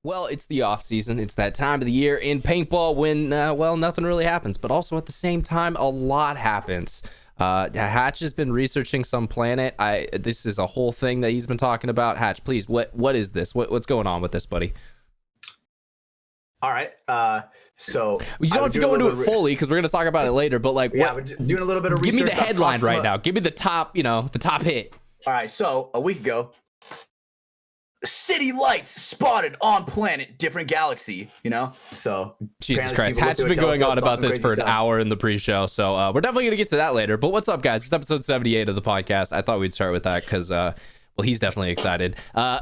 Well, it's the off season. It's that time of the year in paintball when, well, nothing really happens, but also at the same time, a lot happens. Hatch has been researching some planet. This is a whole thing that he's been talking about. Hatch, please, what is this? What's going on with this, buddy? All right. So you don't have to go into it fully because we're going to talk about it later. But like, yeah, doing a little bit of research. Give me the headline right now. Give me the top, the top hit. All right. So a week ago, city lights spotted on planet, different galaxy. So Jesus Christ, Hatch has been going on about this for an hour in the pre-show. So we're definitely going to get to that later. But what's up, guys? It's episode 78 of the podcast. I thought we'd start with that because well, he's definitely excited.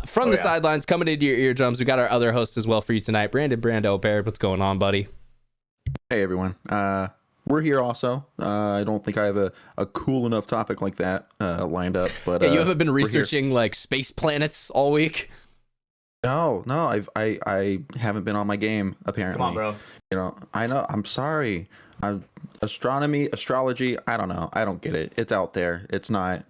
From the sidelines, coming into your eardrums, we got our other host as well for you tonight, Brando Baird. What's going on, buddy? Hey, everyone. We're here also. I don't think I have a cool enough topic like that lined up. But you haven't been researching like space planets all week? No, I haven't been on my game, apparently. Come on, bro. I know. I'm sorry. Astronomy, astrology, I don't know. I don't get it. It's out there. It's not.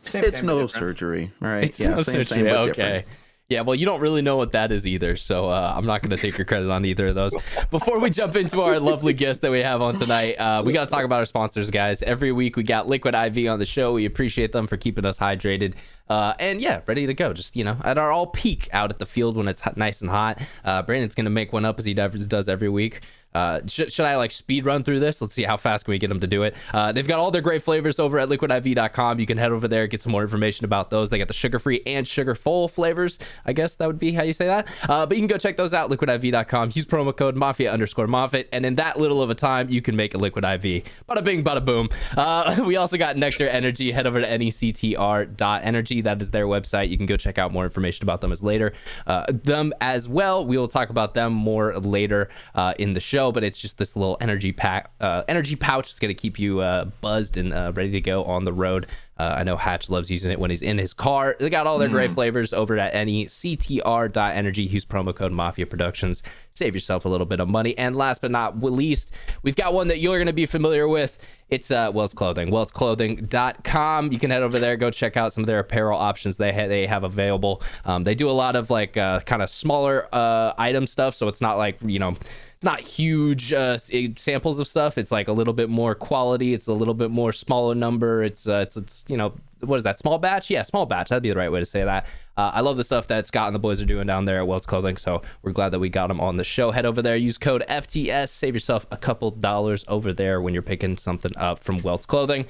It's no surgery, all right? It's no surgery. Same, but okay. different. Yeah, well, you don't really know what that is either, so I'm not going to take your credit on either of those. Before we jump into our lovely guest that we have on tonight, we got to talk about our sponsors, guys. Every week we got Liquid IV on the show. We appreciate them for keeping us hydrated. And yeah, ready to go. Just, at our all peak out at the field when it's nice and hot. Brandon's going to make one up as he does every week. Should I like speed run through this? Let's see how fast can we get them to do it. They've got all their great flavors over at liquidiv.com. You can head over there, get some more information about those. They got the sugar-free and sugar-full flavors. I guess that would be how you say that. But you can go check those out, liquidiv.com. Use promo code Mafia_Moffitt, and in that little of a time, you can make a Liquid IV. Bada bing, bada boom. We also got NECTR Energy. Head over to NECTR.energy. That is their website. You can go check out more information about them as well. We will talk about them more later in the show. But it's just this little energy pouch. It's going to keep you buzzed and ready to go on the road. I know Hatch loves using it when he's in his car. They got all their great flavors over at NECTR.energy. Use promo code MafiaProductions. Save yourself a little bit of money. And last but not least, we've got one that you're going to be familiar with. It's Wells Clothing, wellsclothing.com. You can head over there, go check out some of their apparel options they have available. They do a lot of like kind of smaller item stuff, so it's not like, it's not huge samples of stuff. It's like a little bit more quality. It's a little bit more smaller number. It's what is that? Small batch? Yeah, small batch. That'd be the right way to say that. I love the stuff that Scott and the boys are doing down there at Wells Clothing. So we're glad that we got them on the show. Head over there, use code FTS, save yourself a couple dollars over there when you're picking something up from Wells Clothing.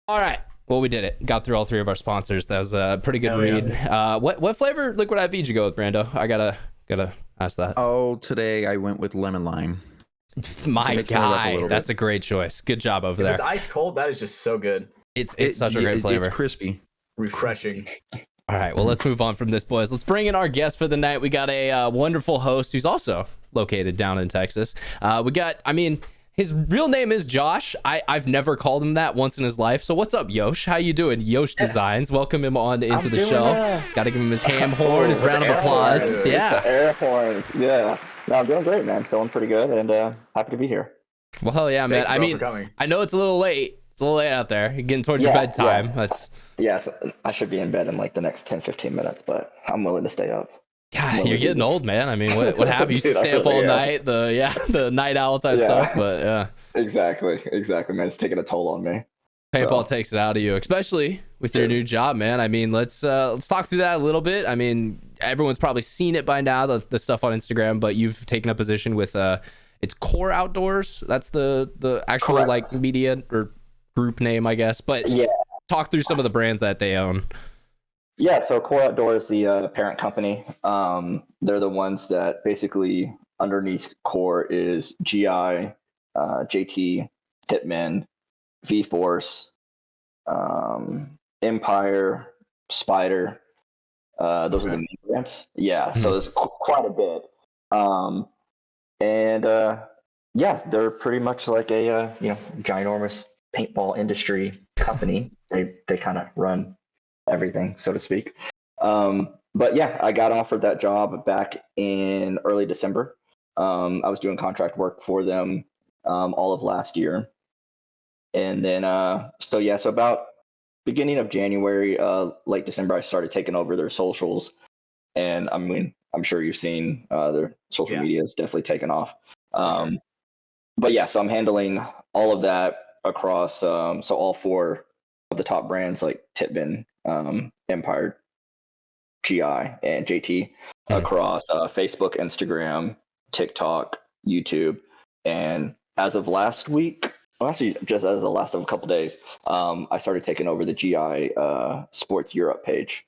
All right. Well, we did it. Got through all three of our sponsors. That was a pretty good read. Yeah. What flavor Liquid IV did you go with, Brando? I gotta ask that. Oh, today I went with lemon lime. My guy, that's a great choice. Good job over there. It's ice cold. That is just so good. It's such a great flavor. It's crispy, refreshing. All right, well, let's move on from this, boys. Let's bring in our guest for the night. We got a wonderful host who's also located down in Texas. His real name is Josh. I've never called him that once in his life. So what's up, Yosh? How you doing? Yosh Designs. Welcome him on into the show. Got to give him his ham horn, his round of applause. Yeah. Air horn. Yeah. No, I'm doing great, man. Feeling pretty good and happy to be here. Well, hell yeah, man. I know it's a little late. It's a little late out there. You're getting towards your bedtime. Yeah. Yes, I should be in bed in like the next 10-15 minutes, but I'm willing to stay up. God, you're getting old, man. I mean, what have you? Stay up all night, the night owl type stuff, but yeah. Exactly, man. It's taking a toll on me. Paintball takes it out of you, especially with your new job, man. I mean, let's talk through that a little bit. I mean, everyone's probably seen it by now, the stuff on Instagram, but you've taken a position with it's Core Outdoors. That's the actual Correct. Like media or group name, I guess. But yeah, talk through some of the brands that they own. Yeah, so Core Outdoors, the parent company. They're the ones that basically underneath Core is GI, JT, Hitman, V-Force, Empire, Spider. Those are the main brands. Yeah, so there's quite a bit. They're pretty much like a ginormous paintball industry company. They kind of run everything, so to speak. But yeah, I got offered that job back in early December. I was doing contract work for them all of last year. And then, so about beginning of January, late December, I started taking over their socials. And I mean, I'm sure you've seen their social media is definitely taken off. Sure. But yeah, so I'm handling all of that across so all 4 of the top brands like Titman, Empire, GI, and JT across Facebook, Instagram, TikTok, YouTube, and as of last week, well, actually just as of the last of a couple days, I started taking over the GI Sports Europe page,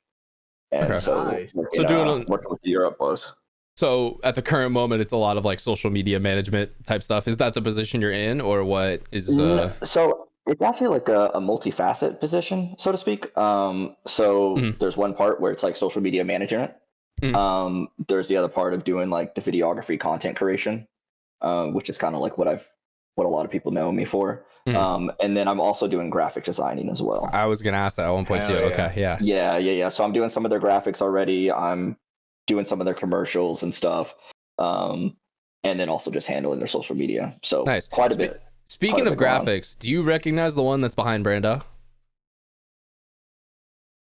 and so Nice. So doing working with the Europe was. So at the current moment, it's a lot of like social media management type stuff. Is that the position you're in, or what is? So it's actually like a multifaceted position, so to speak. There's one part where it's like social media management. There's the other part of doing like the videography, content creation, which is kind of like what a lot of people know me for. And then I'm also doing graphic designing as well. I was gonna ask that at one point too. Okay, yeah. So I'm doing some of their graphics already. I'm doing some of their commercials and stuff, and then also just handling their social media. So nice. Quite a bit. Speaking of graphics, do you recognize the one that's behind Brando?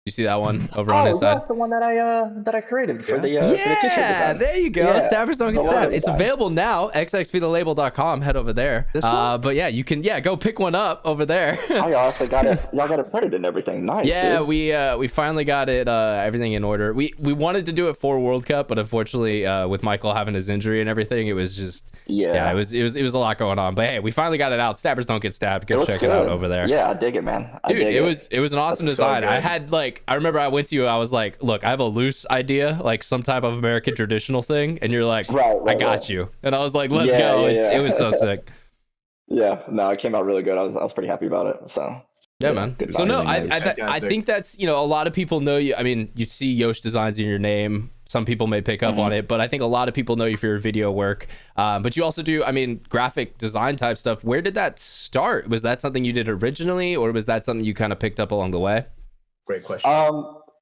You see that one over on his side? That's the one that I created for the for the t-shirt design. There you go. Yeah. Staffers don't get stabbed. It's available now. xxvthelabel.com. Head over there. But yeah, you can go pick one up over there. Oh, y'all actually got it. Y'all got it printed and everything. Nice. Yeah, dude. we finally got it everything in order. We wanted to do it for World Cup, but unfortunately with Michael having his injury and everything, it was just it was a lot going on. But hey, we finally got it out. Stabbers don't get stabbed. Go check it out over there. Yeah, I dig it, man. Dude, it was an awesome design. I had I remember I went to you, I was like, look, I have a loose idea, like some type of American traditional thing, and you're like, I got you. And I was like, let's go. It was so sick. Yeah, no, it came out really good. I was pretty happy about it. So yeah, man. So no, I think that's, a lot of people know you. I mean, you see Yosh Designs in your name. Some people may pick up on it, but I think a lot of people know you for your video work. But you also do, graphic design type stuff. Where did that start? Was that something you did originally, or was that something you kind of picked up along the way? Great question.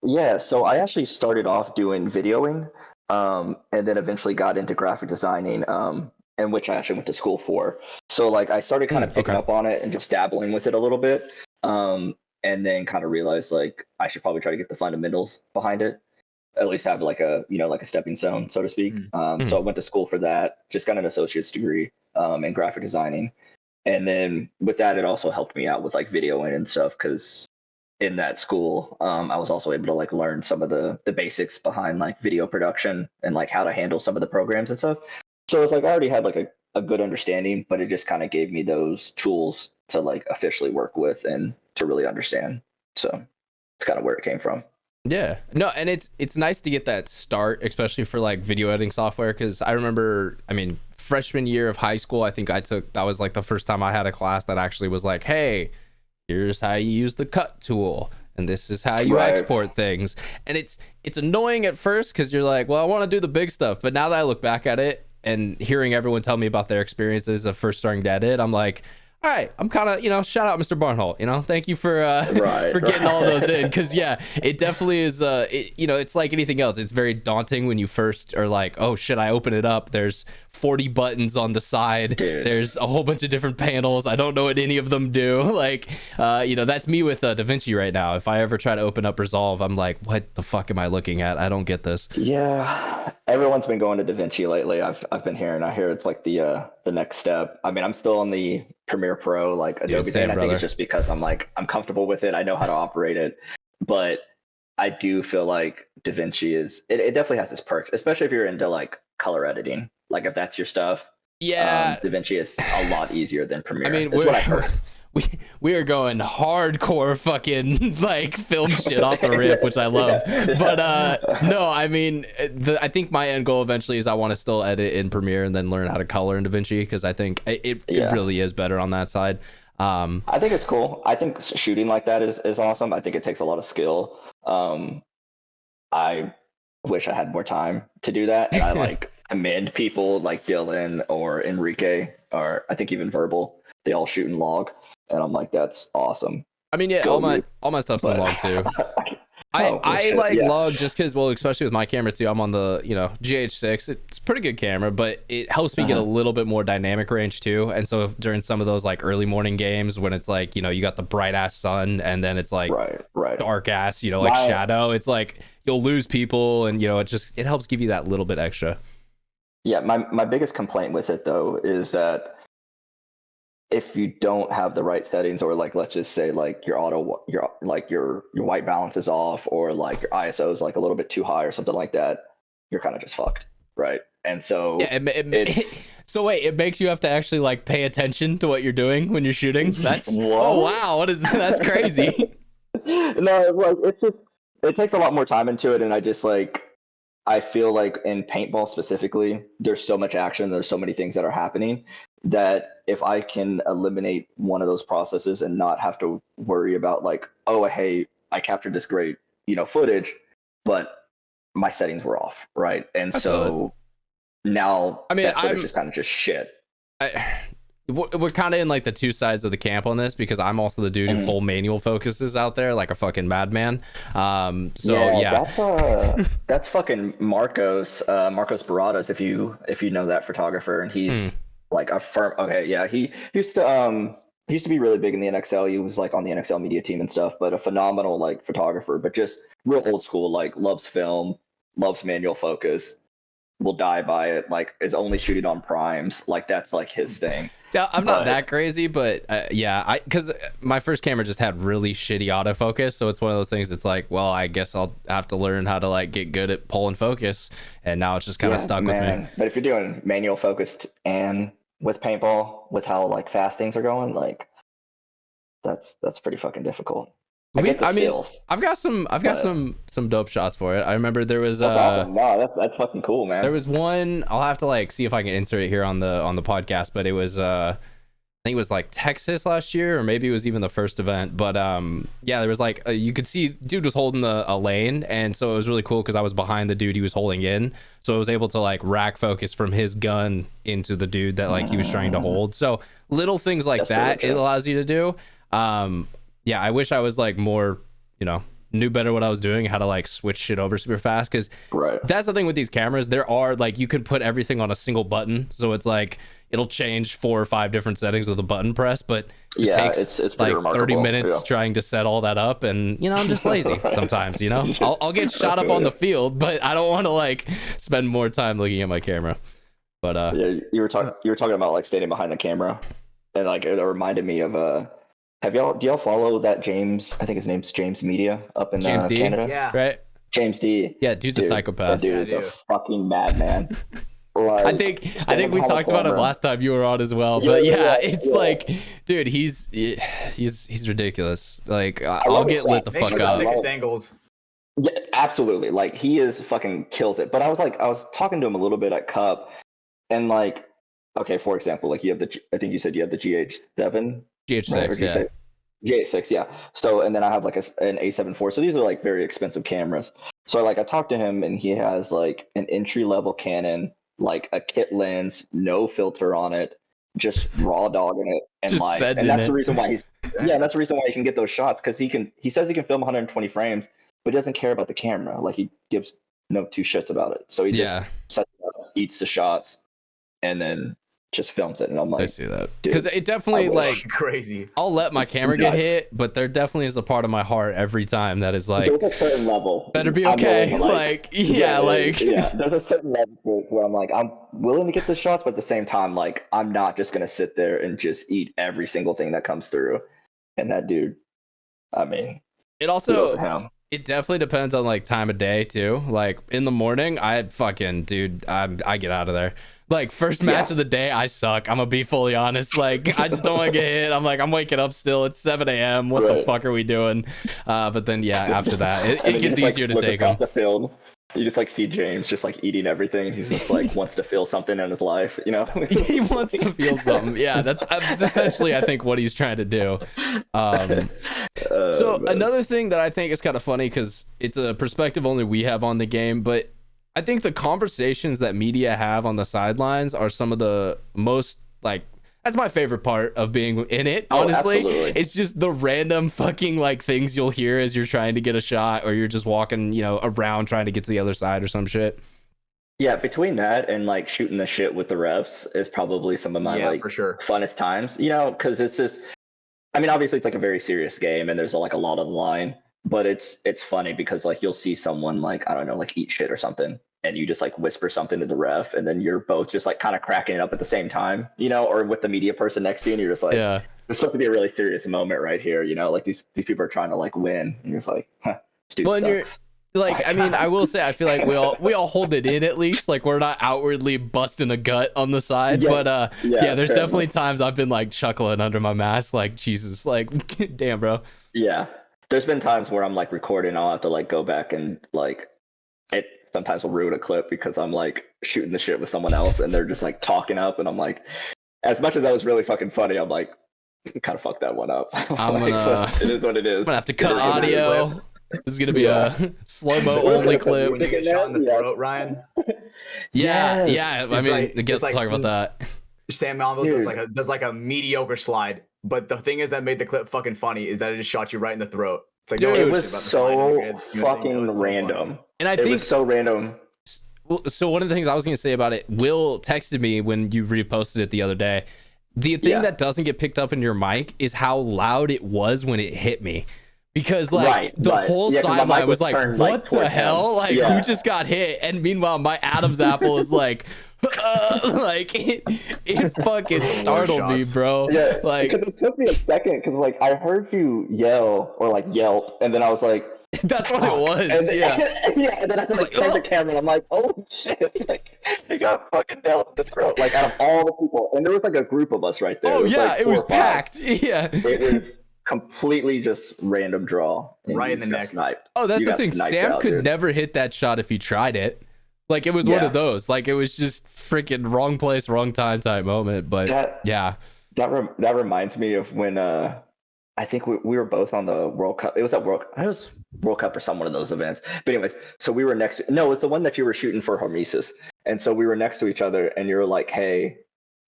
Yeah, so I actually started off doing videoing, and then eventually got into graphic designing, and which I actually went to school for. So I started kind of picking up on it and just dabbling with it a little bit, and then kind of realized I should probably try to get the fundamentals behind it, at least have a stepping stone, so to speak. So I went to school for that, just got an associate's degree in graphic designing, and then with that it also helped me out with videoing and stuff, because in that school, I was also able to learn some of the basics behind video production and how to handle some of the programs and stuff. So it's I already had a good understanding, but it just kind of gave me those tools to officially work with and to really understand. So it's kind of where it came from. Yeah, no, and it's nice to get that start, especially for video editing software, because I remember, freshman year of high school, I think that was the first time I had a class that actually was hey, here's how you use the cut tool, and this is how you export things. And it's annoying at first because you're well, I want to do the big stuff, but now that I look back at it and hearing everyone tell me about their experiences of first starting to edit, I'm all right, I'm kind of, shout out Mr. Barnholt, thank you for for getting all those in, because it definitely is, it's like anything else. It's very daunting when you first are oh shit, I open it up, there's 40 buttons on the side. Dude. There's a whole bunch of different panels. I don't know what any of them do. That's me with DaVinci right now. If I ever try to open up Resolve, I'm what the fuck am I looking at? I don't get this. Yeah, everyone's been going to DaVinci lately. I've been hearing. I hear it's the next step. I'm still on the Premiere Pro, Adobe thing. I think it's just because I'm comfortable with it. I know how to operate it, but I do feel DaVinci it definitely has its perks, especially if you're into color editing. If that's your stuff, DaVinci is a lot easier than Premiere. What I heard. We are going hardcore fucking film shit off the rip, which I love. But no, I think my end goal eventually is I want to still edit in Premiere and then learn how to color in DaVinci, because I think it really is better on that side. I think it's cool. I think shooting like that is awesome. I think it takes a lot of skill. I wish I had more time to do that, and I commend people like Dylan or Enrique, or I think even Verbal. They all shoot in log, and I'm that's awesome. All my stuff's in log too. I log just because, especially with my camera too, I'm on the GH6. It's a pretty good camera, but it helps me get a little bit more dynamic range too. And so during some of those early morning games when it's you got the bright ass sun and then it's dark ass, shadow, it's you'll lose people, and it helps give you that little bit extra. Yeah, my biggest complaint with it though is that if you don't have the right settings, or like let's just say like your white balance is off, or like your ISO is like a little bit too high or something like that, you're kind of just fucked, right? And so so wait, it makes you have to actually like pay attention to what you're doing when you're shooting. That's oh wow, what is that? That's crazy. No, like it takes a lot more time into it, and I feel like in paintball specifically, there's so much action, there's so many things that are happening, that if I can eliminate one of those processes and not have to worry about like, oh hey, I captured this great footage, but my settings were off, right? And so now that footage is kind of just shit. We're kind of in like the two sides of the camp on this, because I'm also the dude who full manual focuses out there like a fucking madman. That's fucking Marcos Baradas, if you know that photographer, and he's like a firm. Okay, yeah, he used to be really big in the NXL. He was like on the NXL media team and stuff, but a phenomenal like photographer, but just real old school, like loves film, loves manual focus, will die by it, like is only shooting on primes, like that's like his thing. I'm not that crazy, but because my first camera just had really shitty autofocus, so it's one of those things. It's like, well, I guess I'll have to learn how to like get good at pulling focus, and now it's just kind of stuck with me. But if you're doing manual focused and with paintball, with how like fast things are going, like that's pretty fucking difficult. I've got some dope shots for it. I remember there was wow, that's fucking cool, man. There was one, I'll have to like see if I can insert it here on the podcast, but it was I think it was like Texas last year, or maybe it was even the first event. But there was like you could see dude was holding a lane, and so it was really cool because I was behind the dude he was holding in, so I was able to like rack focus from his gun into the dude that like he was trying to hold. So little things like that it allows you to do. I wish I was like more, knew better what I was doing, how to like switch shit over super fast. Because that's the thing with these cameras. There are like, you can put everything on a single button. So it's like, it'll change 4 or 5 different settings with a button press, but it takes it's like remarkable. 30 minutes trying to set all that up. And, I'm just lazy sometimes, I'll get shot up on the field, but I don't want to like spend more time looking at my camera. But you were talking about like standing behind the camera, and like it reminded me of do y'all follow that James? I think his name's James Media up in James D? Canada. Yeah. Right. James D. Yeah, dude's a psychopath. That dude is a fucking madman. Like, I think we talked about it last time you were on as well. But it's like, dude, he's ridiculous. Like I'll get lit the fuck up. Sickest angles. Yeah, absolutely. Like he is fucking kills it. But I was talking to him a little bit at Cup, and like, okay, for example, like I think you said you have the GH7. GH6, yeah. GH6, yeah. So, and then I have like an A7 IV. So these are like very expensive cameras. So like I talked to him, and he has like an entry level Canon, like a kit lens, no filter on it, just raw dogging it, and that's the reason why that's the reason why he can get those shots, because he says he can film 120 frames, but he doesn't care about the camera. Like he gives no two shits about it. So he just sets it up, eats the shots, and then just films it. And I'm like, I see that, because it definitely like crazy. I'll let my camera get hit, but there definitely is a part of my heart every time that is like, there's a certain level, better be okay. There's a certain level where I'm like, I'm willing to get the shots, but at the same time, like I'm not just gonna sit there and just eat every single thing that comes through. And that dude, I mean, it definitely depends on like time of day too. Like in the morning, I get out of there. Like first match of the day, I suck. I'm gonna be fully honest. Like I just don't want to get hit. I'm like, I'm waking up still. It's 7 a.m. What the fuck are we doing? But then after that, it gets easier to take them. The field, you just like see James just like eating everything. He's just like wants to feel something in his life, He wants to feel something. Yeah, that's essentially I think what he's trying to do. Another thing that I think is kind of funny, because it's a perspective only we have on the game, but I think the conversations that media have on the sidelines are some of the most like, that's my favorite part of being in it. Honestly, it's just the random fucking like things you'll hear as you're trying to get a shot, or you're just walking, around trying to get to the other side or some shit. Yeah, between that and like shooting the shit with the refs is probably some of my for sure funnest times, because it's just, I mean, obviously it's like a very serious game, and there's like a lot on the line. but it's funny because like you'll see someone like, I don't know, like eat shit or something, and you just like whisper something to the ref, and then you're both just like kind of cracking it up at the same time, you know, or with the media person next to you, and you're just like, Yeah. it's supposed to be a really serious moment right here, you know, like these people are trying to like win, and you're just like, huh, this dude sucks. Like, I mean, I will say, I feel like we all hold it in at least. Like, we're not outwardly busting a gut on the side, Yeah. but yeah, there's definitely enough. times I've been like chuckling under my mask, like Jesus, like, damn, bro. Yeah, there's been times where I'm like recording, I'll have to like go back and like it sometimes will ruin a clip because I'm like shooting the shit with someone else and they're just like talking up, and I'm like, as much as that was really fucking funny, I'm like, kind of fucked that one up. I'm like, gonna it is what it is. I'm gonna have to cut is what it is. audio. This is gonna be a slow-mo only clip. When you get shot in the throat, Ryan. Yeah, Yes. yeah. I It's mean, like- I guess it's we'll like- talk about that. Sam Malville Dude. does like a mediocre slide, but the thing is that made the clip fucking funny is that it just shot you right in the throat. It's like, Dude, don't It give a was shit about the slide in the so grand scheme of things. It fucking was so random. funny. And I It think was so random. so. One of the things I was gonna say about it, Will texted me when you reposted it the other day. The thing Yeah. that doesn't get picked up in your mic is how loud it was when it hit me. Because like Right, the right. whole Yeah, 'cause my sideline mic was was like, turned, what like, the towards hell? him. Like, Yeah. who just got hit? And meanwhile, my Adam's apple is like, like it fucking startled me, shots. bro. Yeah, Like, because it took me a second because like I heard you yell or like yelp, and then I was like, that's what it was. and then, Yeah. yeah, and then I like turned the camera, and I'm like, oh shit, like he got fucking nailed in the throat, like out of all the people, and there was like a group of us right there. Oh yeah, like it 4 was or 5. packed. Yeah. It was completely just random draw, and Right you in the just got neck. sniped. Oh, that's You the got thing. sniped Sam out, could dude. never hit that shot if he tried it. Like, it was one Yeah. of those. Like, it was just freaking wrong place, wrong time type moment. But That yeah. that reminds me of when I think we were both on the World Cup. It was World Cup or some one of those events. But anyways, so we were next. No, it's the one that you were shooting for Hormesis. And so we were next to each other, and you were like, "Hey,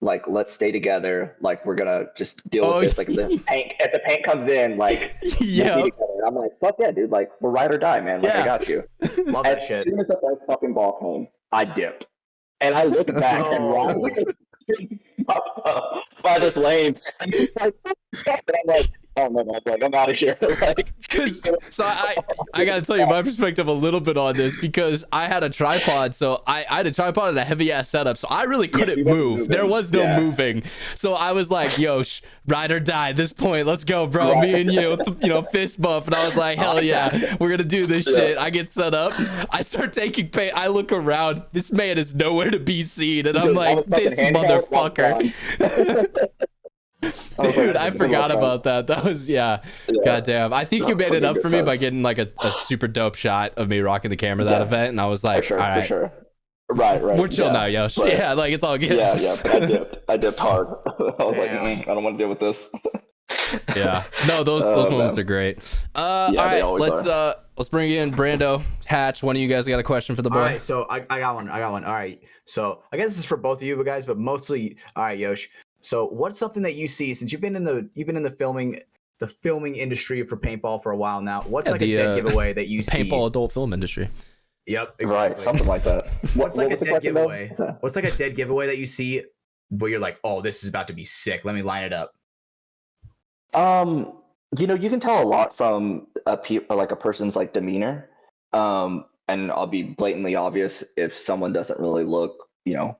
like let's stay together. Like we're gonna just deal Oh, with this. Like if the paint comes in, like we'll be Yeah. together." And I'm like, "Fuck yeah, dude! Like we're ride or die, man. Like Yeah. I got you." Love that As shit. soon as that fucking ball came, I dipped, and I looked back and Oh. Ron was by this lane, and he's like, and I'm like, oh no, like I'm out of here. Like, Because so I gotta tell you my perspective a little bit on this, because I had a tripod, so I had a tripod and a heavy ass setup, so I really couldn't you weren't move. moving. There was no Yeah. moving, so I was like, "Yo, ride or die at this point. Let's go, bro." Right. Me and you, fist bump, and I was like, "Hell yeah, we're gonna do this Yeah. shit." I get set up, I start taking paint. I look around. This man is nowhere to be seen, and I'm Dude, like, all the fucking "This handhelds, motherfucker." Dude, I forgot about that. That was Yeah. goddamn. I think No, you made it fucking up good for me by times. getting like a super dope shot of me rocking the camera that Yeah. event, and I was For like, sure, all right, for sure. Right. we're chill yeah. now, yo. But- Yeah, like it's all good. Yeah. But I dipped hard. I was like, Damn. I don't want to deal with this. Yeah. No, those Oh, moments man. are great. Yeah, they All right, always let's bring in Brando, Hatch. One of you guys got a question for the boy? All right, so I got one. All right, so I guess this is for both of you guys, but mostly, all right, Yosh. So what's something that you see since you've been in the filming industry for paintball for a while now? What's Yeah, like the, a dead giveaway that you see? Paintball adult film industry. Yep. Right, exactly. something like that. What's like what a was the dead question, though? giveaway? What's like a dead giveaway that you see where you're like, oh, this is about to be sick. Let me line it up. You can tell a lot from a person's like demeanor. And I'll be blatantly obvious if someone doesn't really look,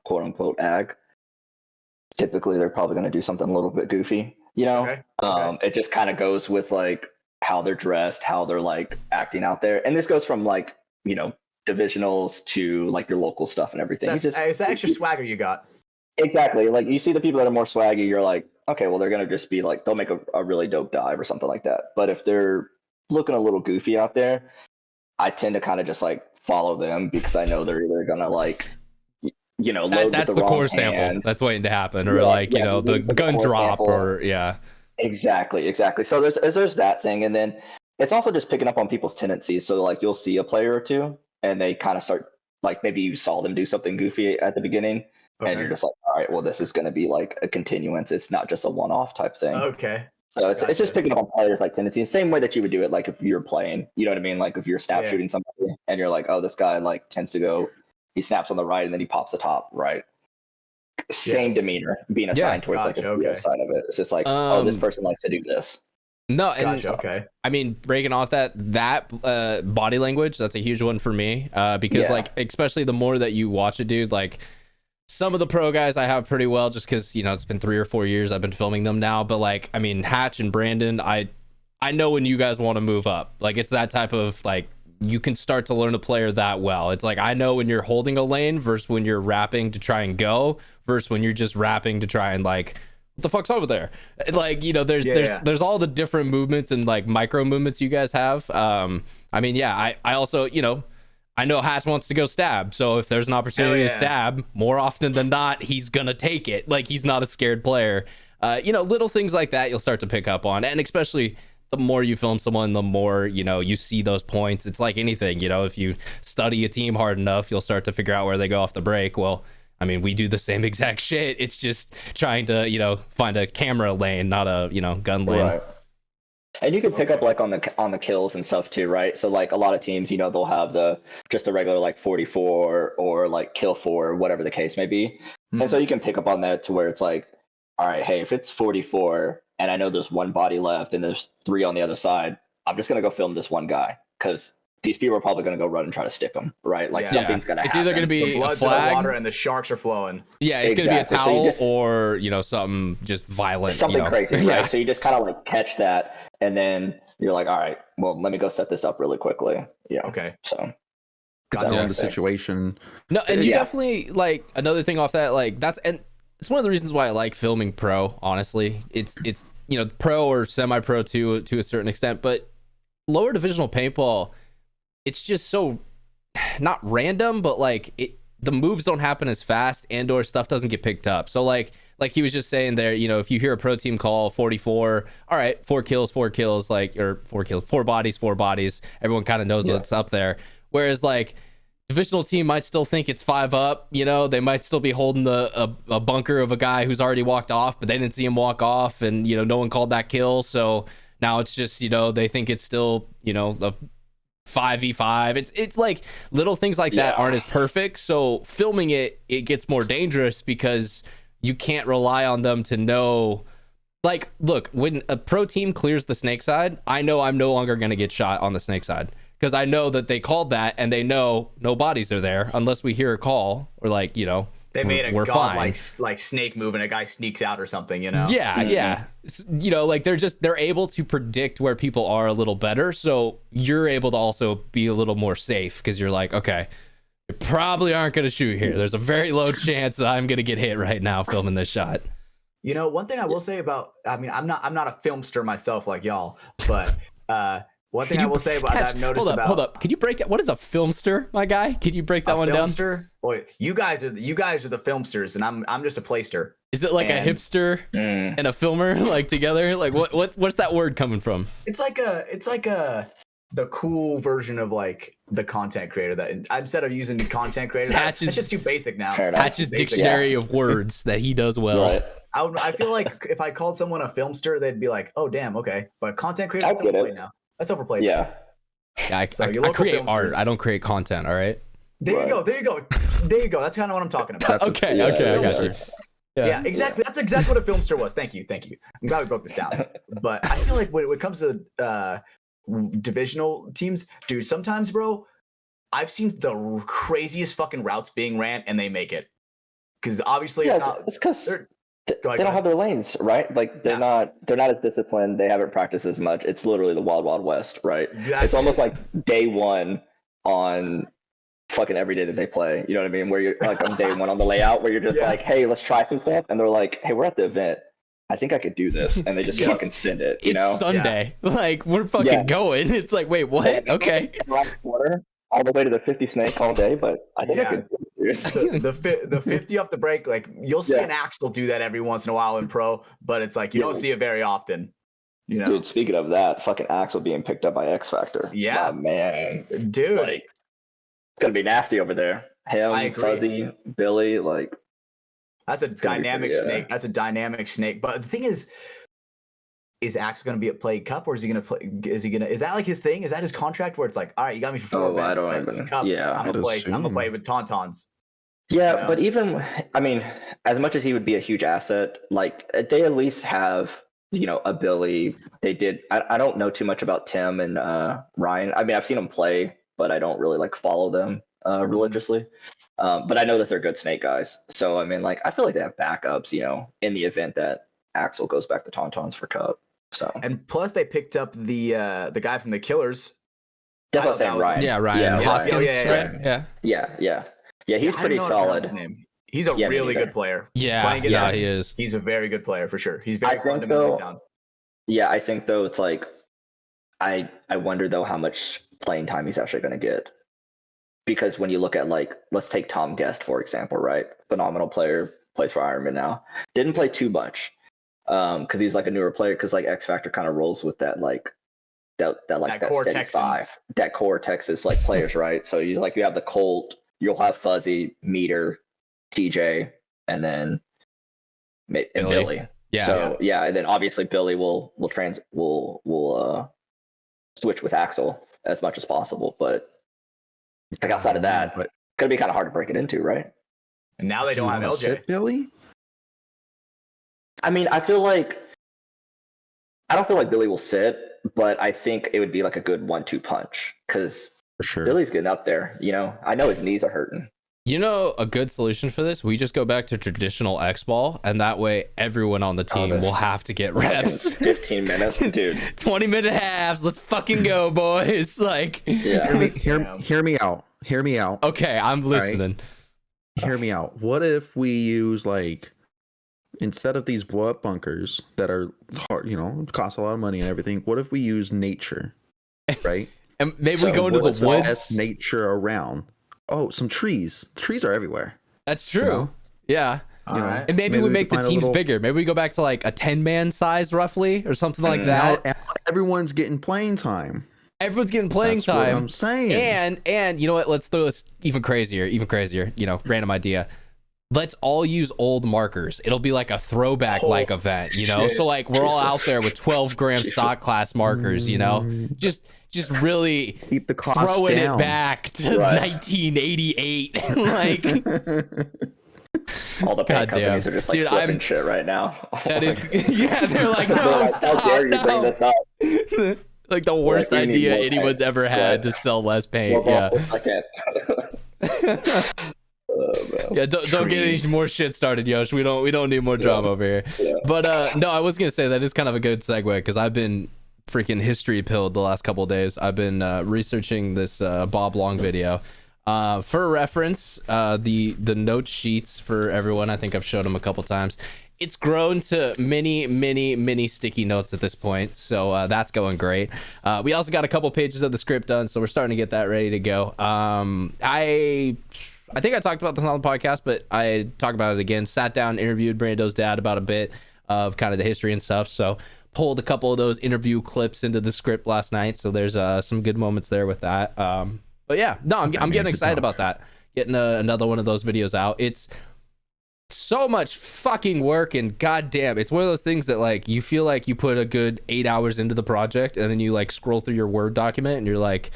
quote unquote ag. Typically, they're probably going to do something a little bit goofy. Okay. It just kind of goes with like how they're dressed, how they're like acting out there, and this goes from like divisionals to like your local stuff and everything. It's that extra swagger you got. Exactly. Like you see the people that are more swaggy, you're like, okay, well, they're going to just be like, they'll make a really dope dive or something like that. But if they're looking a little goofy out there, I tend to kind of just like follow them because I know they're either going to like, load That's with the wrong core hand. sample that's waiting to happen, or Yeah, like, yeah, the the gun core drop, sample. or yeah. Exactly. So there's that thing. And then it's also just picking up on people's tendencies. So like you'll see a player or two and they kind of start, like maybe you saw them do something goofy at the beginning. And you're just like, all right, well, this is going to be like a continuance. It's not just a one-off type thing. Okay. So it's just Gotcha. picking up on players like tendencies, same way that you would do it like if you're playing. You know what I mean? Like if you're snap Yeah. shooting somebody and you're like, oh, this guy like tends to go, he snaps on the right and then he pops the top right. Same demeanor being assigned towards like the Gotcha, okay. side of it. It's just like, oh, this Um, person likes to do this. No, and Gotcha. Okay. I mean, breaking off that body language, that's a huge one for me. Because Yeah. like, especially the more that you watch it, dude, like some of the pro guys I have pretty well, just because it's been 3 or 4 years I've been filming them now. But like, I mean, Hatch and Brandon, I know when you guys want to move up. Like, it's that type of like, you can start to learn a player that well. It's like, I know when you're holding a lane versus when you're wrapping to try and go versus when you're just wrapping to try and like, what the fuck's over there? Like, there's all the different movements and like micro movements you guys have. I mean, yeah, I also, I know Hatch wants to go stab. So if there's an opportunity to stab, more often than not, he's going to take it. Like, he's not a scared player. Little things like that you'll start to pick up on. And especially the more you film someone, the more, you see those points. It's like anything, if you study a team hard enough, you'll start to figure out where they go off the break. Well, I mean, we do the same exact shit. It's just trying to, find a camera lane, not a, gun lane. Right. And you can pick up like on the kills and stuff too, right? So like a lot of teams, they'll have just a regular like 44 or like kill 4, whatever the case may be. Mm-hmm. And so you can pick up on that to where it's like, all right, hey, if it's 44 and I know there's 1 body left and there's 3 on the other side, I'm just gonna go film this one guy because these people are probably going to go run and try to stick them, right? Like something's going to happen. It's either going to be the blood's a flag, in the water and the sharks are flowing. Yeah, it's going to be a towel or, something just violent. Something crazy, right? Yeah. So you just kind of like catch that and then you're like, all right, well, let me go set this up really quickly. Yeah. Okay. So it's on the situation. No, and you definitely like another thing off that, like and it's one of the reasons why I like filming pro, honestly. It's pro or semi-pro to a certain extent, but lower divisional paintball, it's just so not random, but like the moves don't happen as fast and or stuff doesn't get picked up. So like he was just saying there, if you hear a pro team call 44, all right, 4 kills, like, or 4 kills, 4 bodies, everyone kind of knows what's up there. Whereas like divisional team might still think it's 5 up, they might still be holding a bunker of a guy who's already walked off, but they didn't see him walk off and, no one called that kill. So now it's just, they think it's still, a 5v5. It's like little things like that aren't as perfect. So filming it gets more dangerous because you can't rely on them to know. Like, look, when a pro team clears the snake side, I know I'm no longer going to get shot on the snake side because I know that they called that and they know no bodies are there unless we hear a call or like, they made a god like snake move and a guy sneaks out or something, Yeah. Like they're able to predict where people are a little better. So you're able to also be a little more safe because you're like, okay, you probably aren't going to shoot here. There's a very low chance that I'm going to get hit right now filming this shot. One thing I will say about, I mean, I'm not a filmster myself like y'all, but one thing I will say about that I've noticed hold up. Can you break that? What is a filmster, my guy? Can you break that one down? Boy, you guys are the filmsters, and I'm just a playster. Is it like a hipster and a filmer like together? Like what's that word coming from? It's like the cool version of like the content creator that instead of using the content creator, that's just too basic now. Hatch's dictionary of words that he does well. Right. I feel like if I called someone a filmster, they'd be like, oh damn, okay. But content creator, that's overplayed now. That's overplayed. Yeah, I create art. I don't create content. All right. There you go. That's kind of what I'm talking about. Okay, I got you. Yeah, exactly. That's exactly what a filmster was. Thank you. I'm glad we broke this down. But I feel like when it comes to divisional teams, dude, sometimes, bro, I've seen the craziest fucking routes being ran and they make it. Because obviously it's because they don't have their lanes, right? Like they're not as disciplined. They haven't practiced as much. It's literally the wild, wild west, right? Exactly. It's almost like day one on fucking every day that they play. You know what I mean? Where you're like on day one on the layout, where you're just like, hey, let's try some stuff, and they're like, hey, we're at the event. I think I could do this, and they just fucking send it. It's Sunday, like we're fucking going. It's like, wait, what? Okay. All the way to the 50 snake all day, but I think I could do it. the 50 off the break, like you'll see an Axel do that every once in a while in pro, but it's like you don't see it very often. Dude, speaking of that, fucking Axel being picked up by X Factor. Yeah, man, dude, like, it's gonna be nasty over there. Him, Fuzzy, Billy, like that's a dynamic snake. That's a dynamic snake. But the thing is Axel going to be at Play Cup, or is he going to play? Is that like his thing? Is that his contract where it's like, all right, you got me for 4 events, I don't even. Cup. Yeah, I'm gonna play with Tauntauns. Yeah, but even, I mean, as much as he would be a huge asset, like they at least have a Billy. They did. I don't know too much about Tim and Ryan. I mean, I've seen them play, but I don't really like follow them religiously. But I know that they're good Snake guys. So I mean, like, I feel like they have backups, in the event that Axel goes back to Tauntauns for Cup. So and plus they picked up the guy from the Killers. That's what I'm saying, Ryan. Yeah, Ryan Yeah, Hoskins. Ryan. Right? Yeah. Yeah, he's pretty solid. His name. He's a Yeah, me really neither. good player. Yeah, he is. He's a very good player for sure. He's very I think, fundamentally though, sound. Yeah, I think though it's like I wonder though how much playing time he's actually going to get, because when you look at, like, let's take Tom Guest for example, right? Phenomenal player, plays for Ironman now. Didn't play too much because he's like a newer player, because like X Factor kind of rolls with that that core steady Texans. five, that core Texas like players, right? So you have the Colt, you'll have Fuzzy, Meter, TJ, and then Billy. Yeah. So yeah, and then obviously Billy will switch with Axel as much as possible, but like outside of that, but gonna be kind of hard to break it into, right? And now they don't have LJ. Sit Billy. I mean, I don't feel like Billy will sit, but I think it would be like a good 1-2 punch, because For sure. Billy's getting up there. I know his knees are hurting. A good solution for this, we just go back to traditional X-ball, and that way everyone on the team will have to get reps. 15 minutes, dude. 20-minute halves. Let's fucking go, boys. Like, Yeah. Hear me out. Hear me out. okay, I'm listening. Hear me out. What if we use, like, instead of these blow up bunkers that are hard, cost a lot of money and everything, what if we use nature, right? And maybe So we go into What's the the woods. best nature around? Oh, some trees. Trees are everywhere. That's true. know? Yeah. All right. And maybe we Maybe we make the find a teams little- bigger. Maybe we go back to like a 10-man size roughly or something like that. Now everyone's getting playing time. Everyone's getting playing That's what time. I'm saying. And you know what? Let's throw this even crazier. Random idea. Let's all use old markers. It'll be like a throwback like event, shit. So like we're all out there with 12-gram stock class markers, just really Keep the cost throwing down. it back to Right. 1988. Like, All the paint Goddamn. companies are just like Dude, flipping shit right now. that is, yeah, they're like, They're no, like, stop, how dare you bring no. this up? Like the worst Like, we need idea more anyone's paint. ever had Right. to sell less paint. Well, Yeah. I can't. Man. Yeah, don't get any Trees. more shit started, Yosh. We don't need more drama over here. Yeah. But no, I was gonna say that is kind of a good segue because I've been freaking history pilled the last couple of days. I've been researching this Bob Long video. For reference, the note sheets for everyone. I think I've showed them a couple times. It's grown to many sticky notes at this point, so that's going great. We also got a couple pages of the script done, so we're starting to get that ready to go. I think I talked about this on the podcast, but I talked about it again. Sat down, interviewed Brando's dad about a bit of kind of the history and stuff. So pulled a couple of those interview clips into the script last night. So there's some good moments there with that. But yeah, no, I'm getting excited about that. Getting another one of those videos out. It's so much fucking work, and goddamn, it's one of those things that like you feel like you put a good 8 hours into the project, and then you like scroll through your Word document, and you're like,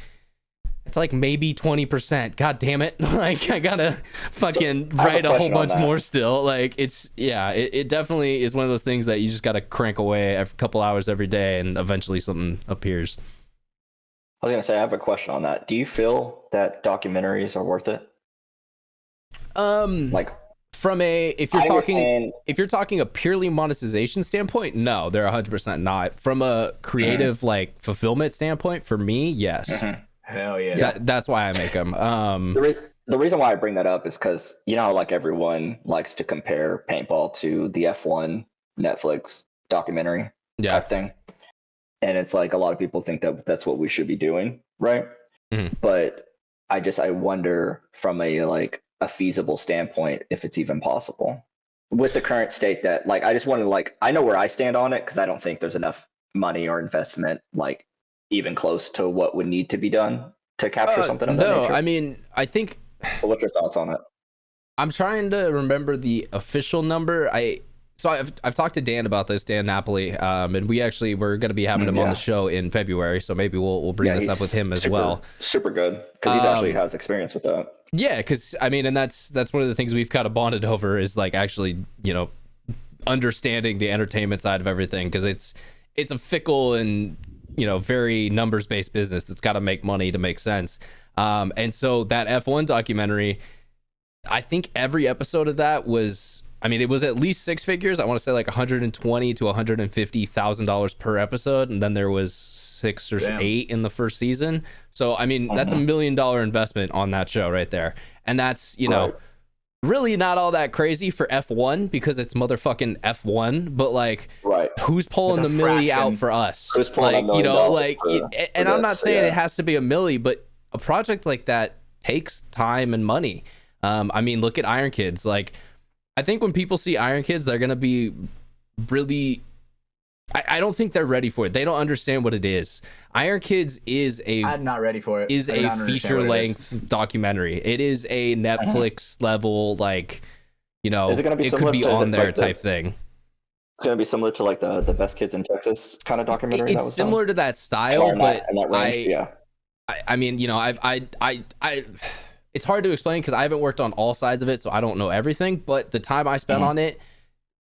it's like maybe 20%. God damn it! Like I gotta fucking I have a write a whole question on bunch that. more still. Like it definitely is one of those things that you just gotta crank away a couple hours every day, and eventually something appears. I was gonna say, I have a question on that. Do you feel that documentaries are worth it? Like, From if I you're talking a purely monetization standpoint, no, they're 100% not. From a creative like fulfillment standpoint, for me, yes. Hell yeah. That's why I make them. The reason why I bring that up is because how like everyone likes to compare paintball to the F1 Netflix documentary Yeah. type thing, and it's like a lot of people think that that's what we should be doing, right? Mhm. But I wonder from a feasible standpoint if it's even possible with the current state that like I just want to I know where I stand on it because I don't think there's enough money or investment like even close to what would need to be done to capture something of that No, nature. I mean, I think But what's your thoughts on it? I'm trying to remember the official number. I've talked to Dan about this, Dan Napoli, and we're going to be having him on the show in February, so maybe we'll bring this up with him as well. Super good because he actually has experience with that. Yeah, because I mean, and that's one of the things we've kind of bonded over is like actually, understanding the entertainment side of everything, because it's a fickle and very numbers based business that's got to make money to make sense. And so that F1 documentary, I think every episode of that was, it was at least six figures. I want to say like $120,000 to $150,000 per episode, and then there was 6 or 8 in the first season. So that's $1 million investment on that show right there, and that's really not all that crazy for F1 because it's motherfucking F1, but like, who's pulling the milli out for us? Who's pulling and I'm not saying it has to be a milli, but a project like that takes time and money. Look at Iron Kids. Like, I think when people see Iron Kids, they're gonna be really. I don't think they're ready for it. They don't understand what it is. Iron Kids is I'm not ready for it. Is a feature length documentary. It is a Netflix level, like, is it, gonna be it could be on there type thing. It's gonna be similar to like the Best Kids in Texas kind of documentary. It's similar to that style, but it's hard to explain because I haven't worked on all sides of it, so I don't know everything. But the time I spent on it,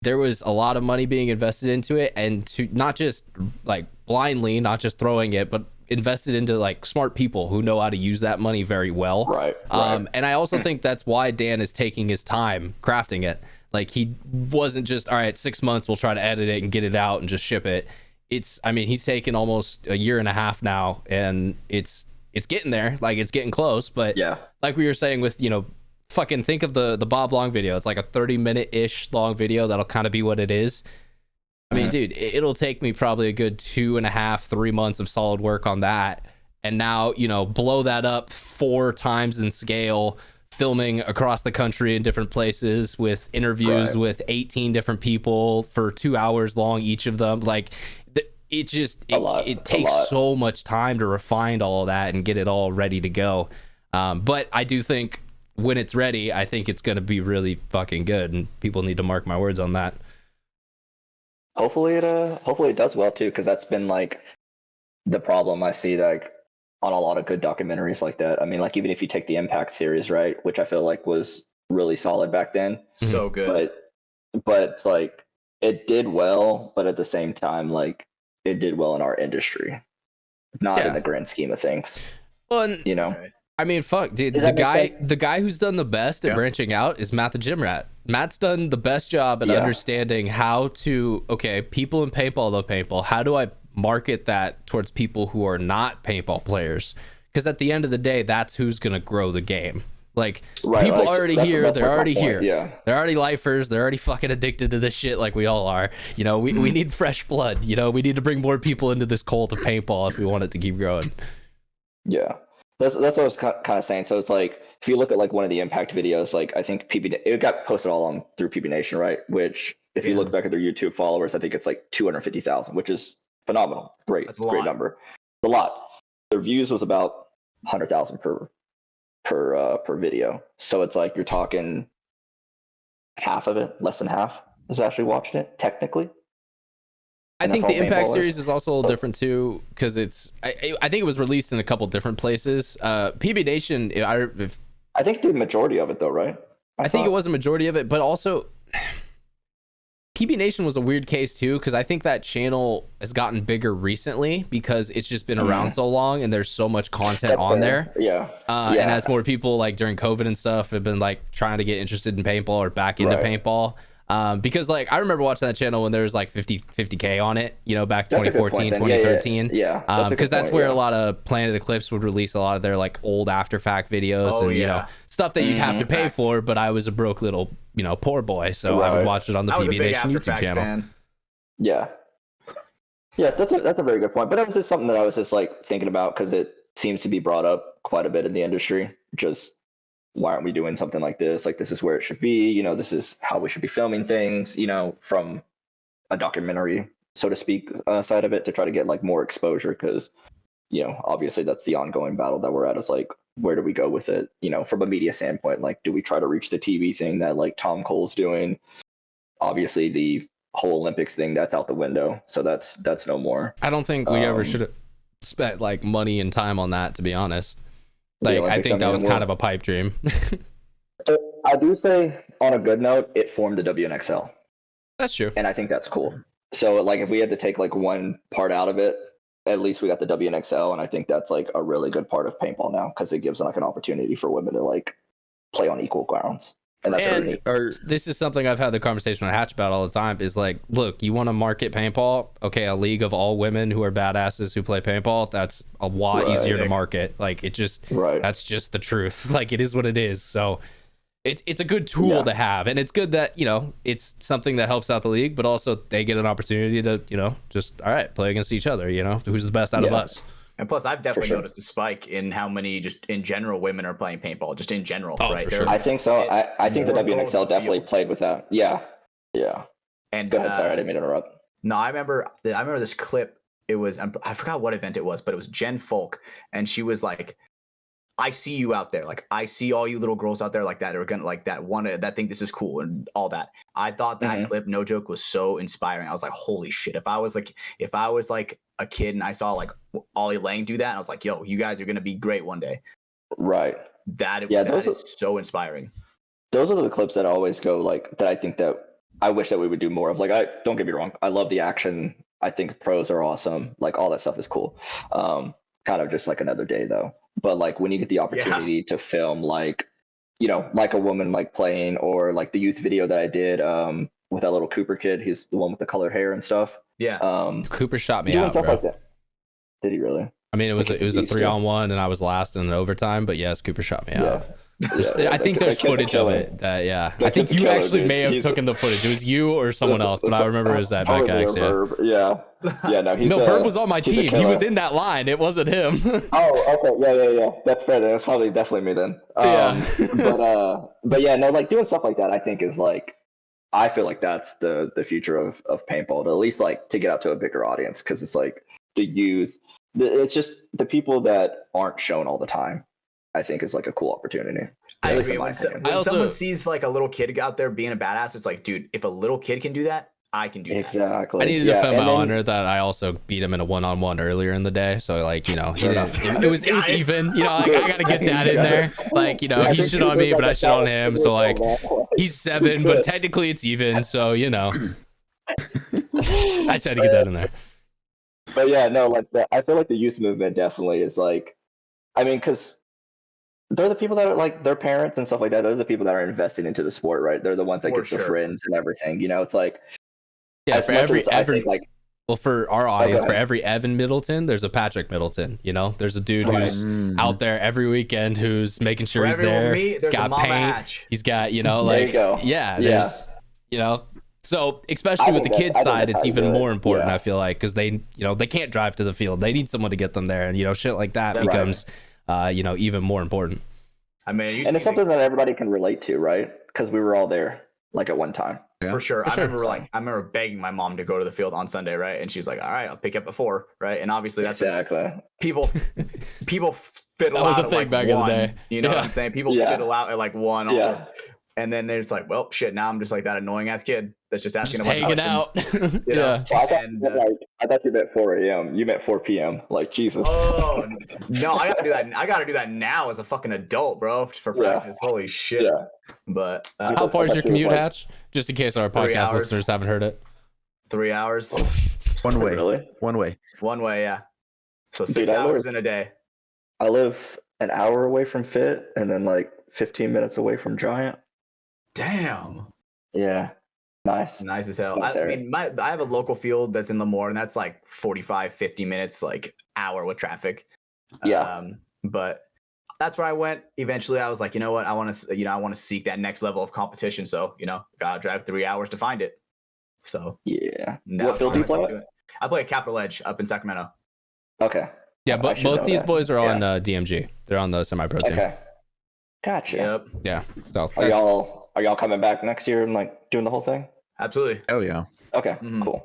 there was a lot of money being invested into it, and to not just like blindly, not just throwing it, but invested into like smart people who know how to use that money very well. Right. And I also think that's why Dan is taking his time crafting it. Like, he wasn't just, all right, 6 months, we'll try to edit it and get it out and just ship it. He's taken almost a year and a half now, and it's getting there. Like, it's getting close, but like we were saying with, fucking think of the Bob Long video. It's like a 30-minute-ish long video. That'll kind of be what it is. Dude, it'll take me probably a good 2.5, 3 months of solid work on that. And now, blow that up 4 times in scale, filming across the country in different places with interviews with 18 different people for 2 hours long, each of them. Like, it takes so much time to refine all of that and get it all ready to go. But I do think when it's ready, I think it's going to be really fucking good, and people need to mark my words on that. Hopefully it does well too, because that's been like the problem I see like on a lot of good documentaries like that. Like, even if you take the Impact series, right, which I feel like was really solid back then, so good, but like it did well, but at the same time, like, it did well in our industry, not in the grand scheme of things. Well, fuck, dude. The guy who's done the best at branching out is Matt the Gym Rat. Matt's done the best job at understanding how to, people in paintball love paintball. How do I market that towards people who are not paintball players? Because at the end of the day, that's who's going to grow the game. Like, people already here, they're already here. Yeah. They're already lifers. They're already fucking addicted to this shit like we all are. We need fresh blood. We need to bring more people into this cult of paintball if we want it to keep growing. Yeah. That's what I was kind of saying. So it's like, if you look at like one of the Impact videos, like I think it got posted all on through PB Nation, right? Which, if you look back at their YouTube followers, I think it's like 250,000, which is phenomenal. Great number. It's a lot. Their views was about 100,000 per video. So it's like you're talking half of it, less than half, has actually watched it technically. I think the Impact series is also a little different too, because I think it was released in a couple different places. PB Nation, I think the majority of it though, right? I think it was a majority of it, but also PB Nation was a weird case too, because I think that channel has gotten bigger recently because it's just been around so long and there's so much content on there. And as more people like during COVID and stuff have been like trying to get interested in paintball or back into paintball. Because like I remember watching that channel when there was like 50K on it, back 2014, 2013. Because that's where a lot of Planet Eclipse would release a lot of their like old after fact videos and stuff that you'd have to pay for. But I was a broke little poor boy, so I would watch it on the PB Nation YouTube channel. Fan. Yeah, that's a very good point. But it was just something that I was just like thinking about because it seems to be brought up quite a bit in the industry. Just why aren't we doing something like this? Like, this is where it should be. This is how we should be filming things, from a documentary, so to speak, side of it to try to get like more exposure. Because, obviously that's the ongoing battle that we're at is like, where do we go with it? From a media standpoint, like, do we try to reach the TV thing that like Tom Cole's doing? Obviously the whole Olympics thing, that's out the window. So that's no more. I don't think we ever should have spent like money and time on that, to be honest. Like, I think that was kind of a pipe dream. I do say, on a good note, it formed the WNXL. That's true. And I think that's cool. So like if we had to take like one part out of it, at least we got the WNXL, and I think that's like a really good part of paintball now because it gives like an opportunity for women to like play on equal grounds. And that's really neat. This is something I've had the conversation with Hatch about all the time is like, look, you want to market paintball? Okay, a league of all women who are badasses who play paintball, that's a lot easier to market. Like it just, that's just the truth. Like it is what it is. So it's a good tool to have, and it's good that, you know, it's something that helps out the league, but also they get an opportunity to, you know, just all right, play against each other, you know, who's the best out of us. And plus, I've definitely noticed a spike in how many, just in general, women are playing paintball, just in general, right? I think so. I think the WNXL definitely played with that. Yeah. And go ahead. Sorry, I didn't mean to interrupt. No, I remember this clip. It was, I forgot what event it was, but it was Jen Folk, and she was like, I see you out there. Like, I see all you little girls out there like that are gonna like that think this is cool and all that. I thought that clip, no joke, was so inspiring. I was like, holy shit. If I was like a kid and I saw like Ollie Lang do that, and I was like, yo, you guys are gonna be great one day. Right. That is so inspiring. Those are the clips that always go like that. I think that I wish that we would do more of. Like, I don't get me wrong, I love the action. I think pros are awesome. Like all that stuff is cool. Kind of just like another day though. But like when you get the opportunity to film, like, you know, like a woman like playing, or like the youth video that I did with that little Cooper kid, he's the one with the colored hair and stuff. Yeah. Cooper shot me out, bro. Like that. Did he really? I mean, it was a 3-on-1, and I was last in the overtime. But yes, Cooper shot me out. I think there's footage of it. I think you actually may have taken the footage. It was you or someone else, but I remember it was that back X. Yeah. No, Herb was on my team. He was in that line. It wasn't him. Oh, okay. Yeah. That's fair. It was probably definitely me then. But yeah, no, like doing stuff like that, I think is like, I feel like that's the future of paintball, to at least like to get out to a bigger audience, because it's like the youth, it's just the people that aren't shown all the time. I think is like a cool opportunity. I agree. When someone sees like a little kid out there being a badass, it's like, dude, if a little kid can do that, I can do that. Exactly. I needed to defend my honor that I also beat him in a 1-on-1 earlier in the day. So like, you know, it was even, you know, like, I got to get that in there. Like, you know, he shit on me, but I shit on him. So like, he's 7, but technically it's even. So, you know, I just had to get that in there. But yeah, no, like I feel like the youth movement definitely is like, I mean, because they're the people that are like their parents and stuff like that. They're the people that are investing into the sport, right? They're the ones that get the friends and everything. You know, it's like, for every well, for our audience, for every Evan Middleton, there's a Patrick Middleton. You know, there's a dude who's out there every weekend who's making sure he's there. He's got paint. He's got, you know, like, there's, you know. So especially with the kids side, it's even more important. I feel like, because they, you know, they can't drive to the field. They need someone to get them there, and you know, shit like that becomes. You know, even more important. I mean, and it's something that everybody can relate to, right? Because we were all there, like at one time. Yeah. For sure. I remember begging my mom to go to the field on Sunday, right? And she's like, "All right, I'll pick up at 4," right? And obviously that's people fiddle out at like back 1. In the day. You know what I'm saying? People fiddle out at like 1. Yeah. And then it's like, well, shit. Now I'm just like that annoying ass kid that's just asking about hanging out. You know? So I thought you meant 4 a.m. You meant 4 p.m. Like, Jesus. Oh no, I gotta do that. I gotta do that now as a fucking adult, bro, for practice. Holy shit. Yeah. But how far is your commute, Hatch? Just in case our podcast listeners haven't heard it. 3 hours. One way. Really? One way. Yeah. So 6 hours in a day. I live an hour away from Fit, and then like 15 minutes away from Giant. Damn. Yeah. Nice as hell. I mean, I have a local field that's in Lemoore, and that's like 45-50 minutes, like hour with traffic. But that's where I went. Eventually I was like, you know what, I want to seek that next level of competition, so you know, gotta drive 3 hours to find it. So what field do you play? I play at Capital Edge up in Sacramento. Okay. Yeah, but both these boys are on DMG. They're on the semi-pro team. Okay. Gotcha. Yep. Yeah. So are y'all coming back next year and like doing the whole thing? Absolutely. Oh yeah. Okay. Cool.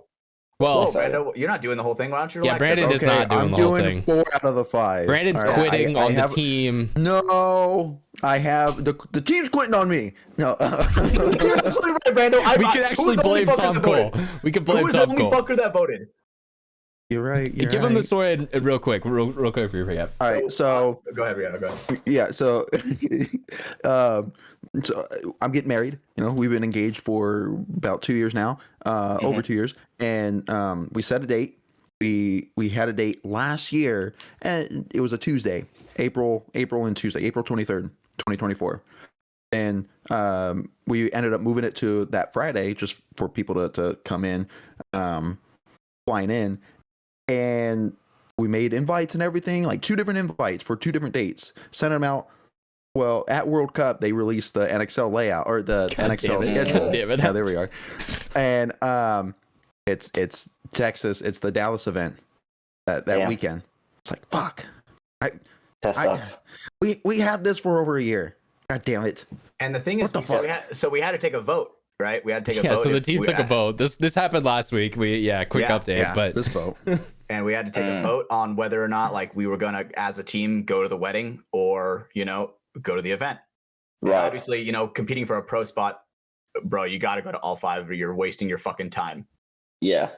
Well, Brando, you're not doing the whole thing. Why don't you relax? Yeah, Brandon is not doing the whole thing. 4 out of the 5. Brandon's quitting on the team. No, I have the team's quitting on me. No. You're absolutely right, Brando. We can actually blame Tom Cole. We can blame Tom Cole. Who was the only fucker that voted? You're right. You're Give right. him the story real quick for your recap. All right, so go ahead, Rihanna. Go ahead. yeah, so so I'm getting married. We've been engaged for about 2 years now, over 2 years, and we set a date. We had a date last year, and it was a Tuesday, April 23rd, 2024, and we ended up moving it to that Friday just for people to come in, flying in, and we made invites and everything, like 2 different invites for 2 different dates, sent them out. Well, at World Cup, they released the NXL layout or the NXL schedule. Yeah, there we are. And it's Texas. It's the Dallas event that weekend. It's like, fuck. That sucks. We had this for over a year. God damn it. And the thing is, we had to take a vote, right? We had to take a vote. Yeah, so the team took a vote. This happened last week. Quick update, but this vote. And we had to take a vote on whether or not like we were gonna, as a team, go to the wedding or go to the event. Right. Obviously, competing for a pro spot, bro, you got to go to all 5 or you're wasting your fucking time. Yeah.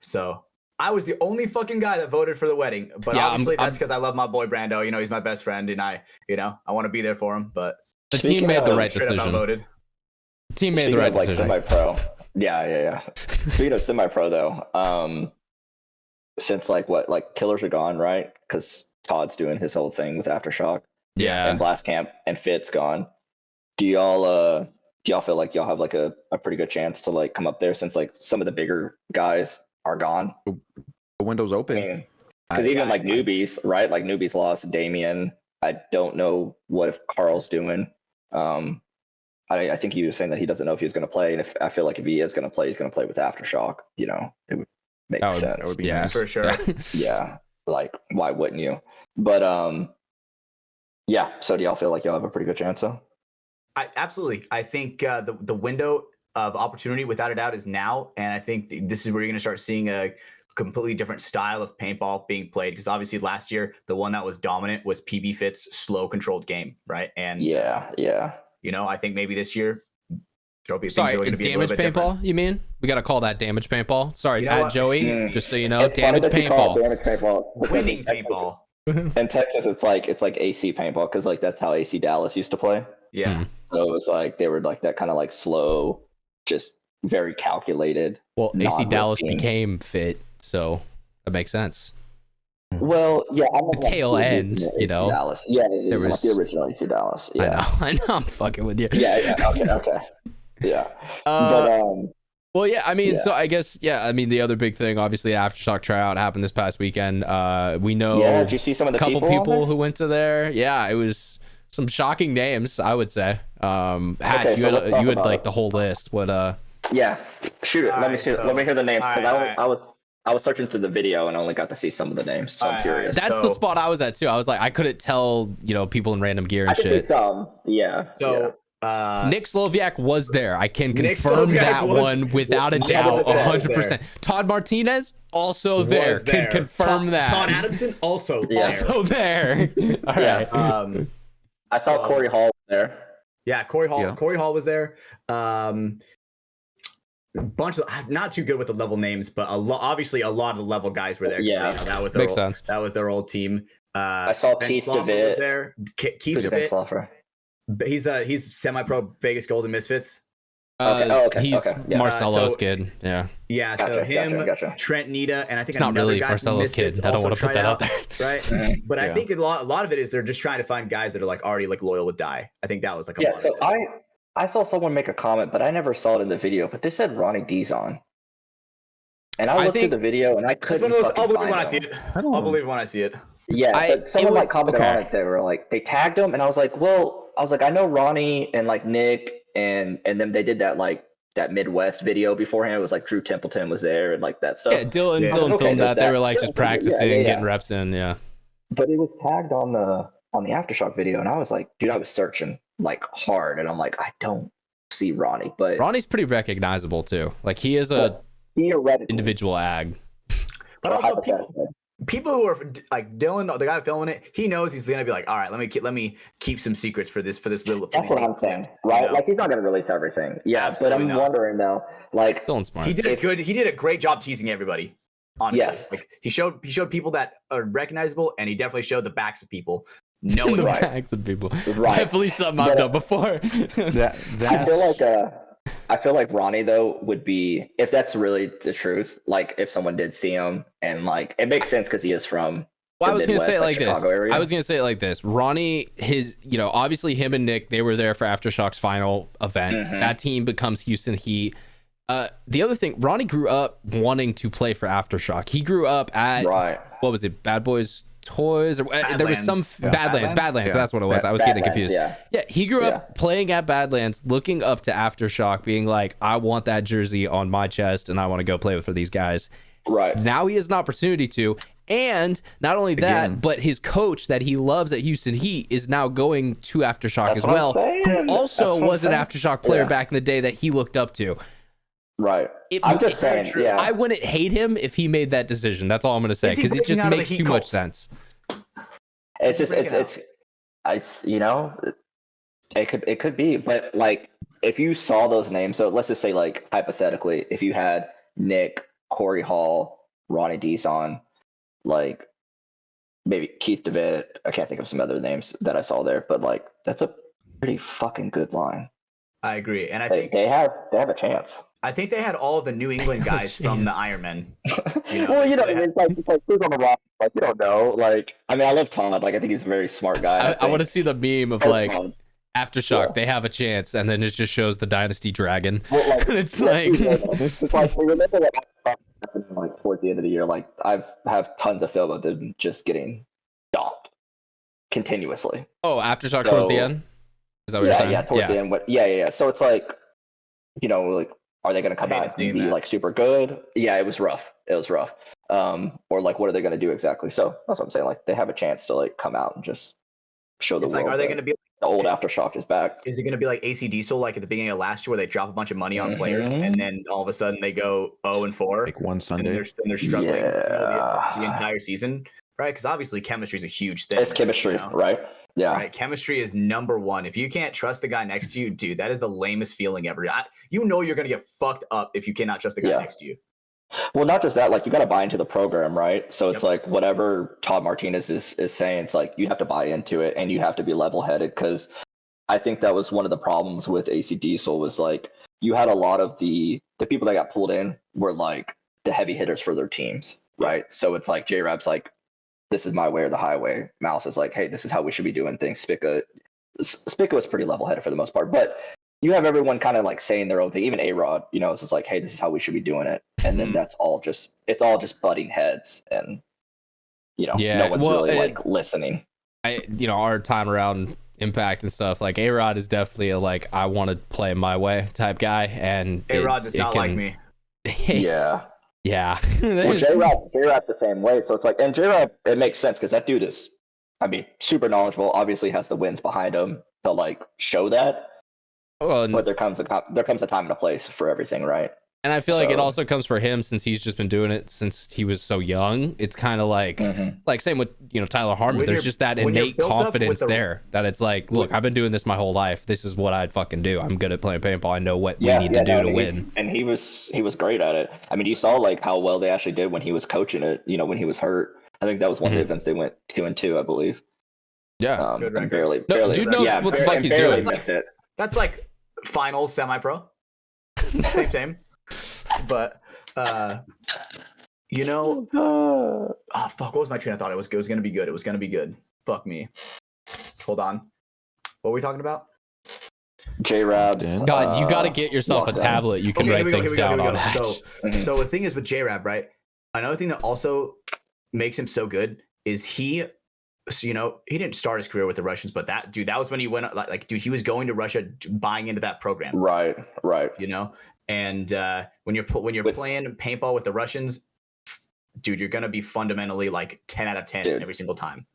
So I was the only fucking guy that voted for the wedding, but obviously that's because I love my boy Brando. He's my best friend, and I want to be there for him. But the team made the right decision. Voted. The team made the right decision. Semi-pro. Yeah. Speaking of semi-pro, though, since Killers are gone, right? Because Todd's doing his whole thing with Aftershock. Yeah. And Blast Camp and Fit's gone. Do y'all feel like y'all have like a pretty good chance to like come up there since like some of the bigger guys are gone? The window's open. Because even newbies, right? Like newbies lost Damien. I don't know what if Carl's doing. I think he was saying that he doesn't know if he's going to play, and I feel like if he is going to play, he's going to play with Aftershock. It would make sense. That would be for sure. Yeah, like why wouldn't you? But yeah. So do y'all feel like y'all have a pretty good chance though? Absolutely. I think the window of opportunity, without a doubt, is now, and I think this is where you're going to start seeing a completely different style of paintball being played. Because obviously last year the one that was dominant was PB Fit's slow controlled game, right? And yeah. I think maybe this year damage paintball. You mean we got to call that damage paintball? Sorry, Joey. Just so you know, damage paintball. Damage paintball. Winning paintball. In Texas, it's like AC paintball because like that's how AC Dallas used to play. Yeah. So it was like they were like that kind of like slow, just very calculated. Well, AC Dallas became Fit, so that makes sense. Well, yeah, I'm the tail end, Dallas. Yeah, it was the original AC Dallas. Yeah, I know, I'm fucking with you. Yeah. Okay. Yeah. Well, yeah, I mean, so I guess, the other big thing, obviously, Aftershock tryout happened this past weekend. We know did you see some of the couple people who went to there. Yeah, it was some shocking names, I would say. Hatch, you had like the whole list. What? Yeah, shoot it. Let me hear the names. I was searching through the video and only got to see some of the names, so I'm curious. That's the spot I was at too. I was like, I couldn't tell, people in random gear and shit. Some, yeah. So. Nick Sloviak was there. I can confirm that one without a doubt, 100%. Todd Martinez also there. Can confirm that. Todd Adamson also there. Also there. All right. I saw Corey Hall there. Yeah, Corey Hall. Yeah. Corey Hall was there. Bunch of not too good with the level names, but obviously a lot of the level guys were there. Yeah, that was their makes sense. That was their old team. I saw Keith DeVitt was there. Keith DeVitt. He's semi-pro Vegas Golden Misfits. He's Marcelo's kid. Yeah. Yeah. Gotcha, so him, gotcha. Trent Nita, and I think it's not really Marcelo's kid. I don't want to put that out there. Right. But I think a lot of it is they're just trying to find guys that are like already like loyal with Die. I think that was like a lot. So I saw someone make a comment, but I never saw it in the video. But they said Ronnie D's on. And I looked at the video and I couldn't. I'll believe it when I see it. I'll believe it when I see it. Yeah, but someone commented on it. They were like, they tagged him, and I was like, I know Ronnie and like Nick and then they did that Midwest video beforehand. It was like Drew Templeton was there and like that stuff. Yeah, Dylan filmed that. They were like just practicing, getting reps in. Yeah. But it was tagged on the Aftershock video, and I was like, dude, I was searching like hard, and I'm like, I don't see Ronnie, but Ronnie's pretty recognizable too. Like he is a individual ag. But also people who are like Dylan, the guy filming it, he knows he's gonna be like, all right, let me keep some secrets for this little. That's what I'm saying, right? Like he's not gonna release everything. Yeah, absolutely. But I'm wondering though, like Dylan's smart. He did a great job teasing everybody. Honestly, Yes. like he showed people that are recognizable, and he definitely showed the backs of people. No In the one, Right. backs of people. Right. Definitely something I've But, done before. I feel like Ronnie though would be, if that's really the truth, like if someone did see him and like it makes sense because he is from Well, I the was going to Midwest, say it like Chicago this. area. I was going to say it like this. Ronnie, obviously him and Nick, they were there for Aftershock's final event. Mhm. That team becomes Houston Heat. The other thing, Ronnie grew up wanting to play for Aftershock. He grew up at, Right. what was it, Bad Boys Toys? Or there was some Badlands. Badlands. Yeah. That's what it was. I was getting Badlands, confused. yeah. He grew up playing at Badlands, looking up to Aftershock, being like, I want that jersey on my chest, and I want to go play for these guys. Right. Now he has an opportunity to. And not only that, Again. but his coach that he loves at Houston Heat is now going to Aftershock That's as what I'm well, saying. who also That's what was an I'm saying. Aftershock player Yeah. back in the day that he looked up to. Right. I'm just saying, yeah. I wouldn't hate him if he made that decision. That's all I'm going to say, Is he because it breaking just out of the makes Heat too much cult? sense. It's just breaking it's you know, it could be, but like if you saw those names, so let's just say like hypothetically, if you had Nick, Corey Hall, Ronnie Deason, like maybe Keith Devitt, I can't think of some other names that I saw there, but like that's a pretty fucking good line. I agree, and I They, think they have a chance. I think they had all the New England guys from the Ironmen. Well, so they had- it's like who's on the roster? Like you don't know. Like I mean, I love Todd. Like I think he's a very smart guy. I want to see the meme of like Todd. Aftershock, Yeah. they have a chance, and then it just shows the Dynasty Dragon. Well, like, It's like, it's like remember what happened like towards the end of the year. Like I have tons of film of them just getting stopped continuously. oh, Aftershock towards the So- end? Is that what you're saying? Yeah, towards the end. Yeah. So it's like, like, are they going to come I hated out and seeing be that. like super good? Yeah, it was rough. Or like, what are they going to do exactly? So that's what I'm saying. Like, they have a chance to like come out and just show the it's world. like, are they that going to be? the old Aftershock is back? Is it going to be like AC Diesel, like at the beginning of last year, where they drop a bunch of money on players, and then all of a sudden they go 0-4, Like one and Sunday. they're struggling Yeah. the entire season, right? Because obviously chemistry is a huge thing. It's chemistry, right? Yeah. Right, chemistry is number one. If you can't trust the guy next to you, dude, that is the lamest feeling ever. You're gonna get fucked up if you cannot trust the guy Yeah. next to you. Well, not just that, like you got to buy into the program, right? So it's Yep. like whatever Todd Martinez is saying, it's like you have to buy into it and you have to be level headed, because I think that was one of the problems with AC Diesel was like you had a lot of the people that got pulled in were like the heavy hitters for their teams, right? So it's like J-Rab's like, this is my way or the highway. Mouse is like, hey, this is how we should be doing things. Spica was pretty level headed for the most part, but you have everyone kind of like saying their own thing. Even A-Rod, it's just like, hey, this is how we should be doing it. And then it's all just butting heads, and Yeah, no one's well, really like listening. Our time around Impact and stuff, like A-Rod is definitely a like, I want to play my way type guy, and A-Rod does not like me. Yeah. Yeah. Well, J-Rad's the same way. So it's like, and J-Rad, it makes sense because that dude is, super knowledgeable. Obviously, has the wins behind him to like show that. Well, But there comes a time and a place for everything, right? and I feel like it So- also comes for him since he's just been doing it since he was so young. It's kind of like, like same with Tyler Harmon. When There's you're- just that when you're innate built up with confidence the- there that it's like, look, I've been doing this my whole life. This is what I'd fucking do. I'm good at playing paintball. I know what we need to do to win. And he was great at it. I mean, you saw like how well they actually did when he was coaching it. When he was hurt. I think that was one of the events they went 2-2, I believe. Yeah. Good And record. barely. Dude knows what the fuck and he's barely doing. missed it. That's like finals semi-pro. Same. But oh fuck, what was my train of thought? It was gonna be good. It was gonna be good. Fuck me. Hold on. What were we talking about? J-Rab's. God, you got to get yourself a lockdown. tablet. You can Okay, write things down on it. So the thing is with J-Rab, right? Another thing that also makes him so good is he didn't start his career with the Russians, but that was when he went like he was going to Russia, buying into that program. Right. And when you're playing paintball with the Russians, dude, you're gonna be fundamentally like 10 out of 10 Dude. every single time.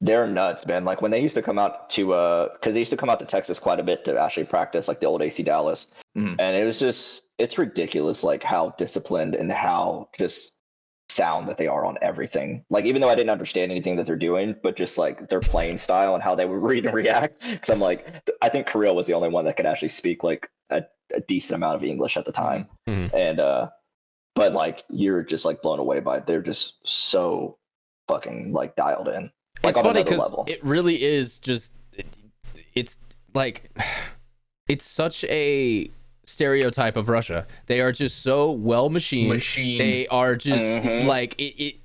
They're nuts, man. Like when they used to come out to because they used to come out to Texas quite a bit to actually practice, like the old AC Dallas. Mhm. And it's ridiculous like how disciplined and how just sound that they are on everything. Like even though I didn't understand anything that they're doing, but just like their playing style and how they would read and react. Because I'm like, I think Kirill was the only one that could actually speak like a decent amount of English at the time. Mhm. And but like you're just like blown away by it. They're just so fucking like dialed in. Like, it's on funny another because level. it really is just it's like it's such a stereotype of Russia. They are just so well machined. They are just like it.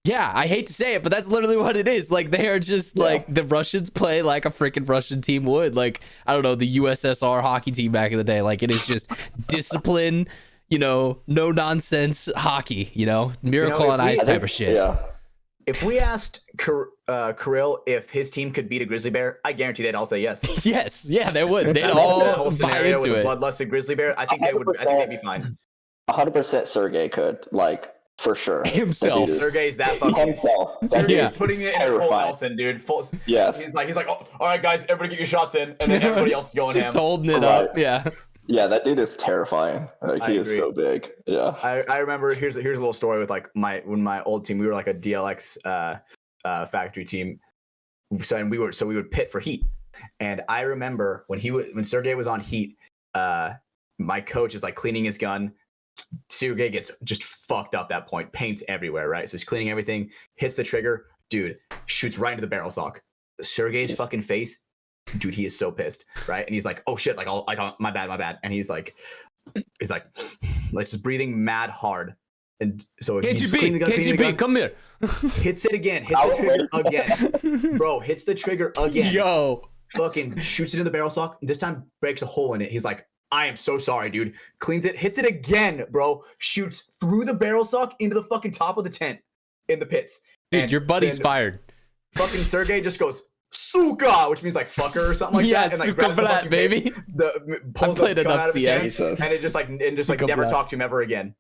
Yeah, I hate to say it, but that's literally what it is. Like, they are just like the Russians play like a freaking Russian team would. Like, I don't know, the USSR hockey team back in the day. Like, it is just discipline, you know, no nonsense hockey, you know, miracle on ice type of shit. Yeah. If we asked Kirill if his team could beat a grizzly bear, I guarantee they'd all say yes. Yes, yeah, they would. They'd That all whole buy scenario with into the it. bloodlusted grizzly bear, I think they would. I think they'd be fine. 100% Sergey could, like, for sure. Himself. Sergey's that fucking. Himself. Sergey's Yeah. putting it in a full Terrifying. Nelson, dude. Full, Yes. He's like, oh, all right, guys, everybody get your shots in, and then everybody else is going Just ham. holding it Right. up. Yeah. Yeah, that dude is terrifying. Like, I he agree. is so big. Yeah. I remember. Here's a little story with like my old team. We were like a DLX factory team. So we would pit for heat. And I remember when Sergey was on heat, my coach is like cleaning his gun. Sergey gets just fucked up that point, paints everywhere, right? So he's cleaning everything, hits the trigger, dude, shoots right into the barrel sock. Sergey's fucking face, dude, he is so pissed, right? And he's like, oh shit, like my bad. And he's like just breathing mad hard. And so he's cleaning the gun, KGB, come here. hits it again, hits the trigger again. Bro, hits the trigger again. Yo. Fucking shoots it in the barrel sock. This time breaks a hole in it. He's like, I am so sorry, dude. Cleans it, hits it again, bro. Shoots through the barrel sock into the fucking top of the tent in the pits. Dude, And your buddy's then fired. Fucking Sergey just goes, Suka, which means like fucker or something like Yeah, that. And like Suka grabs the brat, fucking baby. pulls played the gun enough out of his CS. hands, Jesus. and it just like Suka never brat. talk to him ever again.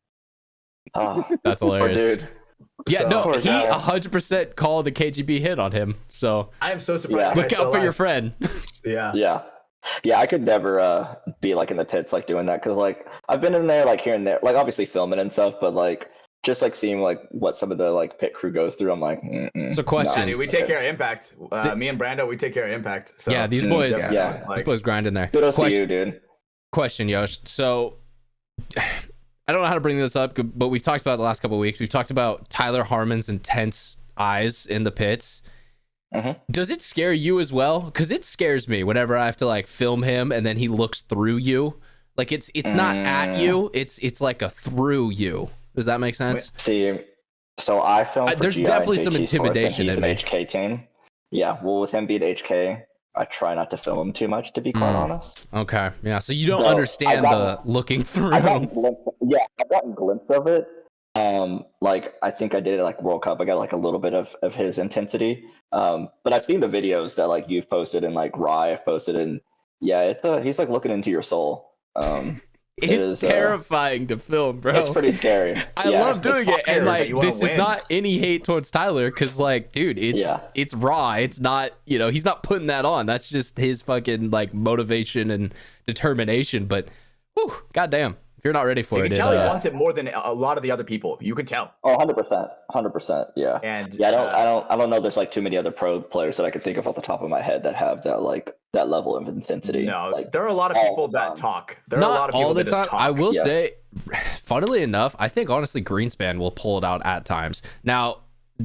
Oh, That's poor hilarious. dude. Yeah, So, no, Poor he guy. 100% called the KGB hit on him. So I am so surprised. Yeah. that look guy's out still for your alive. friend. Yeah. Yeah, I could never be like in the pits like doing that because like I've been in there like here and there, like obviously filming and stuff, but like just like seeing like what some of the like pit crew goes through, I'm like, So question. Yeah, dude, we take care of Impact. Me and Brando, we take care of Impact. So Yeah, these boys, yeah. it's these like, boys grinding there. Kudos to you, dude. Question, Yosh. So I don't know how to bring this up, but we've talked about it the last couple of weeks. We've talked about Tyler Harmon's intense eyes in the pits. Does it scare you as well? Because it scares me whenever I have to like film him and then he looks through you. Like it's not at you. It's like a through you. Does that make sense? See, so I filmed. For There's GI definitely and some JT Sports, intimidation and in he's me. an HK team. Yeah, well, with him being HK, I try not to film him too much, to be quite honest. Okay. Yeah. So you don't So, understand I the got- looking through. I've gotten a glimpse of it. Like I think I did it like World Cup. I got like a little bit of his intensity. But I've seen the videos that like you've posted and like Rye have posted, and yeah, he's like looking into your soul. It's is, terrifying to film, bro. It's pretty scary. I Yeah. love doing it, and fucker, like you wanna this is win. not any hate towards Tyler, because like, dude, it's raw. It's not, he's not putting that on. That's just his fucking like motivation and determination. But, whew, goddamn, if you're not ready for you it, can tell he wants it more than a lot of the other people. You can tell. Oh, 100%. Yeah. And Yeah, I don't know. There's like too many other pro players that I could think of off the top of my head that have that level of intensity. No, like, there are a lot of all people the that time. talk. There are not a lot of people all the that time. just talk. I will Yeah. say, funnily enough, I think honestly Greenspan will pull it out at times. Now,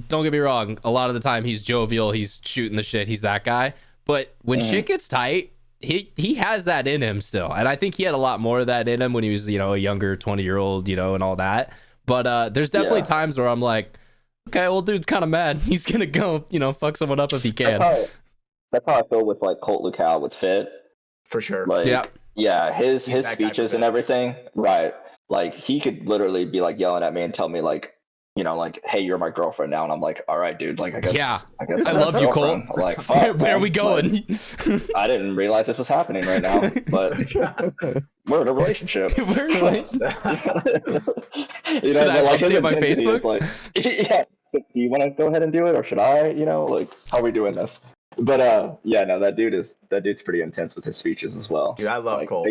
don't get me wrong. A lot of the time he's jovial. He's shooting the shit. He's that guy. But when shit gets tight, he has that in him still, and I think he had a lot more of that in him when he was a younger 20-year-old, and all that. But there's definitely times where I'm like, okay, well, dude's kind of mad. He's gonna go, fuck someone up if he can. That's how I feel with like Colt Lucal with Fit. For sure. Like, yeah, his that guy speeches for and Fit. everything, right? Like he could literally be like yelling at me and tell me like, like, hey, you're my girlfriend now, and I'm like, all right, dude. Like, I guess. Yeah. I guess I that's love you, Colt. girlfriend. Like, fuck, Where are man. we going? Like, I didn't realize this was happening right now, but we're in a relationship. We're like, Should I update my Facebook? Like, yeah. Do you want to go ahead and do it, or should I? Like, how are we doing this? But yeah, no, that dude's pretty intense with his speeches as well. Dude, I love Like, Cole.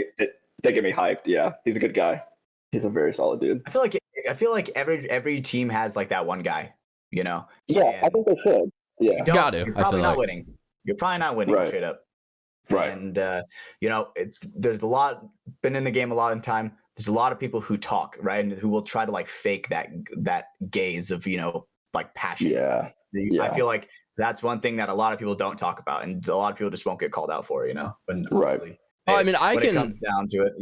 They get me hyped. Yeah, he's a good guy. He's a very solid dude. I feel like every team has like that one guy. Yeah, And I think they should. Yeah, you don't, Got to, You're I probably feel not like. winning. You're probably not winning Right. straight up. right. And there's a lot been in the game a lot of time. there's a lot of people who talk, right, and who will try to like fake that gaze of like passion. Yeah. I feel like that's one thing that a lot of people don't talk about, and a lot of people just won't get called out for, But obviously, Oh, I mean, when it comes down to it,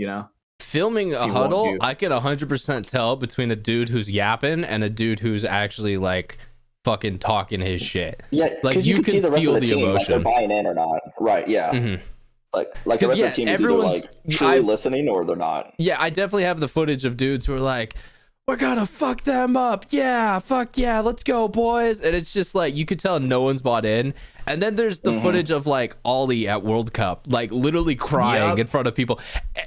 filming a You won't huddle, do- I can 100% tell between a dude who's yapping and a dude who's actually like fucking talking his shit. Yeah, Like, 'cause you can see can the rest feel of the team, like, emotion. they're buying in or not. Right, yeah. Mhm. Like the 'Cause, rest of yeah, the team is either everyone's- like truly I've- listening or they're not. Yeah, I definitely have the footage of dudes who are like, we're gonna fuck them up. Yeah, fuck yeah, let's go, boys. And it's just like, you could tell no one's bought in. And then there's the footage of like Ollie at World Cup, like literally crying Yep. in front of people.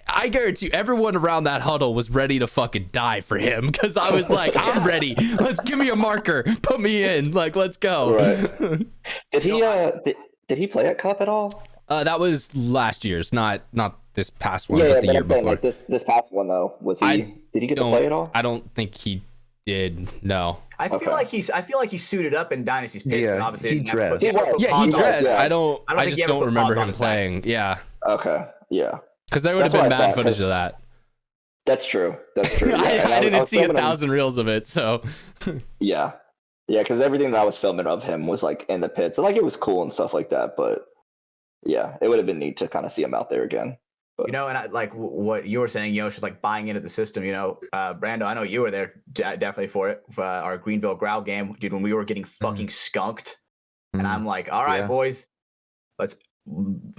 I guarantee you, everyone around that huddle was ready to fucking die for him, because I was like, I'm ready. Let's give me a marker, put me in, like, let's go. Right. Did he did he play at Cup at all? That was last year's, not this past one, Yeah, but the but year I'm saying, before. like this past one though, did he get to play at all? I don't think he did. No. I feel like he suited up in Dynasty's pits, Yeah, but obviously he didn't have to put- dressed. never put Yeah, he pods on. dressed. yeah. I don't think I he just ever don't put remember pods on him his back. playing. Yeah, Okay, yeah. because there would have That's been what I mad thought, footage 'cause of that. That's true. That's true. Yeah, and I didn't was see a filming him- 1,000 reels of it, so Yeah, because everything that I was filming of him was like in the pits, and like it was cool and stuff like that. But yeah, it would have been neat to kind of see him out there again. And I like what you were saying, Yosh, like buying into the system. Brando, I know you were there definitely for it. For our Greenville Growl game, dude, when we were getting fucking skunked, and I'm like, all right, Yeah. boys,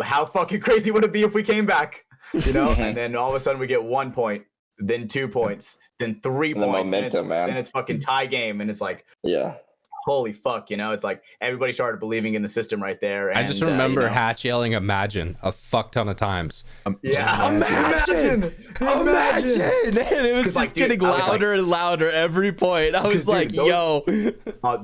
how fucking crazy would it be if we came back? And then all of a sudden we get 1 point, then 2 points, then 3 And the points, momentum, man. then it's fucking tie game, and it's like, Yeah, holy fuck, it's like everybody started believing in the system right there. And, I just remember Hatch yelling "Imagine" a fuck ton of times. yeah, imagine, And it was 'Cause, just like, dude, getting I was like- louder and louder every point. I was 'Cause, like, dude, yo.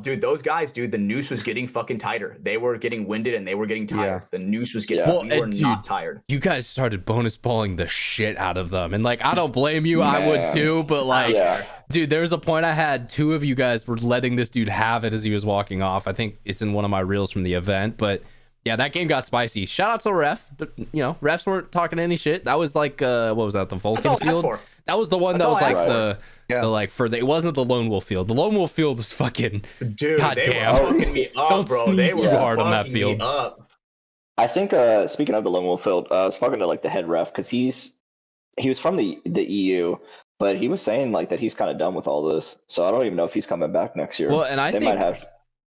Dude, those guys, dude, the noose was getting fucking tighter. They were getting winded and they were getting tired. Yeah. The noose was getting. Yeah. Well, we were and not dude, tired. You guys started bonus balling the shit out of them, and like, I don't blame you. I would Man. too, but like, yeah. dude, there was a point I had 2 of you guys were letting this dude have it as he was walking off. I think it's in one of my reels from the event, but yeah, that game got spicy. Shout out to the ref, but refs weren't talking any shit. That was like, what was that? The That's all Vulcan I asked field. for. That was the one That's that all was I like asked Yeah. the like for the. It wasn't the Lone Wolf field. The Lone Wolf field was fucking. Dude, God they damn. were fucking me up, Don't bro. They sneeze were too hard on that fucking me field. up. I think speaking of the Lone Wolf Field, I was talking to like the head ref because he was from the EU, but he was saying like that he's kind of done with all this. So I don't even know if he's coming back next year. Well, and I they think might have.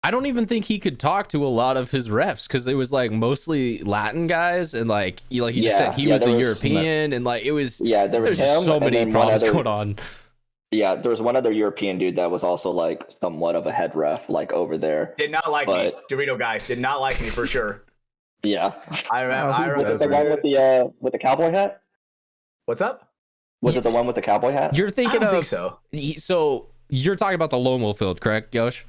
I don't even think he could talk to a lot of his refs because it was like mostly Latin guys, and like you just said, he was there a was- European, and like it was. Yeah, there There was was just him. so and many then one problems other- going on. Yeah, there was one other European dude that was also like somewhat of a head ref, like over there. Did not like me. But- Dorito guy did not like me for sure. Yeah, I who remember. does the one with the cowboy hat. What's up? Was it the one with the cowboy hat? You're I thinking don't of think so. so you're talking about the Lone Wolf field, correct, Yosh?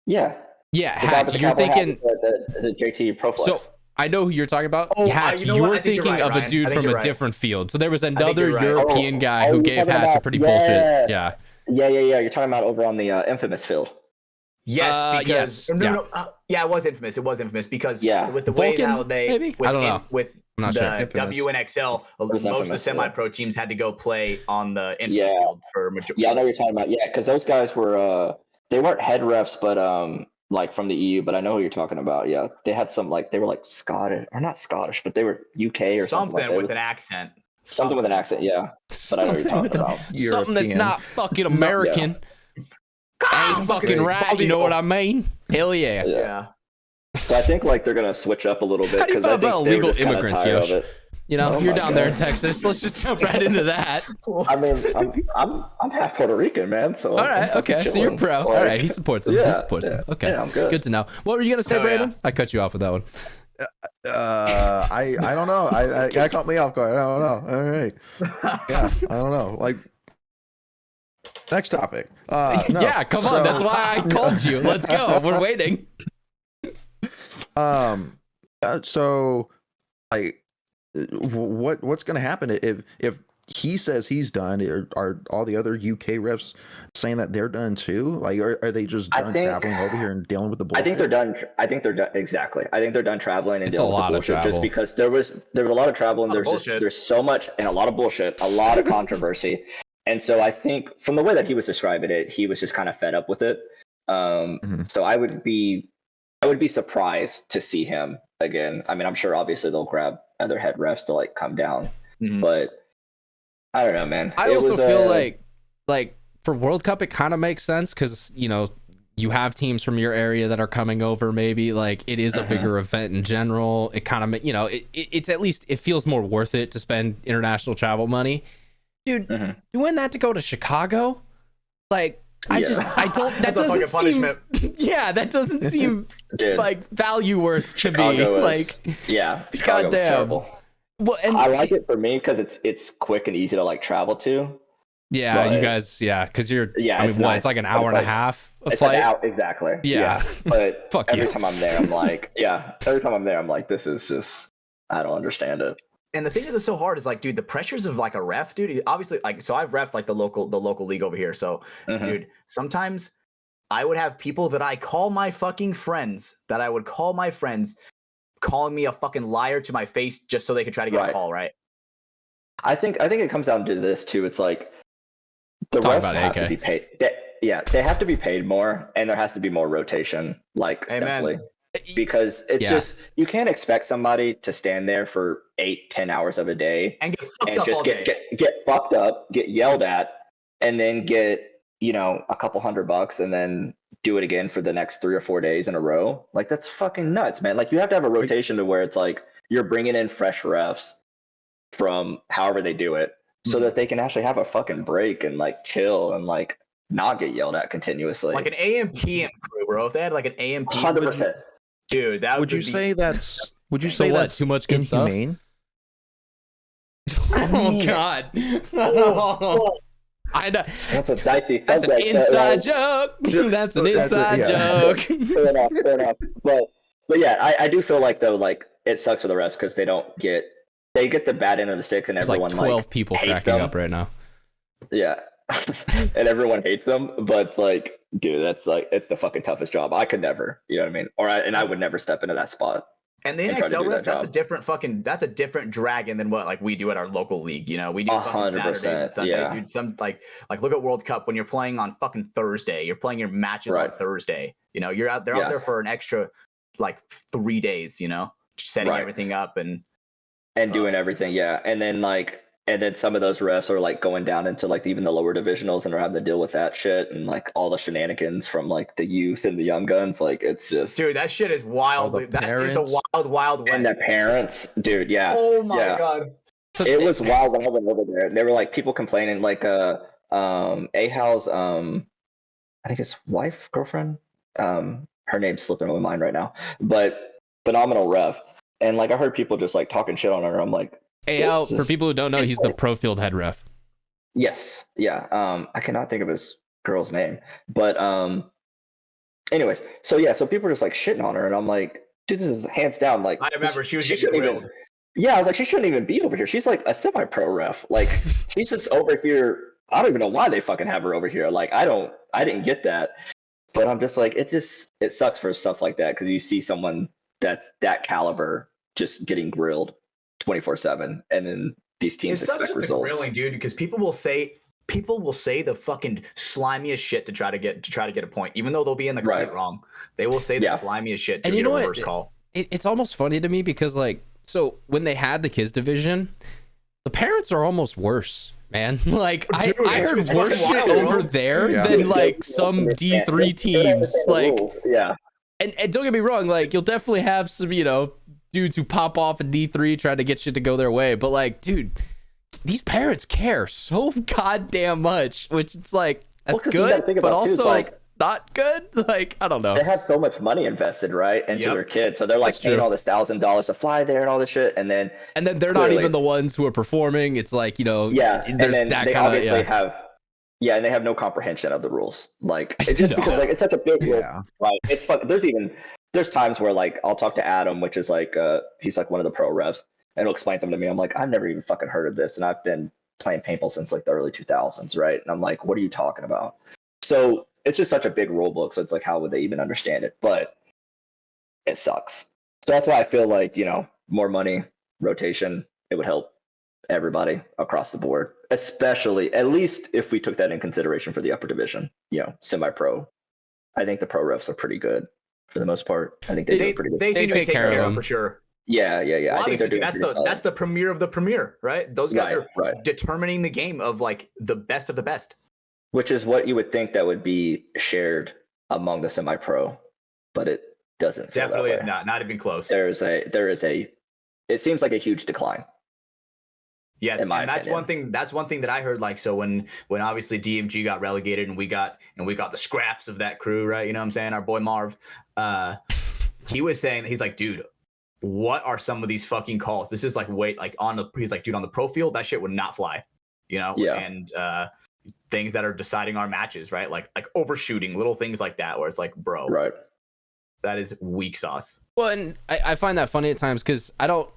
Yeah, Yeah, the guy Hatch. with the You're cowboy hat thinking. with the JT Pro Flex. So I know who you're talking about. Oh, Hatch, you know what? I think you're thinking right, of a Ryan. dude I think from you're a right. different field. So there was think another you're right. European guy who you're gave talking Hatch a about- pretty bullshit. Yeah. Yeah. You're talking about over on the infamous field. Yes, because yes, no, yeah, it was infamous. It was infamous because Yeah. with the way Vulcan, how they maybe? with, I don't know. with I'm not the sure. Infamous. W and XL, most of the infamous, yeah. semi-pro teams had to go play on the infamous Yeah. field for majority. Yeah, I know what you're talking about. Yeah, because those guys were they weren't head refs, but like from the EU. But I know who you're talking about. Yeah, they had some like they were like Scottish or not Scottish, but they were UK or something. something Like with that. an accent. Something with an accent. Yeah, but I know what you're Something talking with about. Something that's European. not fucking American. Ain't fucking right. You know what I mean? Hell yeah. Yeah. Yeah. So I think like they're gonna switch up a little bit. How do you 'cause feel I think about they were illegal just kinda immigrants, tired of Yosh? it. You know, Oh you're my down there in God. Texas. Let's just jump right into that. I mean, I'm half Puerto Rican, man. So All right, okay. So you're pro. All right, he supports him. He Yeah, supports him. yeah. Okay, Yeah, I'm good. Good to know. What were you gonna say, Oh, yeah. Brandon? I cut you off with that one. I don't know. I caught me off guard. I don't know. All right. Yeah, I don't know. Like next topic. No. Yeah, come on. That's why I called you. Let's go. We're waiting. So like what's gonna happen if he says he's done. Are all the other UK refs saying that they're done too? Like, are they just done traveling over here and dealing with the bullshit? I think they're done. Exactly. I think they're done traveling and It's dealing a with the lot of bullshit. travel. Just because there was a lot of travel and there's so much and a lot of bullshit, a lot of controversy. And so I think from the way that he was describing it, he was just kind of fed up with it. So I would be surprised to see him again. I mean, I'm sure obviously they'll grab other head refs to like come down, but I don't know, man. I also feel like for World Cup, it kind of makes sense because, you know, you have teams from your area that are coming over. Maybe like it is a bigger event in general. It kind of, you know, it's at least it feels more worth it to spend international travel money. Dude, doing that to go to Chicago, like I don't. That doesn't seem. Punishment. Yeah, that doesn't seem like value worth to me. Like, yeah, Chicago was terrible. Well, and I like it for me because it's quick and easy to like travel to. Yeah, you guys, because you're. Yeah, I mean, it's like an hour and a half a flight. Exactly. Yeah, but every time I'm there, I'm like, this is just, I don't understand it. And the thing that's so hard is like, dude, the pressures of like a ref, dude. Obviously, like, so I've reffed like the local league over here. So, dude, sometimes I would have people that I call my fucking friends, calling me a fucking liar to my face just so they could try to get a call, right? I think it comes down to this too. It's like the refs have to be paid. They have to be paid more, and there has to be more rotation. Like, simply. Because it's just, you can't expect somebody to stand there for 8-10 hours of a day and get fucked up, get yelled at, and then get, you know, a couple $100 and then do it again for the next 3 or 4 days in a row. Like, that's fucking nuts, man. Like, you have to have a rotation to where it's like you're bringing in fresh refs from however they do it so that they can actually have a fucking break and like chill and like not get yelled at continuously. Like an AM PM crew, bro. If they had like an AM PM, 100%. Dude, that would you say that's that's too much good inhumane? Stuff? Oh God! I know. That's a dicey. That's an inside joke. That's an inside joke. Fair enough. But yeah, I do feel like though, like it sucks for the rest because they get the bad end of the stick, and everyone like 12 people cracking up right now. Yeah, and everyone hates them, but like, dude, that's like, it's the fucking toughest job. I could never, you know what I mean? I would never step into that spot. And the NXL refs, that's a different dragon than what like we do at our local league. You know, we do fucking Saturdays and Sundays. Dude, some like look at World Cup when you're playing on fucking Thursday. You're playing your matches on Thursday. You know, they're out there for an extra like 3 days. You know, just setting everything up and doing everything. Yeah, and then some of those refs are like going down into like even the lower divisionals and are having to deal with that shit and like all the shenanigans from like the youth and the young guns. Like, it's just, dude, that shit is wild. That is the wild west. And the parents, dude. Yeah. Oh my God. It was wild when I went over there. There were like people complaining, like Ahal's I think his wife, girlfriend, her name's slipping my mind right now, but phenomenal ref. And like I heard people just like talking shit on her. I'm like, Al, for people who don't know, he's the pro field head ref. Yes. Yeah. I cannot think of his girl's name, but anyways, so people are just like shitting on her, and I'm like, dude, this is hands down like, I remember she was getting grilled. Yeah, I was like, she shouldn't even be over here. She's like a semi-pro ref. Like, she's just over here. I don't even know why they fucking have her over here. Like, I didn't get that. But I'm just like, it sucks for stuff like that, because you see someone that's that caliber just getting grilled 24/7, and then these teams expect results. The grilling, dude, because people will say the fucking slimiest shit to try to get a point, even though they'll be in the right wrong. They will say the slimiest shit to get a reverse call. It's almost funny to me because like, so when they had the kids division, the parents are almost worse, man. Like, dude, I heard worse shit over there than like some D3 teams. Like, and don't get me wrong, like you'll definitely have some, you know, dudes who pop off in D3 trying to get shit to go their way, but like, dude, these parents care so goddamn much, which it's like, that's good, but also like not good. Like, I don't know. They have so much money invested, right, into their kids, so they're like paying all this $1,000 to fly there and all this shit, and then they're not even the ones who are performing. It's like, you know, there's that kind of and they have no comprehension of the rules. Like, it's just because like it's such a big rule, right? It's there's times where like I'll talk to Adam, which is like he's like one of the pro refs, and he'll explain them to me. I'm like, I've never even fucking heard of this, and I've been playing paintball since like the early 2000s, right? And I'm like, what are you talking about? So it's just such a big rule book. So it's like, how would they even understand it? But it sucks. So that's why I feel like, more money, rotation, it would help everybody across the board, especially at least if we took that in consideration for the upper division, semi-pro. I think the pro refs are pretty good for the most part. I think they do pretty good. They seem to take care of them for sure. Yeah. Well, I think they're doing that's the premier of the premier, right? Those guys are right. determining the game of like the best of the best. Which is what you would think that would be shared among the semi-pro, but it doesn't. Definitely is not even close. There is a. It seems like a huge decline. Yes, and that's one thing. That's one thing that I heard. Like, so when obviously DMG got relegated, and we got the scraps of that crew, right? You know what I'm saying? Our boy Marv, he was saying, he's like, dude, what are some of these fucking calls? This is like, he's like, dude, on the pro field, that shit would not fly, Yeah. And things that are deciding our matches, right? Like overshooting, little things like that, where it's like, bro, right, that is weak sauce. Well, and I find that funny at times because I don't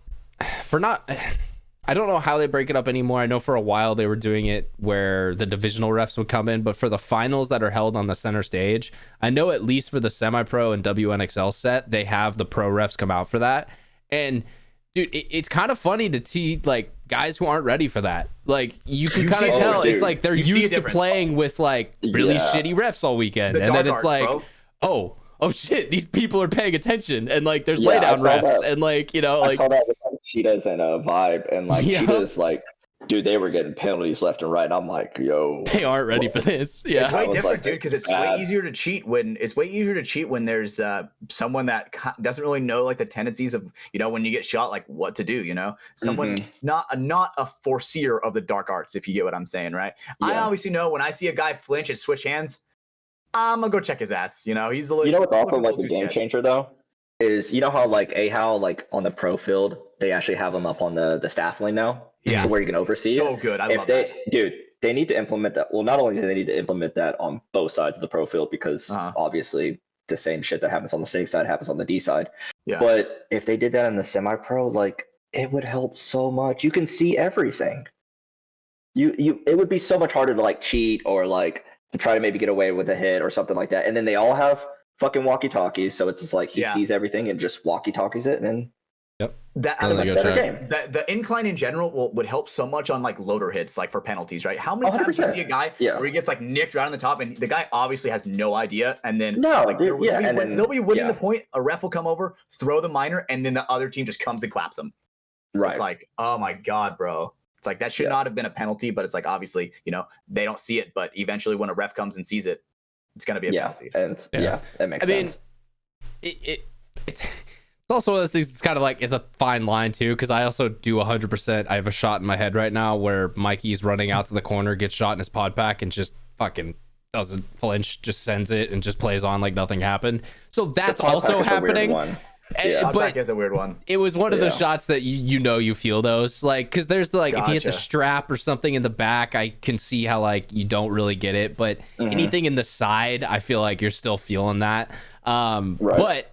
know how they break it up anymore. I know for a while they were doing it where the divisional refs would come in, but for the finals that are held on the center stage, I know at least for the semi-pro and WNXL set, they have the pro refs come out for that. And dude, it's kind of funny to see like guys who aren't ready for that. Like you can kind of tell it's like they're used to playing with like really shitty refs all weekend, and then it's like, bro. Oh shit, these people are paying attention, and like there's laydown refs, and like I saw that with like Cheetahs and Vibe, and like Cheetahs, like, dude, they were getting penalties left and right. And I'm like, yo, they aren't ready for this. Yeah, it's way different, dude, because it's way easier to cheat when there's someone that doesn't really know like the tendencies of when you get shot, like what to do. Someone not a foreseer of the dark arts, if you get what I'm saying, right? Yeah. I obviously know when I see a guy flinch and switch hands, I'm gonna go check his ass. He's a little. What's also like the game changer though is how like like on the pro field they actually have them up on the staff lane now. Yeah, where you can oversee. So good. I love that. Dude, they need to implement that. Well, not only do they need to implement that on both sides of the pro field because obviously the same shit that happens on the SIG side happens on the D side. Yeah. But if they did that in the semi-pro, like it would help so much. You can see everything. It would be so much harder to like cheat or like to try to maybe get away with a hit or something like that. And then they all have fucking walkie-talkies, so it's just like he sees everything and just walkie-talkies it, and then the incline in general would help so much on like loader hits, like for penalties, right? How many times do you see a guy where he gets like nicked right on the top, and the guy obviously has no idea, and then they'll be winning the point. A ref will come over, throw the minor, and then the other team just comes and claps them. Right? It's like, oh my god, bro. It's like that should not have been a penalty, but it's like obviously, they don't see it, but eventually when a ref comes and sees it, it's gonna be a penalty. And that makes sense. It's also one of those things. It's kind of like it's a fine line too, because I also do 100%. I have a shot in my head right now where Mikey's running out to the corner, gets shot in his pod pack, and just fucking doesn't flinch, just sends it and just plays on like nothing happened. So that's also happening. But is a weird one. It was one of those shots that you feel those, like, because there's the like if you hit the strap or something in the back, I can see how like you don't really get it, but anything in the side, I feel like you're still feeling that. But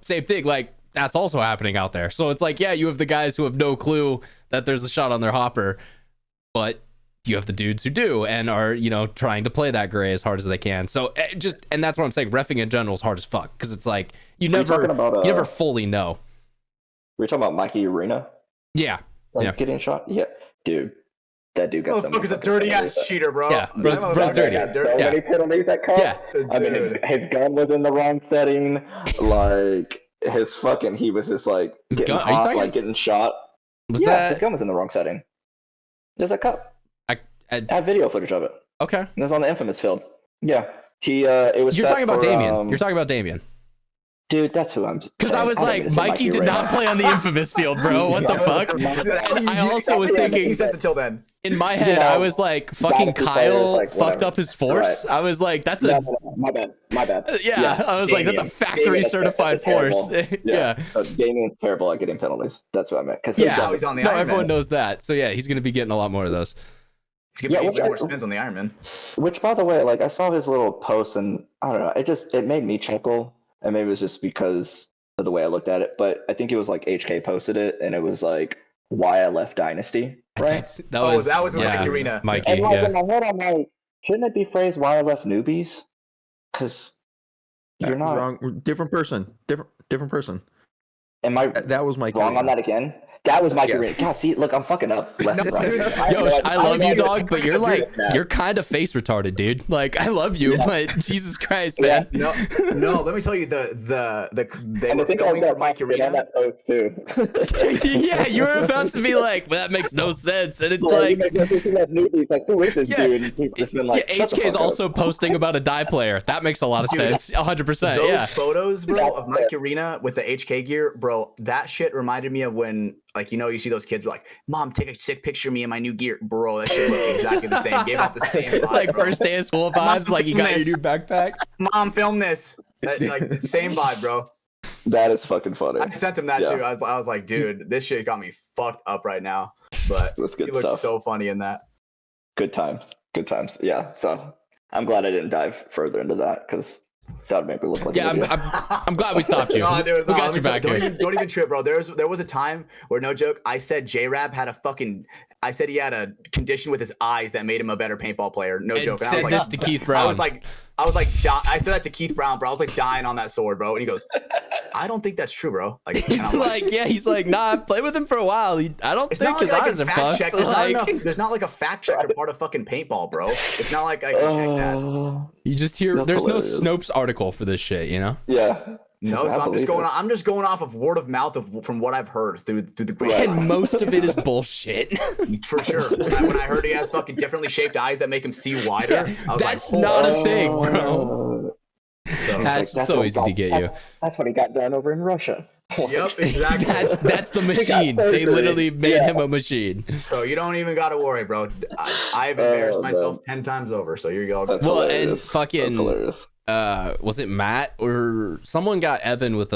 same thing, like that's also happening out there. So it's like, you have the guys who have no clue that there's a shot on their hopper, but you have the dudes who do and are trying to play that gray as hard as they can. So and that's what I'm saying. Reffing in general is hard as fuck because it's like you never fully know. We're talking about Mikey Arena. Yeah, getting shot. Yeah, dude, that dude got some. He's a dirty ass cheater, bro. Yeah, bro's dirty. So many penalties that cut. Yeah, I mean, his gun was in the wrong setting. Like he was just like getting hot, like getting shot. His gun was in the wrong setting. There's a cup. I have video footage of it. Okay. And it's on the infamous field. Yeah. It was. You're talking about Damien. You're talking about Damien. Dude, that's who I'm. Because I was like, Mikey did not play on the infamous field, bro. What the fuck? And I also was thinking. He said until then. In my head, I was like, fucking Kyle fucked up his force. I was like, that's a. My bad. Yeah. I was like, that's a factory certified force. Yeah. Damien's terrible at getting penalties. That's what I meant. He's on the Iron Man. Everyone knows that. So yeah, he's gonna be getting a lot more of those. He's gonna be more spins on the Iron Man. Which, by the way, like I saw his little post, and I don't know, it made me chuckle, and maybe it was just because of the way I looked at it. But I think it was like HK posted it, and it was like why I left Dynasty, right? That was with Mikey Arena. Mikey, And like yeah. in my head, I'm like, shouldn't it be phrased why I left newbies? Because you're not wrong. Different person. Different person. Am I That was Mikey. wrong on that again? That was Mikey Yes. Arena. God, see, look, I'm fucking up left and right. dude. Yo, I love you, dog, but you're like Yeah. you're kind of face retarded, dude. Like I love you, but Jesus Christ, man. No, let me tell you, they And were the thing filming is for that Mikey on Arena. that post too. Yeah, you were about to be like, well, that makes no sense, and it's Like, like, newbies, like, who is this Yeah. dude? And people just been like, yeah, shut the HK is fuck up. also posting about a die player. That makes a lot of Dude, sense. 100%. Those Yeah. photos, bro, of Mikey Arena with the HK gear, bro, that shit reminded me of when, like, you see those kids like, Mom, take a sick picture of me in my new gear, bro. That shit looked exactly the same. Gave off the same vibe, Like bro. first day of school vibes, like you got your Miss. new backpack. Mom, film this. Like same vibe, bro. That is fucking funny. I sent him that Yeah. too. I was like, dude, this shit got me fucked up right now. But That's good he looked stuff. so funny in that. Good times. Good times. Yeah. So I'm glad I didn't dive further into that because that would make me look like Yeah, an idiot. I'm glad we stopped you. No, dude, We no, got let you me tell back don't here. Even, don't even trip, bro. There was a time where, no joke, I said J-Rab had a fucking. I said he had a condition with his eyes that made him a better paintball player. No And joke. And I said was like, this to Keith Brown. I was like, I said that to Keith Brown, bro. I was like dying on that sword, bro. And he goes, I don't think that's true, bro. Like, and He's I'm like, yeah, he's like, nah, I've played with him for a while. I don't it's think not his like I eyes can are fact fucked. check. There's not like a fact checker part of fucking paintball, bro. It's not like I can check that. You just hear That's there's hilarious. no Snopes article for this shit, you know? Yeah. No, so I I'm just believe going. it. I'm just going off of word of mouth from what I've heard through the Right. And most of it is bullshit. for sure. When I heard he has fucking differently shaped eyes that make him see wider, I was That's like, not "Oh." a thing, bro. So, That's That's so what easy to got- get you. That's what he got done over in Russia. yep, exactly. That's the machine. They surgery. literally made Yeah. him a machine. So you don't even got to worry, bro. I've embarrassed myself 10 times over. So you're go. That's Well, and hilarious. That's fucking hilarious. was it Matt or someone got Evan with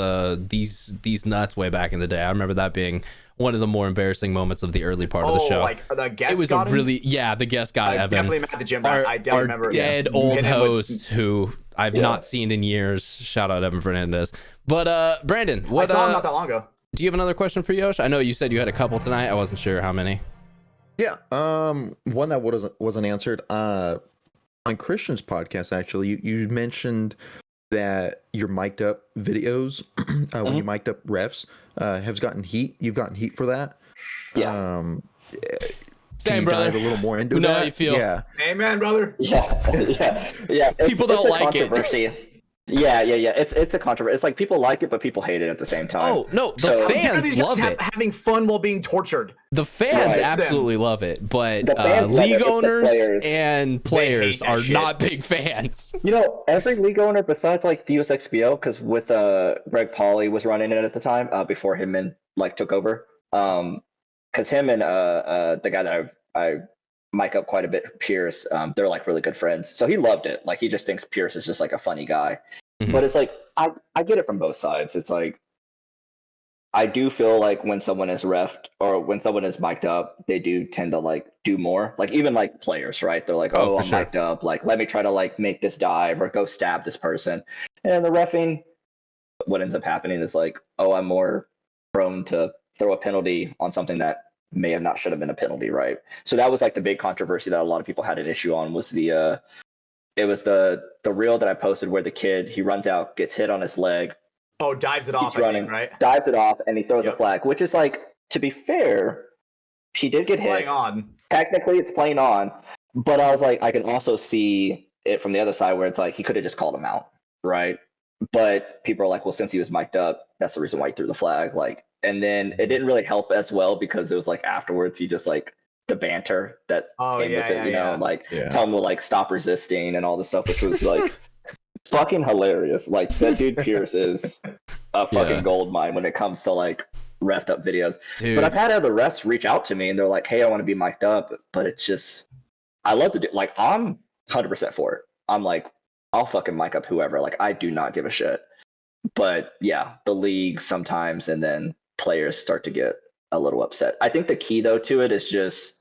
these nuts way back in the day? I remember that being one of the more embarrassing moments of the early part of the show. Like the guest. It was got a him? really the guest got Evan. Definitely Matt the gym rat. I definitely remember. Dead yeah, old hitting him with- host who I've not seen in years. Shout out Evan Fernandez. But Brandon, I what saw him not that long ago. do you have another question for Yosh? I know you said you had a couple tonight. I wasn't sure how many. Yeah. One that wasn't answered. On Christian's podcast, actually, you mentioned that your mic'd up videos, when you mic'd up refs, have gotten heat. You've gotten heat for that. Yeah. Can Same, you brother. dive a little more into We know that? how you feel. Yeah. Amen, brother. Yeah. People don't a like it. controversy. Yeah. It's a controversy. It's like people like it, but people hate it at the same time. Oh no, the So- How dare fans these guys love it. having fun while being tortured. The fans Right. absolutely love it, but The fans love it, league it's the owners players. and players that are shit. not big fans. You know, every league owner besides like the USXBO, because with Greg Pauly was running it at the time before him and like took over. Because him and the guy that I mic up quite a bit, Pierce, they're like really good friends. So he loved it. Like he just thinks Pierce is just like a funny guy. Mhm. But it's like I get it from both sides. It's like I do feel like when someone is refed or when someone is mic'd up, they do tend to like do more. Like even like players, right? They're like, Oh, oh, for I'm sure. mic'd up. Like let me try to like make this dive or go stab this person. And the reffing, what ends up happening is like, oh, I'm more prone to throw a penalty on something that may have not should have been a penalty, right? So that was like the big controversy that a lot of people had an issue on was the reel that I posted where the kid he runs out, gets hit on his leg, Oh, dives it off, keeps running, I think, right? dives it off, and he throws a Yep. flag, which is like, to be fair, he did get hit. Playing on. Technically, it's playing on, but I was like, I can also see it from the other side where it's like he could have just called him out, right? But people are like, well, since he was mic'd up, that's the reason why he threw the flag. Like, and then it didn't really help as well because it was like afterwards he just like the banter that Oh, came yeah, with it, yeah, you know, yeah. like Yeah. tell him to like stop resisting and all this stuff, which was like fucking hilarious. Like that dude Pierce is a fucking Yeah. gold mine when it comes to like reffed up videos. Dude, But I've had other refs reach out to me and they're like, hey, I want to be mic'd up, but it's just I love to do like I'm 100% for it. I'm like, I'll fucking mic up whoever. Like I do not give a shit. But yeah, the league sometimes and then players start to get a little upset. I think the key though to it is just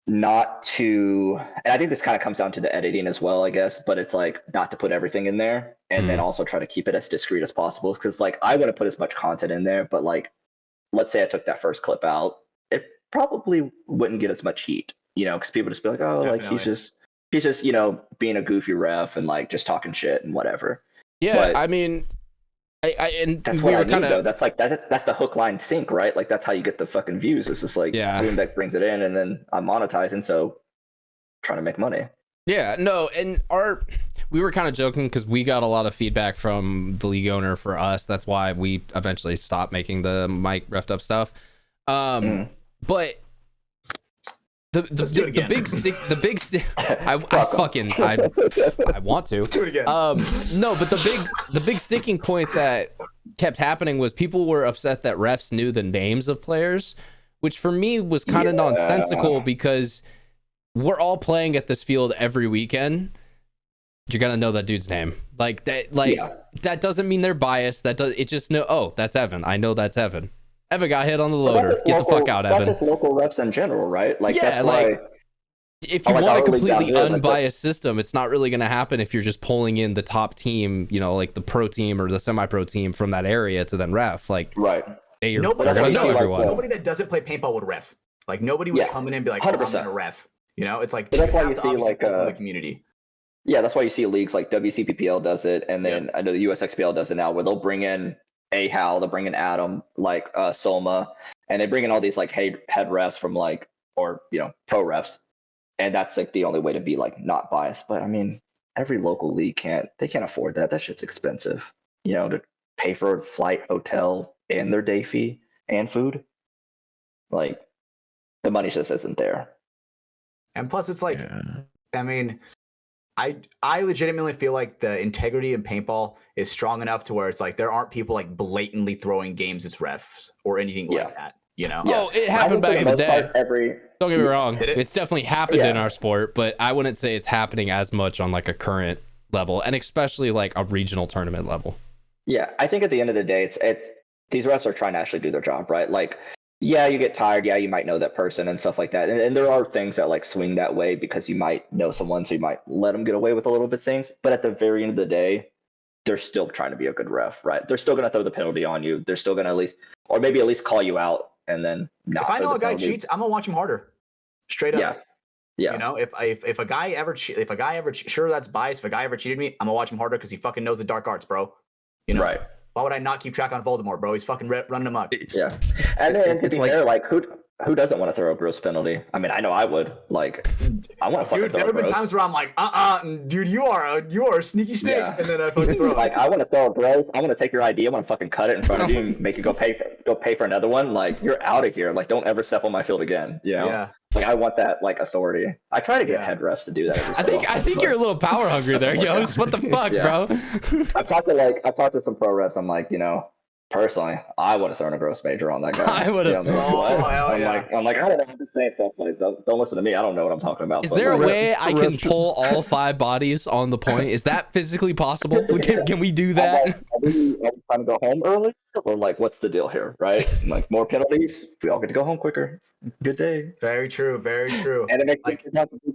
not to, and I think this kind of comes down to the editing as well, I guess, but it's like not to put everything in there and then also try to keep it as discreet as possible. Cause like I want to put as much content in there, but like let's say I took that first clip out, it probably wouldn't get as much heat, because people just be like, oh, like Definitely. he's just being a goofy ref and like just talking shit and whatever. Yeah, But I mean, and that's we what I were need, kind though. of That's the hook, line, sink, right? Like that's how you get the fucking views. It's just like boom, that brings it in, and then I'm monetizing, so trying to make money. Yeah, no, and we were kind of joking because we got a lot of feedback from the league owner for us. That's why we eventually stopped making the mic reffed up stuff. But the big stick. I want to. Let's do it again. No, but the big sticking point that kept happening was people were upset that refs knew the names of players, which for me was kind of nonsensical because we're all playing at this field every weekend. You're gonna know that dude's name. Like that. That doesn't mean they're biased. It just know. Oh, that's Evan. I know that's Evan. Evan got hit on the loader. Get the fuck out, Evan. Not just local refs in general, right? Like, yeah, that's why, if you want a completely unbiased system, it's not really going to happen if you're just pulling in the top team, like the pro team or the semi-pro team from that area to then ref. Like, right? Nobody that doesn't play paintball would ref. Like, nobody would come in and be like, 100%. I'm going to ref. It's like, that's why you see like the community. Yeah, that's why you see leagues like WCPPL does it, and then I know the USXPL does it now, where they'll bring in Hal, they'll bring in Adam, like Soma, and they bring in all these like head refs from like, or pro refs, and that's like the only way to be like not biased. But I mean, every local league can't afford that. That shit's expensive, to pay for flight, hotel, and their day fee and food. Like, the money just isn't there. And plus, it's like, I mean, I legitimately feel like the integrity in paintball is strong enough to where it's like there aren't people like blatantly throwing games as refs or anything like that. Oh, it happened back in the day. Don't get me wrong. Did it? It's definitely happened in our sport, but I wouldn't say it's happening as much on like a current level, and especially like a regional tournament level. Yeah, I think at the end of the day, it's these refs are trying to actually do their job, right? Like, yeah, you get tired. Yeah, you might know that person and stuff like that. And there are things that like swing that way because you might know someone, so you might let them get away with a little bit things. But at the very end of the day, they're still trying to be a good ref, right? They're still going to throw the penalty on you. They're still going to at least call you out and then not. If I know a guy cheats, I'm gonna watch him harder. Straight up. Yeah. If a guy ever sure that's biased. If a guy ever cheated me, I'm gonna watch him harder because he fucking knows the dark arts, bro. Right. Why would I not keep track on Voldemort, bro? He's fucking running amok. Yeah. And then to be fair, like who doesn't want to throw a gross penalty? I mean, I know I would. Like, I want to fucking throw a gross. Dude, there have been times where I'm like, dude, you are a sneaky snake, and then I fucking throw. Like, I want to throw a gross. I want to take your ID. I want to fucking cut it in front of you and make you go pay for another one. Like, you're out of here. Like, don't ever step on my field again. Yeah. Like, I want that like authority. I try to get head refs to do that. I think you're a little power hungry there, Yosh. What the fuck, bro? I've talked to some pro refs. I'm like, personally, I would have thrown a gross major on that guy. I would have. I'm like, I don't know. I'm just saying stuff. Like, don't listen to me. I don't know what I'm talking about. Is there a way I can pull all 5 bodies on the point? Is that physically possible? Can we do that? Are we trying to go home early? Or like, what's the deal here, right? Like, more penalties, we all get to go home quicker. Good day. Very true. Very true. And it makes like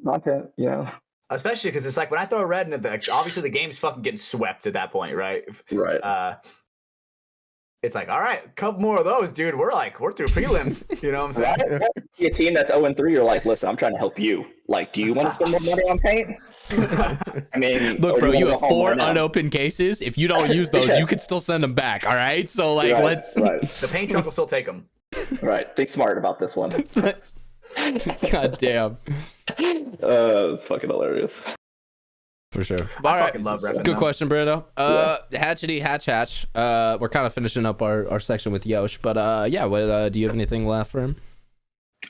content, Especially because it's like when I throw a red in obviously the game's fucking getting swept at that point, right? Right. It's like, all right, a couple more of those, dude. We're through prelims. You know what I'm saying? A team that's 0-3, you're like, listen, I'm trying to help you. Like, do you want to spend more money on paint? I mean, look, bro, you have 4 unopened cases. If you don't use those, you could still send them back. All right. So like, let's. Right. The paint truck will still take them. Right. Think smart about this one. God damn. It's fucking hilarious. For sure. I fucking love reffing. Good question, Brando. Hatchety Hatch. We're kind of finishing up our section with Yosh, but do you have anything left for him?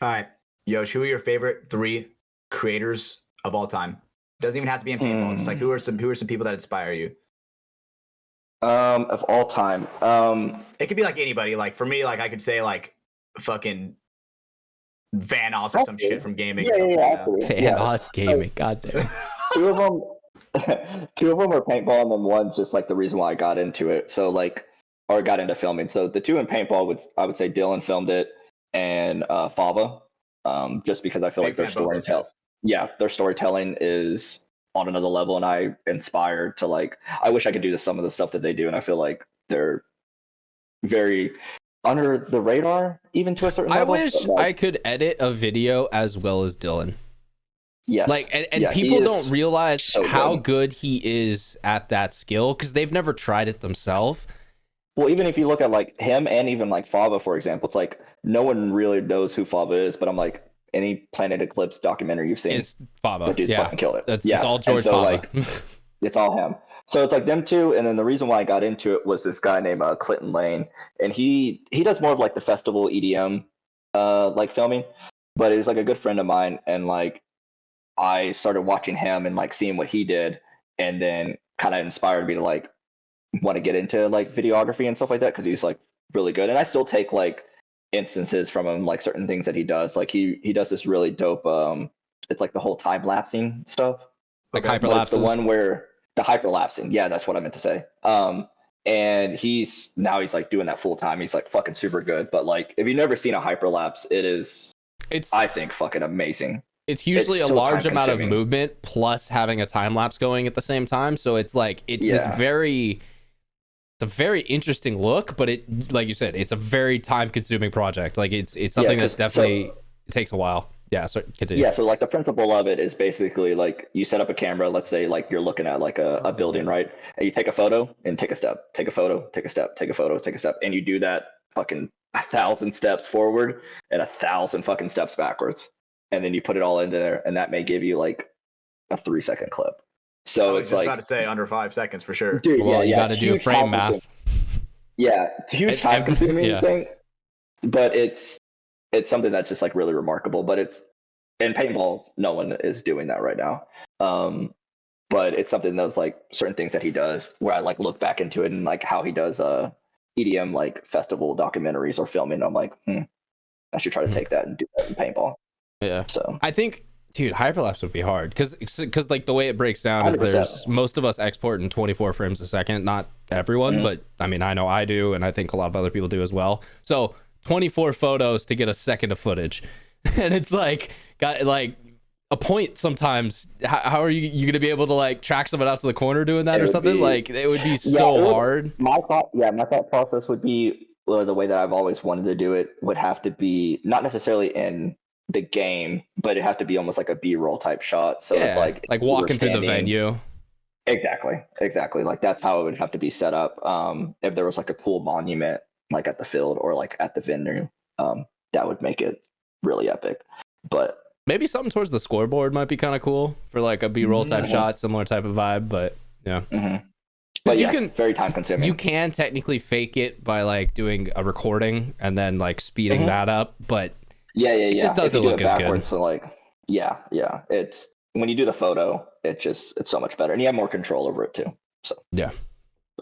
All right, Yosh, who are your favorite 3 creators of all time? Doesn't even have to be in paintball. Just like who are some people that inspire you? Of all time. It could be like anybody. Like for me, like I could say like fucking Vanoss or some shit from gaming. Vanoss gaming. God damn. Two of them are paintball, and then one's just like the reason why I got into it. So like, or got into filming. So the 2 in paintball I would say Dylan filmed it, and Fava, just because I feel like their storytelling is on another level, and I inspired to like, I wish I could do some of the stuff that they do, and I feel like they're very under the radar, even to a certain I level. wish I could edit a video as well as Dylan. Yes. Like, and Yeah, people don't realize so how good he is at that skill because they've never tried it themselves. Well, even if you look at like him and even like Fava, for example, it's like no one really knows who Fava is, but I'm like, any Planet Eclipse documentary you've seen, Is Fava. the dude's fucking killed it. It's all George so, Fava. Like, it's all him. So it's like them two, and then the reason why I got into it was this guy named Clinton Lane, and he does more of like the festival EDM like filming, but he was like a good friend of mine, and like I started watching him and like seeing what he did, and then kind of inspired me to like want to get into like videography and stuff like that because he's like really good, and I still take like instances from him, like certain things that he does. Like he does this really dope it's like the whole time lapsing stuff, Like Okay. hyperlapses. the one where the hyperlapsing, yeah, that's what I meant to say. And he's like doing that full time. He's like fucking super good, but like if you've never seen a hyperlapse, it's I think fucking amazing. It's usually It's a so large amount of time-consuming. movement plus having a time lapse going at the same time. So it's like it's a very interesting look, but it, like you said, it's a very time consuming project. Like it's something that definitely takes a while. Yeah, so continue. Yeah, so like the principle of it is basically like you set up a camera, let's say like you're looking at like a building, right? And you take a photo and take a step, take a photo, take a step, take a photo, take a step, and you do that fucking 1,000 steps forward and 1,000 fucking steps backwards. And then you put it all into there, and that may give you like a 3-second clip. So I was it's just like about to say under 5 seconds for sure. dude, Well, you yeah, got to do huge frame time math. consuming. Yeah, huge time consuming thing. But it's something that's just like really remarkable. But it's in paintball, no one is doing that right now. But it's something that was like certain things that he does where I like look back into it and like how he does EDM like festival documentaries or filming. I'm like, I should try to take that and do that in paintball. Yeah. So I think, dude, hyperlapse would be hard because like the way it breaks down is 100%. there's most of us export in 24 frames a second. Not everyone, but I mean, I know I do, and I think a lot of other people do as well. So 24 photos to get a second of footage, and it's like got like a point sometimes. How are you going to be able to like track someone out to the corner doing that or something? Like it would be so hard. My thought process would be, or the way that I've always wanted to do it would have to be not necessarily in the game, but it have to be almost like a B-roll type shot. So it's like walking through the venue. Exactly. Like that's how it would have to be set up. If there was like a cool monument, like at the field or like at the venue, that would make it really epic. But maybe something towards the scoreboard might be kind of cool for like a B-roll type shot, similar type of vibe. But yeah. But you yes, can very time consuming. You can technically fake it by like doing a recording and then like speeding that up, but it just doesn't look as good. So like, it's when you do the photo, it's so much better, and you have more control over it too. So yeah.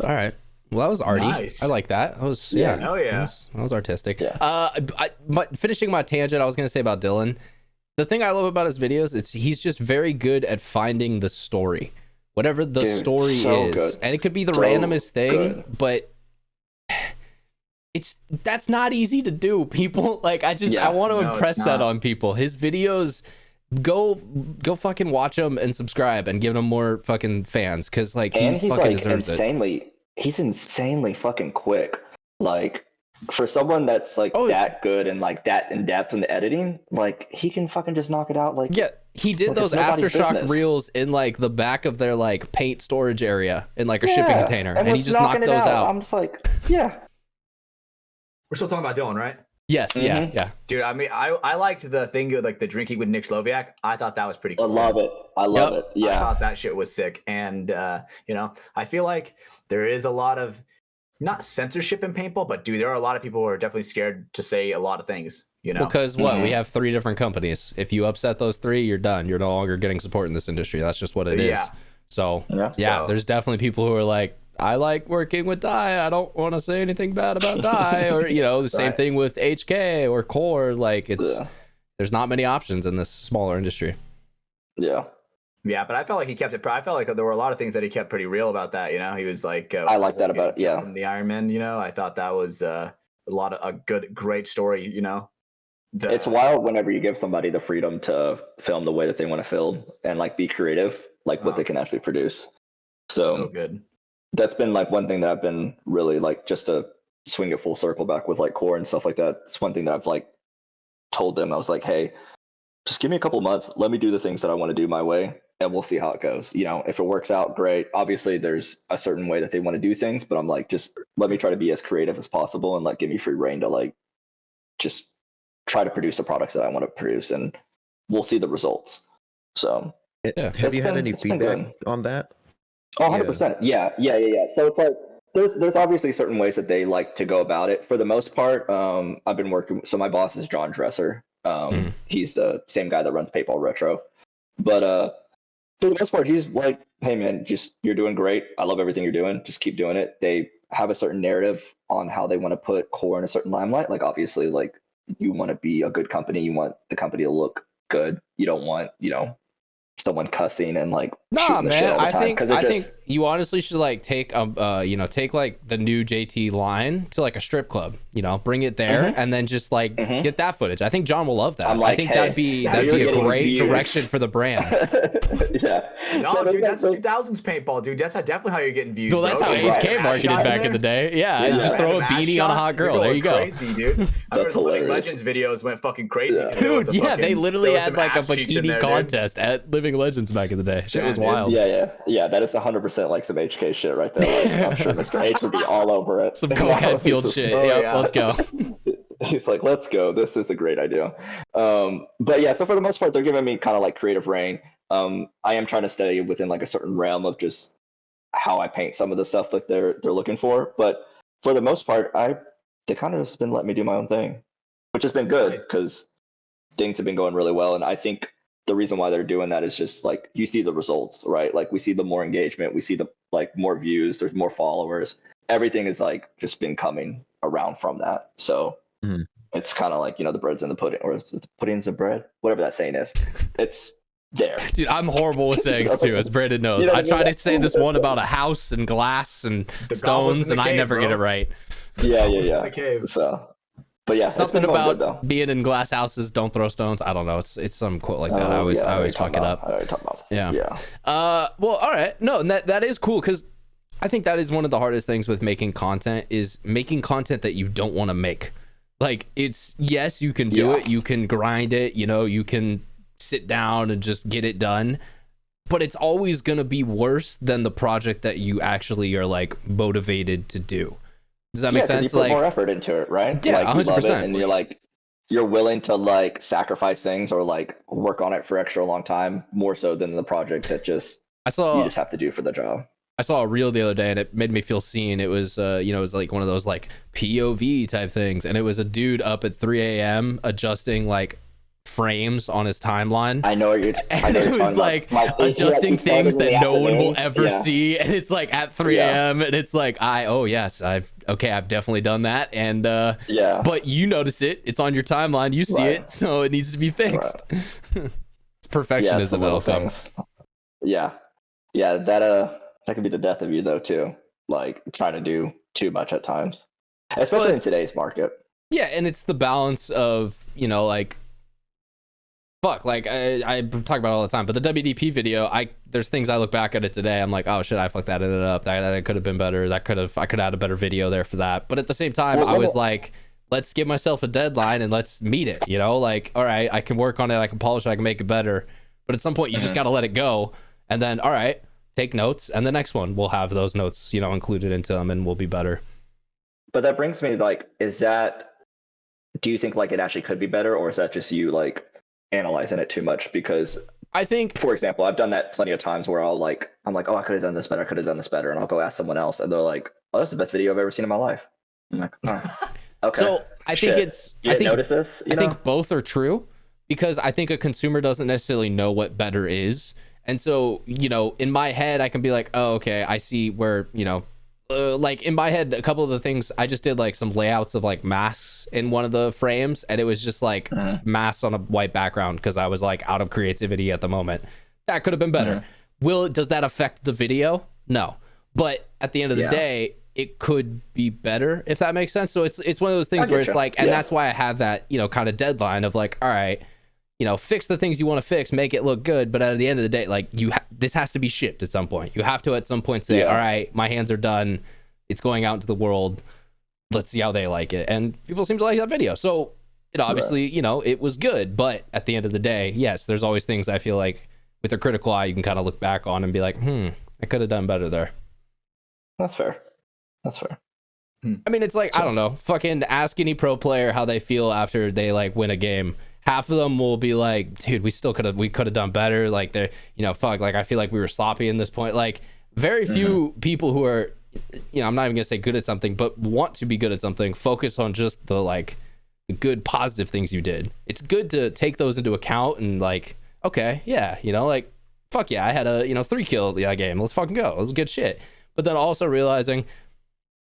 All right. Well, that was arty. Nice. I like that. That was Hell yeah. That was artistic. Yeah. Finishing my tangent, I was gonna say about Dylan. The thing I love about his videos, he's just very good at finding the story, whatever the story is, good. And it could be the So randomest thing, good. but that's not easy to do. People like I want to impress that on people. His videos, go fucking watch them and subscribe and give him more fucking fans because like and he he's fucking like deserves it. He's insanely fucking quick. Like for someone that's like that good and like that in depth in the editing, like he can fucking just knock it out. Like he did those it's nobody's aftershock business. reels in like the back of their like paint storage area in like a shipping container, and he was just knocked knocking it those out. I'm just like, We're still talking about Dylan, right? Yes, yeah. Dude, I mean, I liked the thing with like the drinking with Nick Sloviak. I thought that was pretty cool. I love it. I Yeah. thought that shit was sick. And, I feel like there is a lot of, not censorship in paintball, but dude, there are a lot of people who are definitely scared to say a lot of things, Because we have 3 different companies. If you upset those 3, you're done. You're no longer getting support in this industry. That's just what it is. So, there's definitely people who are like, I like working with Dye. I don't want to say anything bad about Dye. Or, the same thing with HK or Core. Like, there's not many options in this smaller industry. Yeah. Yeah, but I felt like he kept it. I felt like there were a lot of things that he kept pretty real about that. He was like, I like that about it. Yeah. From the Iron Man. I thought that was a great story. It's wild whenever you give somebody the freedom to film the way that they want to film and like be creative, like what they can actually produce. So good. That's been like one thing that I've been really like just to swing it full circle back with like core and stuff like that. It's one thing that I've like told them. I was like, hey, just give me a couple of months. Let me do the things that I want to do my way, and we'll see how it goes. You know, if it works out, great. Obviously, there's a certain way that they want to do things, but I'm like, just let me try to be as creative as possible and like give me free reign to like just try to produce the products that I want to produce, and we'll see the results. So, have you had any feedback on that? Oh, 100%. Yeah. So it's like there's obviously certain ways that they like to go about it. For the most part, I've been working. So my boss is John Dresser. He's the same guy that runs Paintball Retro. But for the most part, he's like, hey man, just you're doing great. I love everything you're doing. Just keep doing it. They have a certain narrative on how they want to put core in a certain limelight. Like obviously, like you want to be a good company. You want the company to look good. You don't want, someone cussing and like nah, man. Shit all the I time, think you honestly should like take take like the new JT line to like a strip club, bring it there and then just like get that footage. I think John will love that. Like, I think that'd be a great direction for the brand. Yeah. No, so dude, that's 2000s paintball, dude. That's that's how you're getting views. Well, that's how HK marketed back in the day. Yeah, just throw a beanie on a hot girl. There you go. Crazy, dude. I remember the Living Legends videos went fucking crazy. Dude, they literally had like a bikini contest at Living Legends back in the day. Shit was wild. Yeah. That is 100% like some HK shit right there. Like, I'm sure Mr. H would be all over it. Some cokehead field shit. Let's go. He's like, let's go. This is a great idea. But yeah, so for the most part, they're giving me kind of like creative reign. I am trying to stay within like a certain realm of just how I paint some of the stuff that they're looking for. But for the most part, they kind of just been letting me do my own thing, which has been good because things have been going really well. And I think the reason why they're doing that is just like you see the results, right? Like we see the more engagement, we see the like more views, there's more followers. Everything is like just been coming around from that. So it's kind of like, the bread's in the pudding, or the pudding's the bread, whatever that saying is. It's there. Dude, I'm horrible with sayings too, as Brandon knows. I try to say this one about a house and glass and stones, and I never get it right. Yeah. So, but yeah, something about being in glass houses, don't throw stones. I don't know. It's some quote like that. I always fuck it up. Yeah. Well, all right. No, and that is cool because I think that is one of the hardest things with making content is making content that you don't want to make. Like yes, you can do it. You can grind it. You can sit down and just get it done, but it's always going to be worse than the project that you actually are like motivated to do. Does that make sense? You put more effort into it, right? Yeah, like, 100%. You love it and you're willing to like sacrifice things or like work on it for extra long time, more so than the project that you just have to do for the job. I saw a reel the other day and it made me feel seen. It was it was like one of those like POV type things, and it was a dude up at 3 a.m. adjusting like frames on his timeline. I know you're it was like adjusting things that no one will ever see, and it's like at 3 a.m. and it's like I've definitely done that, and but you notice it's on your timeline, you see it, so it needs to be fixed. It's perfectionism that'll come. That could be the death of you though too, like trying to do too much at times, especially in today's market. Yeah, and it's the balance of like I talk about it all the time, but the WDP video, there's things I look back at it today, I'm like, oh shit, I fucked that up, that could have been better, I could have had a better video there for that. But at the same time, I was like, let's give myself a deadline and let's meet it, like, all right, I can work on it, I can polish it, I can make it better, but at some point you just got to let it go, and then all right, take notes, and the next one we'll have those notes included into them and we'll be better. But that brings me like, do you think like it actually could be better, or is that just you like analyzing it too much? Because I think, for example, I've done that plenty of times where I'm like, oh, I could have done this better, and I'll go ask someone else, and they're like, oh, that's the best video I've ever seen in my life. I'm like, oh, okay. So I think notice this. I think both are true, because I think a consumer doesn't necessarily know what better is, and so in my head I can be like, oh, okay, I see where like in my head, a couple of the things I just did, like some layouts of like masks in one of the frames, and it was just like masks on a white background because I was like out of creativity at the moment. That could have been better. Does that affect the video? No, but at the end of the day, it could be better, if that makes sense. So it's one of those things where it's like, and that's why I have that kind of deadline of like, all right, fix the things you want to fix, make it look good, but at the end of the day, like this has to be shipped at some point. You have to at some point say, all right, my hands are done, it's going out into the world, let's see how they like it. And people seem to like that video. So it obviously, you know, it was good. But at the end of the day, yes, there's always things I feel like with a critical eye, you can kind of look back on and be like, I could have done better there. That's fair. That's fair. I mean, it's like, I don't know, fucking ask any pro player how they feel after they like win a game. Half of them will be like, dude, we could have done better. Like they're, you know, fuck, like I feel like we were sloppy in this point. Like very few people who are, you know, I'm not even gonna say good at something, but want to be good at something, focus on just the like good positive things you did. It's good to take those into account and like, okay, yeah, you know, like fuck yeah, I had a, you know, 3 kill game. Let's fucking go. It was good shit. But then also realizing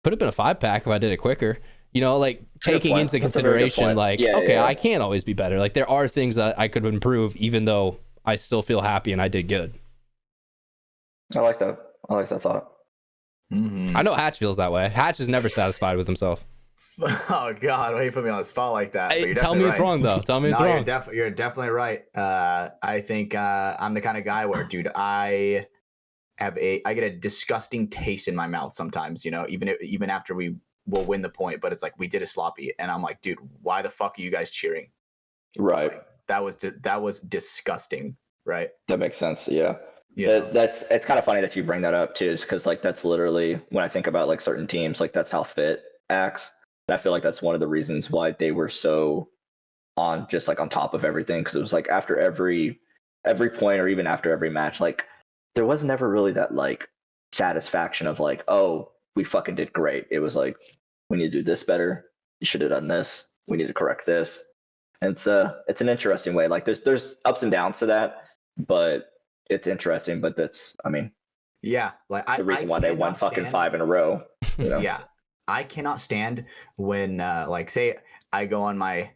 could have been a 5-pack if I did it quicker. You know, like taking into consideration, like, I can't always be better. Like there are things that I could improve, even though I still feel happy and I did good. I like that. I like that thought. I know Hatch feels that way. Hatch is never satisfied with himself. Oh God, why you put me on the spot like that? Tell me it's wrong though. Tell me it's wrong. You're definitely right. I think I'm the kind of guy where, dude, I get a disgusting taste in my mouth sometimes. You know, even after we will win the point, but it's like we did a sloppy, and I'm like, dude, why the fuck are you guys cheering? Right. Like, that was disgusting. Right. That makes sense. Yeah. Yeah. It's kind of funny that you bring that up too, because like that's literally when I think about like certain teams, like that's how Fit acts. And I feel like that's one of the reasons why they were so on just like on top of everything, because it was like after every point or even after every match, like there was never really that like satisfaction of like, oh, we fucking did great. It was like, we need to do this better. You should have done this. We need to correct this. And it's an interesting way. Like there's ups and downs to that, but it's interesting. But that's, I mean, yeah, like the reason why they won fucking 5 in a row. You know? Yeah, I cannot stand when like say I go on my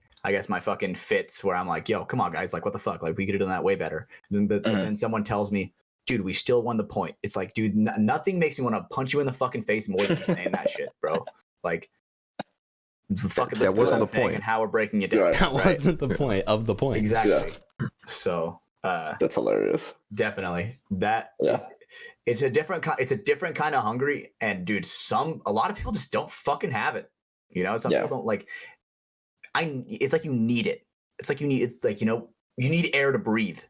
fucking fits where I'm like, yo, come on guys, like what the fuck, like we could have done that way better. But then someone tells me, dude, we still won the point. It's like, dude, nothing makes me want to punch you in the fucking face more than saying that shit, bro. Like, fucking that wasn't the point. And how we're breaking it down. That wasn't the point of the point. Exactly. Yeah. So that's hilarious. Definitely. That it's a different kind of hungry. And dude, a lot of people just don't fucking have it. You know, some people don't like. It's like you need it. It's like you need air to breathe.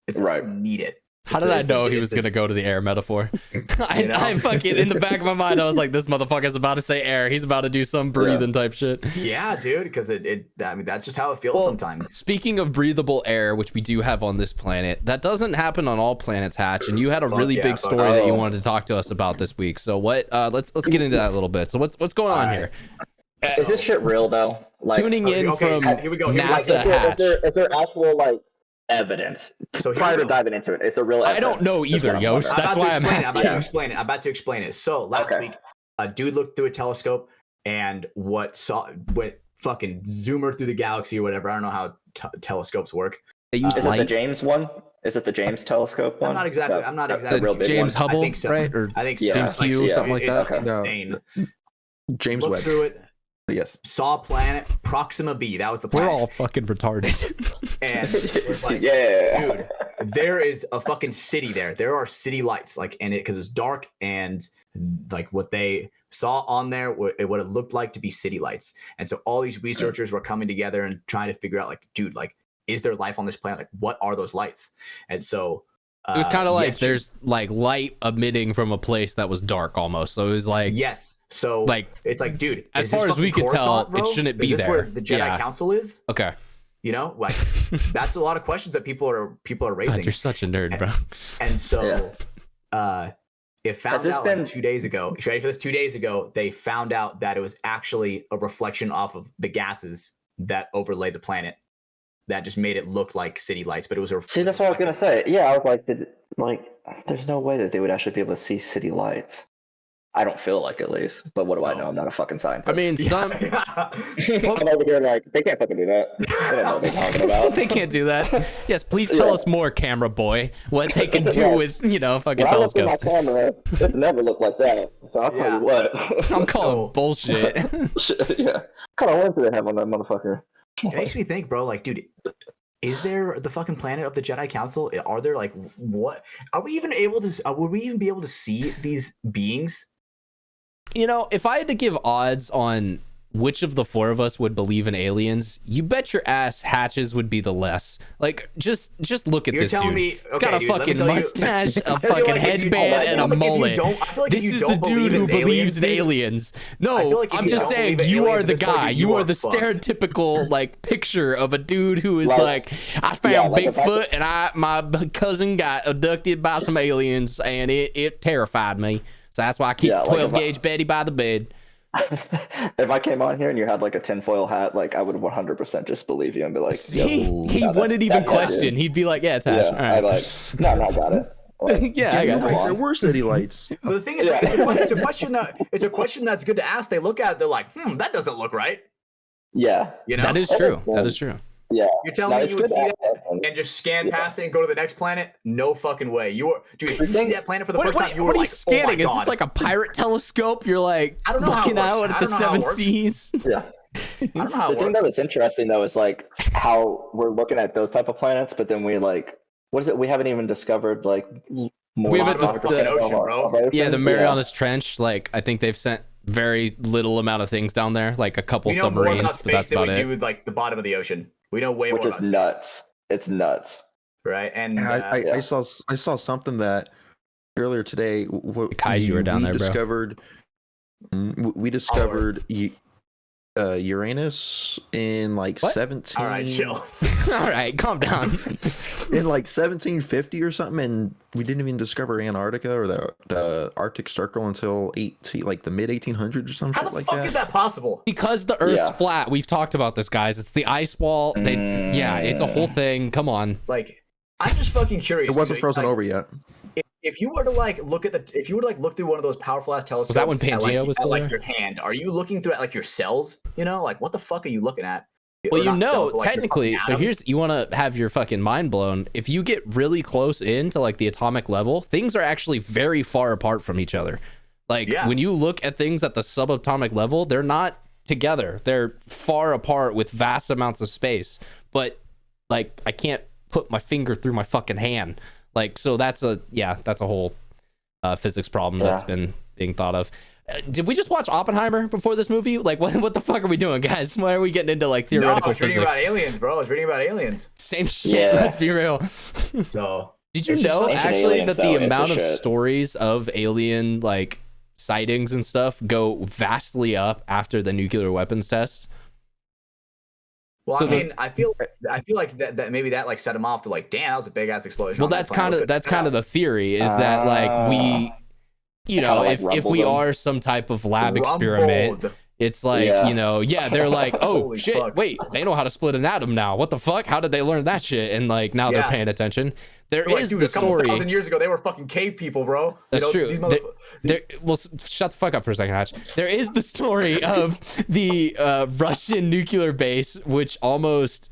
It's like you need it. How did I know he was going to go to the air metaphor? I fucking, in the back of my mind, I was like, this motherfucker's about to say air. He's about to do some breathing type shit. Yeah, dude, because I mean, that's just how it feels sometimes. Speaking of breathable air, which we do have on this planet, that doesn't happen on all planets, Hatch. And you had a really big story that you wanted to talk to us about this week. So what? Let's get into that a little bit. So what's going on here? Is this shit real though? Like, tuning in from here we go. NASA Hatch. Is there actual like evidence? So prior to diving into it, it's a real evidence. I don't know either, Yosh. That's why I'm asking. I'm about to explain it. So last week, a dude looked through a telescope and went fucking zoomer through the galaxy or whatever. I don't know how telescopes work. They use Is it the James one? Is it the James telescope one? I'm not exactly. The James Hubble, I think so. Right? Or I think so. James Q, something like that. It's insane. James Looked Webb. through it. Yes. Saw a planet, Proxima B. That was the planet. We're all fucking retarded. And it was like, dude, there is a fucking city there. There are city lights, like, and it because it's dark, and like what they saw on there, what it looked like to be city lights. And so all these researchers were coming together and trying to figure out, like, dude, like, is there life on this planet? Like, what are those lights? And so it was kind of like there's like light emitting from a place that was dark almost. So it was like So like it's like, dude, as far as we could tell, it shouldn't be there. Is this where the Jedi Council is? Okay. You know, like that's a lot of questions that people are raising. God, you're such a nerd, bro. And so it found out like 2 days ago. You ready for this? 2 days ago, they found out that it was actually a reflection off of the gases that overlaid the planet. That just made it look like city lights, but it was a. See, that's what I was gonna say. Yeah, I was like, there's no way that they would actually be able to see city lights. I don't feel like, at least. But what do I know? I'm not a fucking scientist. I mean, some. I'm over here like, they can't fucking do that. They don't know what they're talking about. They can't do that. Yes, please tell us more, camera boy, what they can do with, fucking telescopes. My camera, it never looked like that. So I'll tell you what. I'm calling bullshit. Yeah. What kind of lens do they have on that motherfucker? It makes me think, bro, like, dude, is there the fucking planet of the Jedi Council? Are there, like, what? Are we even able to, would we even be able to see these beings? If I had to give odds on which of the four of us would believe in aliens, you bet your ass Hatches would be the less. Like, just look at You're this telling dude. me, He's got a dude, let me fucking tell you- mustache, a I feel fucking like if you- headband, I and a feel like if you mullet. don't- I feel like if This you is the don't dude believe who in believes aliens, in dude, aliens. I No, feel like if I'm you just don't saying believe in you aliens are at the this point, guy. you You are are the fucked. stereotypical like picture of a dude who is Like- like, I found Yeah, like if I Bigfoot and my cousin got abducted by some aliens and it terrified me. So that's why I keep Yeah, the like 12 if I- gauge Betty by the bed. If I came on here and you had like a tinfoil hat, like I would 100% just believe you and be like, See, "Yo, he no, wouldn't that's- even that's question. dude." He'd be like, yeah, it's Hatch. Yeah, All I right. like, no, I got it. Like, Yeah, I got Right, it. there were city lights. But the thing is, Yeah. it's a question that's good to ask. They look at it, they're like, that doesn't look right. yeah, You know, That is true. That is true. yeah. You're telling No, me it's you would good see to that ask that. and just scan Yeah. past it and go to the next planet? No fucking way. You are, dude. If you see that planet for the What, first what, time, you what were are you like, scanning? oh my Is god. this like a pirate telescope? You're like I don't know how it looking works. out I at the don't know how it seven works. seas. Yeah. I don't know how The it thing works. that is interesting though is like how we're looking at those type of planets, but then we like, what is it? We haven't even discovered like more. We haven't than dis- 5% the of our- bro. of our Yeah, the things. Marianas Trench. Like, I think they've sent very little amount of things down there, like a couple We know more submarines, about but space that's than about we it. do with like the bottom of the ocean. We know way Which more is about space, nuts. It's nuts. right? And And I Yeah. saw something that earlier today. Kaiju are down there, bro. We discovered Uranus in like What? 17. all right, chill. All right, calm down. In like 1750 or something, and we didn't even discover Antarctica or the Arctic Circle until like the mid 1800s or some How shit the like fuck that. is that possible? Because the Earth's Yeah. flat. We've talked about this, guys. It's the ice wall. Yeah, it's a whole thing. Come on. Like, I'm just fucking curious. It wasn't dude. frozen Like, over yet. If you were to like look at if you were to like look through one of those powerful ass telescopes, that when at, like, Pangea was still at, like there? your hand, are you looking through at like your cells? You know, like what the fuck are you looking at? Well, Or you not know, cells, but, like, your technically, fucking so atoms? here's, you want to have your fucking mind blown. If you get really close into like the atomic level, things are actually very far apart from each other. Like Yeah. when you look at things at the subatomic level, they're not together. They're far apart with vast amounts of space. But like, I can't put my finger through my fucking hand. Like, so that's a whole physics problem that's Yeah. been being thought of. Did we just watch Oppenheimer before this movie? Like, what the fuck are we doing, guys? Why are we getting into like No, I theoretical was reading physics? about aliens, bro. I was reading about aliens. Same shit. Yeah. Let's be real. So Did you It's just know like ancient actually aliens, that though, the it's the amount of shit. stories of alien like sightings and stuff go vastly up after the nuclear weapons tests? well, So I mean, I feel like that maybe that like set him off to like, damn, that was a big ass explosion. Well, on that that's planet. kind Let's of go that's check it kind of out. the theory is that like we, you know, Kinda like if we rumbled them. are some type of lab experiment. Rumbled. It's like, Yeah. you know, they're like, oh Holy shit, fuck. wait, they know how to split an atom now. What the fuck? How did they learn that shit? And like now they're Yeah. paying attention. There Like, is dude, the a couple story. thousand years ago, they were fucking cave people, bro. That's true. These Well, shut the fuck up for a second, Hatch. There is the story of the Russian nuclear base, which almost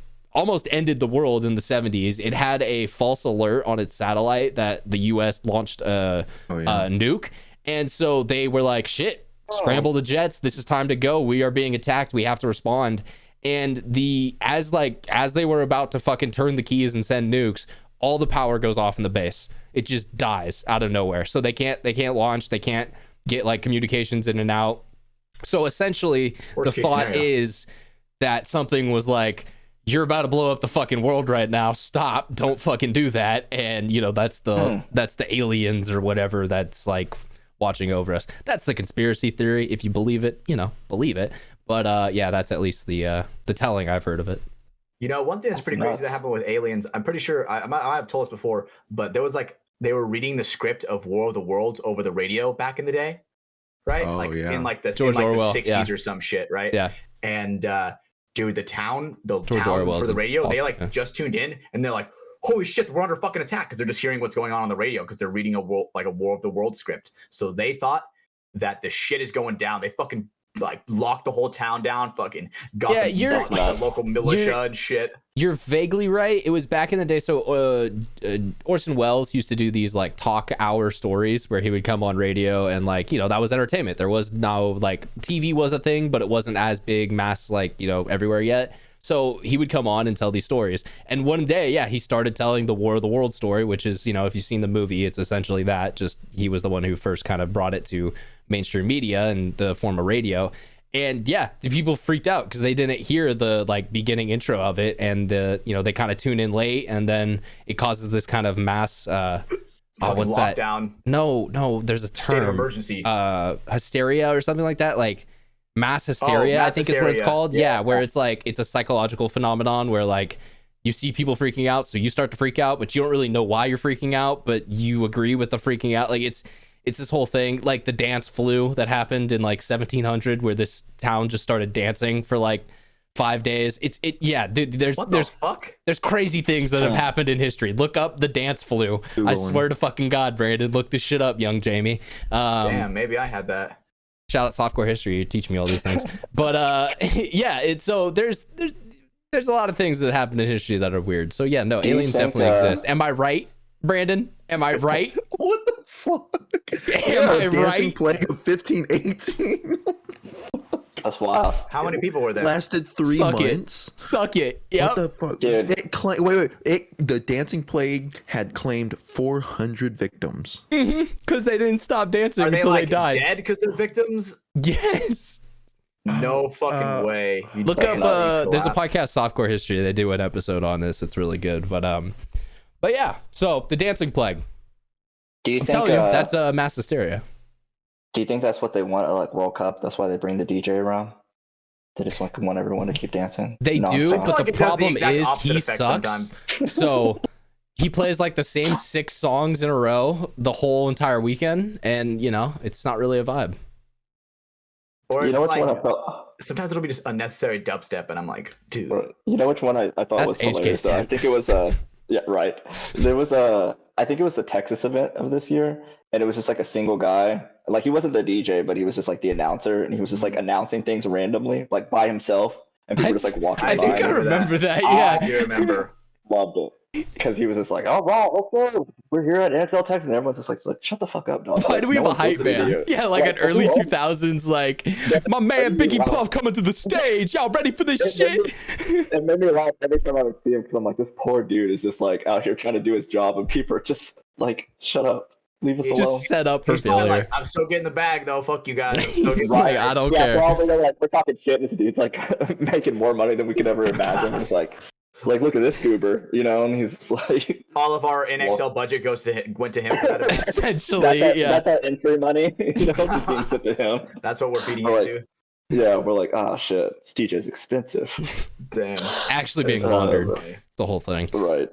ended the world in the 70s. It had a false alert on its satellite that the U.S. launched a nuke, and so they were like, "Shit, scramble the jets. This is time to go. We are being attacked. We have to respond." And as they were about to fucking turn the keys and send nukes, all the power goes off in the base. It just dies out of nowhere. So they can't launch. They can't get like communications in and out. So essentially, Worst the case thought scenario. is that something was like, you're about to blow up the fucking world right now. Stop. Don't fucking do that. And you know, that's the aliens or whatever that's like watching over us. That's the conspiracy theory. If you believe it, you know, believe it. But yeah, that's at least the telling I've heard of it. You know, one thing that's pretty crazy that happened with aliens, I'm pretty sure I might have told us before, but there was like they were reading the script of War of the Worlds over the radio back in the day, right? Oh, like yeah. in like the George Orwell, the 60s yeah. or some shit, right? Yeah. And dude, the town Orwell's for the radio, they awesome, like yeah. just tuned in and they're like, holy shit, we're under fucking attack because they're just hearing what's going on the radio because they're reading a War of the World script. So they thought that the shit is going down. They fucking like locked the whole town down, fucking got the local militia and shit. You're vaguely right. It was back in the day. So Orson Welles used to do these like talk hour stories where he would come on radio and like, you know, that was entertainment. There was no like TV was a thing, but it wasn't as big mass like, you know, everywhere yet. So he would come on and tell these stories. And one day, yeah, he started telling the War of the World story, which is, you know, if you've seen the movie, it's essentially that. Just he was the one who first kind of brought it to mainstream media in the form of radio. And yeah, the people freaked out because they didn't hear the like beginning intro of it, and they kind of tune in late, and then it causes this kind of mass what's lockdown. that? No, there's a term. State of emergency. Hysteria or something like that, like mass hysteria, I think is what it's called. Yeah, where it's like it's a psychological phenomenon where like you see people freaking out, so you start to freak out, but you don't really know why you're freaking out, but you agree with the freaking out. Like it's this whole thing, like the dance flu that happened in like 1700, where this town just started dancing for like 5 days. Dude, there's crazy things that have happened in history. Look up the dance flu. I swear to fucking God, Brandon, look this shit up, young Jamie. Damn, maybe I had that. Shout out software history, you teach me all these things. But yeah, it's so there's a lot of things that happen in history that are weird. So yeah, no, aliens definitely exist. Am I right, Brandon? Am I right? What the fuck? Am I dancing right? plague of 1518. That's wild. How many people were there? Lasted 3 months. Suck it. Yep. What the fuck? Dude. The dancing plague had claimed 400 victims. Because they didn't stop dancing Are they until like they died. dead because they're victims? Yes. No fucking way. Look up there's a podcast, Softcore History. They do an episode on this. It's really good. But yeah, so the dancing plague. Do you I'm think telling you, that's mass hysteria. Do you think that's what they want at like World Cup? That's why they bring the DJ around. They just want everyone to keep dancing. They do, Non-stop. but like the it has the problem exact is opposite he effect sucks. sometimes. So he plays like the same 6 songs in a row the whole entire weekend, and it's not really a vibe. Or You it's know which like one I thought? sometimes it'll be just unnecessary dubstep, and I'm like, dude. You know which one I thought That's was hilarious? HK's I think it was yeah, right. There was I think it was the Texas event of this year, and it was just like a single guy. Like he wasn't the DJ, but he was just like the announcer, and he was just like announcing things randomly, like by himself, and people were just like walking by. I think I remember that. Yeah. You remember? Loved it. Because he was just like, oh wow, okay, we're here at NXL Texas, and everyone's just like shut the fuck up, dog. Why do we have a one's hype listening to man? you. Yeah, like an early who- 2000s, like my man Biggie Puff coming to the stage. Y'all ready for this shit? It made me laugh every time I would see him because I'm like, this poor dude is just like out here trying to do his job, and people are just like, shut up, leave us He alone. Just set up for He's probably failure. like, I'm still getting the bag though. Fuck you guys. I'm still getting the Like, bag. I don't yeah, care. probably we're talking shit. And this dude's like making more money than we could ever imagine. It's like look at this goober, and he's like, All of our NXL budget went to him for that event. Essentially, yeah. that entry money, just being put to him. That's what we're feeding We're into. Yeah, we're like, oh shit, this DJ's expensive. Damn. Actually being It's laundered. really- The whole thing. Right,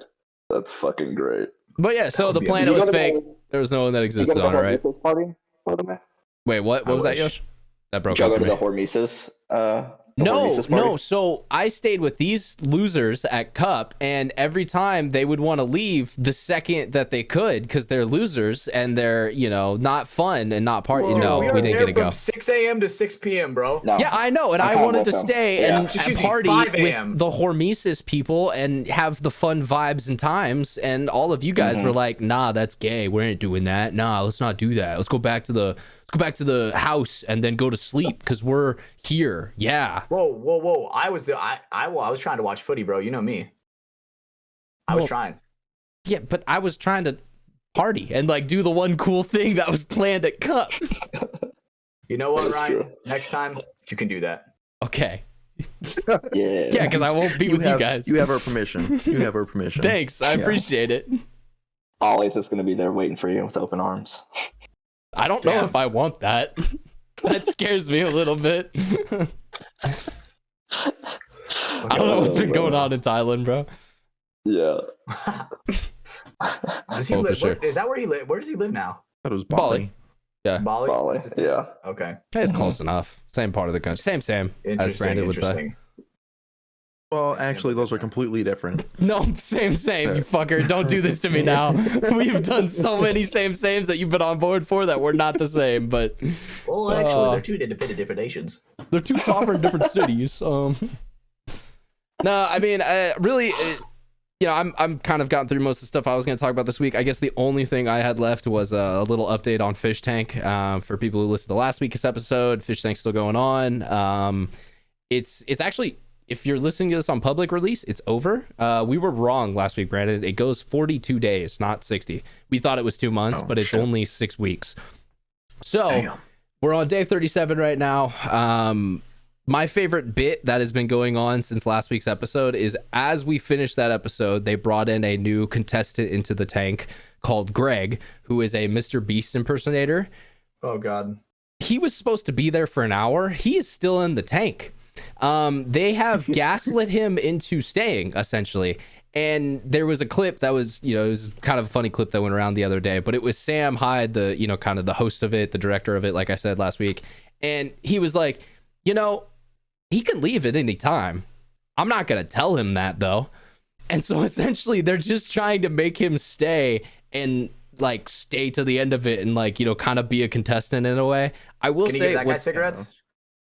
that's fucking great. But yeah, so the be planet You was go to the- fake. There was no one that You go existed to the on it, right? Hormesis party? By the way? Wait, what? I What was that, wish. Yosh? That broke Did y'all up go for to me. the Hormesis? No. Party? So I stayed with these losers at Cup, and every time they would want to leave the second that they could because they're losers and they're not fun and not part. Whoa. No, we we are didn't there get to go. from 6 a.m. to 6 p.m., bro. No. Yeah, I know, and I'm I kinda wanted to with them. stay Yeah. and Excuse me, party 5 with a.m.. the Hormesis people and have the fun vibes and times. And all of you guys were like, "Nah, that's gay. We ain't doing that. Nah, let's not do that. Let's go back to the house and then go to sleep because we're here." Yeah. Whoa. I was trying to watch footy, bro. You know me. I was Well, trying. Yeah, but I was trying to party and like do the one cool thing that was planned at Cup. You know what, That's Ryan? true. Next time you can do that. Okay. Yeah. Yeah, because I won't be with you guys. You have our permission. You have our permission. Thanks. I Yeah. appreciate it. Ollie's just gonna be there waiting for you with open arms. I don't know Damn. if I want that. That scares me a little bit. I don't know what's been going on in Thailand, bro. Yeah. Does he Oh, for live? sure. Is that where he live? Where does he live now? That was Bali. Bali. Bali. Bali. Is this- Yeah. Okay. It's close enough. Same part of the country. Same. As Interesting. Brandon would say. Interesting. Well, actually, those are completely different. No, same, you fucker. Don't do this to me now. We've done so many sames that you've been on board for that we're not the same, but Well, actually, they're two independent different nations. they're two sovereign different cities. No, I mean, really, I'm kind of gotten through most of the stuff I was going to talk about this week. I guess the only thing I had left was a little update on Fish Tank. For people who listened to last week's episode, Fish Tank's still going on. It's actually, if you're listening to this on public release, it's over. We were wrong last week, Brandon. It goes 42 days, not 60. We thought it was 2 months, but it's only 6 weeks. So Damn. we're on day 37 right now. My favorite bit that has been going on since last week's episode is as we finished that episode, they brought in a new contestant into the tank called Greg, who is a Mr. Beast impersonator. Oh, God. He was supposed to be there for an hour. He is still in the tank. They have gaslit him into staying, essentially. And there was a clip that was, it was kind of a funny clip that went around the other day, but it was Sam Hyde, the, kind of the host of it, the director of it, like I said last week. And he was like, he can leave at any time. I'm not going to tell him that, though. And so essentially they're just trying to make him stay and like stay to the end of it and like, kind of be a contestant in a way. I will say, give that guy cigarettes?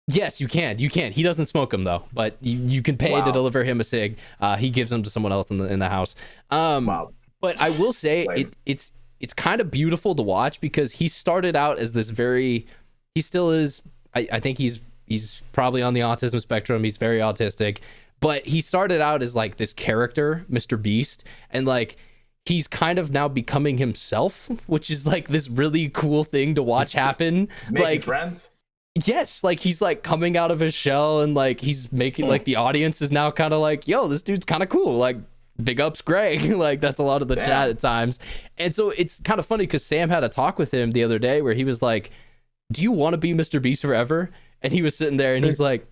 Yes, you can. He doesn't smoke them though, but you can pay to deliver him a cig. He gives them to someone else in the house. But I will say it's kind of beautiful to watch because he started out as this he still is. I think he's probably on the autism spectrum. He's very autistic, but he started out as like this character, Mr. Beast, and like he's kind of now becoming himself, which is like this really cool thing to watch happen. He's making like friends. Yes, like he's like coming out of his shell and like he's making like the audience is now kind of like, yo, this dude's kind of cool. Like big ups Greg. Like that's a lot of the chat at times. And so it's kind of funny because Sam had a talk with him the other day where he was like, do you want to be Mr. Beast forever? And he was sitting there and he's like,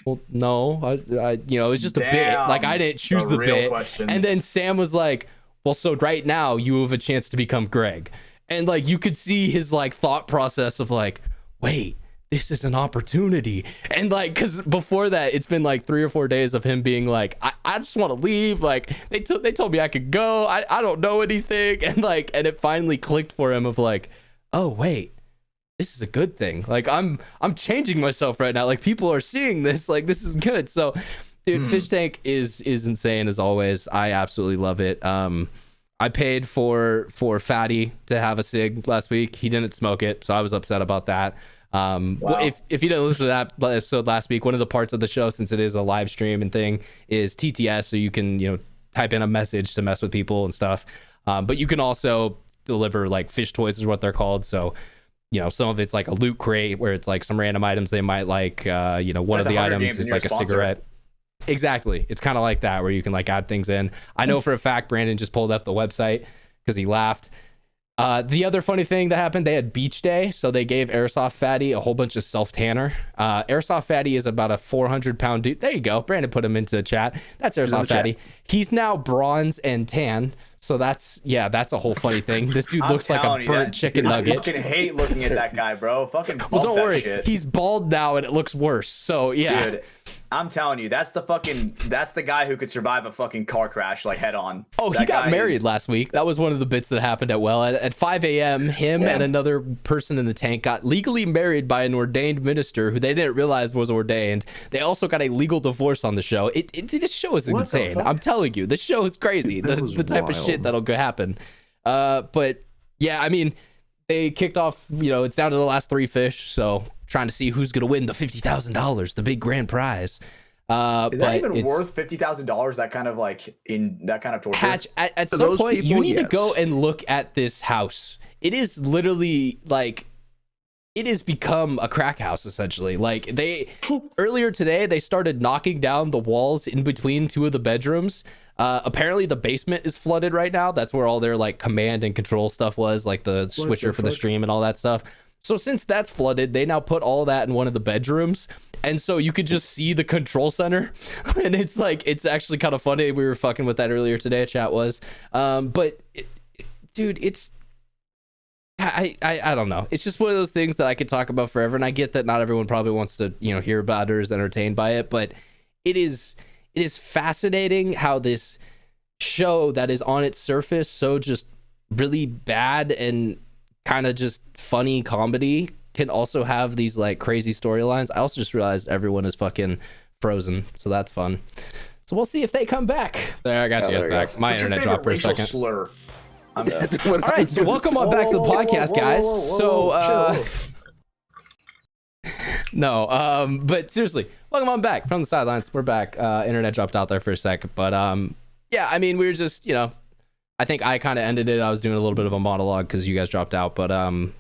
well, no, I it was just a bit. Like I didn't choose the bit. Questions. And then Sam was like, well, so right now you have a chance to become Greg. And like you could see his like thought process of like, wait, this is an opportunity. And like, because before that, it's been like 3 or 4 days of him being like, I just want to leave. Like they told me I could go. I don't know anything. And like, and it finally clicked for him of like, oh wait, this is a good thing. Like I'm changing myself right now. Like people are seeing this, like this is good. So dude, Fish Tank is insane as always. I absolutely love it. I paid for Fatty to have a cig last week. He didn't smoke it, so I was upset about that. If you didn't listen to that episode last week, one of the parts of the show, since it is a live stream and thing, is TTS, so you can type in a message to mess with people and stuff. But you can also deliver like fish toys is what they're called. So some of it's like a loot crate where it's like some random items they might like. One of the items is like a cigarette. Exactly. It's kind of like that where you can like add things in. I know for a fact Brandon just pulled up the website because he laughed. The other funny thing that happened, they had beach day, so they gave Airsoft Fatty a whole bunch of self-tanner. Airsoft Fatty is about a 400-pound dude. There you go. Brandon put him into the chat. That's Airsoft Fatty. He's now bronze and tan, so that's a whole funny thing. This dude looks like a burnt chicken nugget. I fucking hate looking at that guy, bro. Fucking well, don't worry. Shit. He's bald now, and it looks worse. So yeah. Dude, I'm telling you, that's the guy who could survive a fucking car crash like head on. Oh, he got married last week. That was one of the bits that happened at 5 a.m. Him and another person in the tank got legally married by an ordained minister who they didn't realize was ordained. They also got a legal divorce on the show. This show is insane. I'm telling you, this show is crazy. The type of shit that'll go happen. But yeah, I mean, they kicked off. It's down to the last 3 fish, so trying to see who's gonna win the $50,000, the big grand prize. Is that even worth $50,000? That kind of like in that kind of torture. Hatch, at some point, you need to go and look at this house. It is literally like it has become a crack house essentially. Like earlier today, they started knocking down the walls in between 2 of the bedrooms. Apparently the basement is flooded right now. That's where all their like command and control stuff was, like the switcher for the stream and all that stuff. So since that's flooded, they now put all that in one of the bedrooms. And so you could just see the control center. And it's like, it's actually kind of funny. We were fucking with that earlier today, chat was. But dude, it's, I don't know. It's just one of those things that I could talk about forever. And I get that not everyone probably wants to, hear about it or is entertained by it, but it is fascinating how this show that is on its surface so just really bad and kind of just funny comedy can also have these like crazy storylines. I also just realized everyone is fucking frozen, so that's fun. So we'll see if they come back. There, I got you guys back. My internet dropped for a second. Slur. All right, so welcome on back to the podcast, guys. No, but seriously, welcome on back from the sidelines. We're back. Internet dropped out there for a sec, but yeah, I mean, we were just, I think I kind of ended it. I was doing a little bit of a monologue because you guys dropped out, but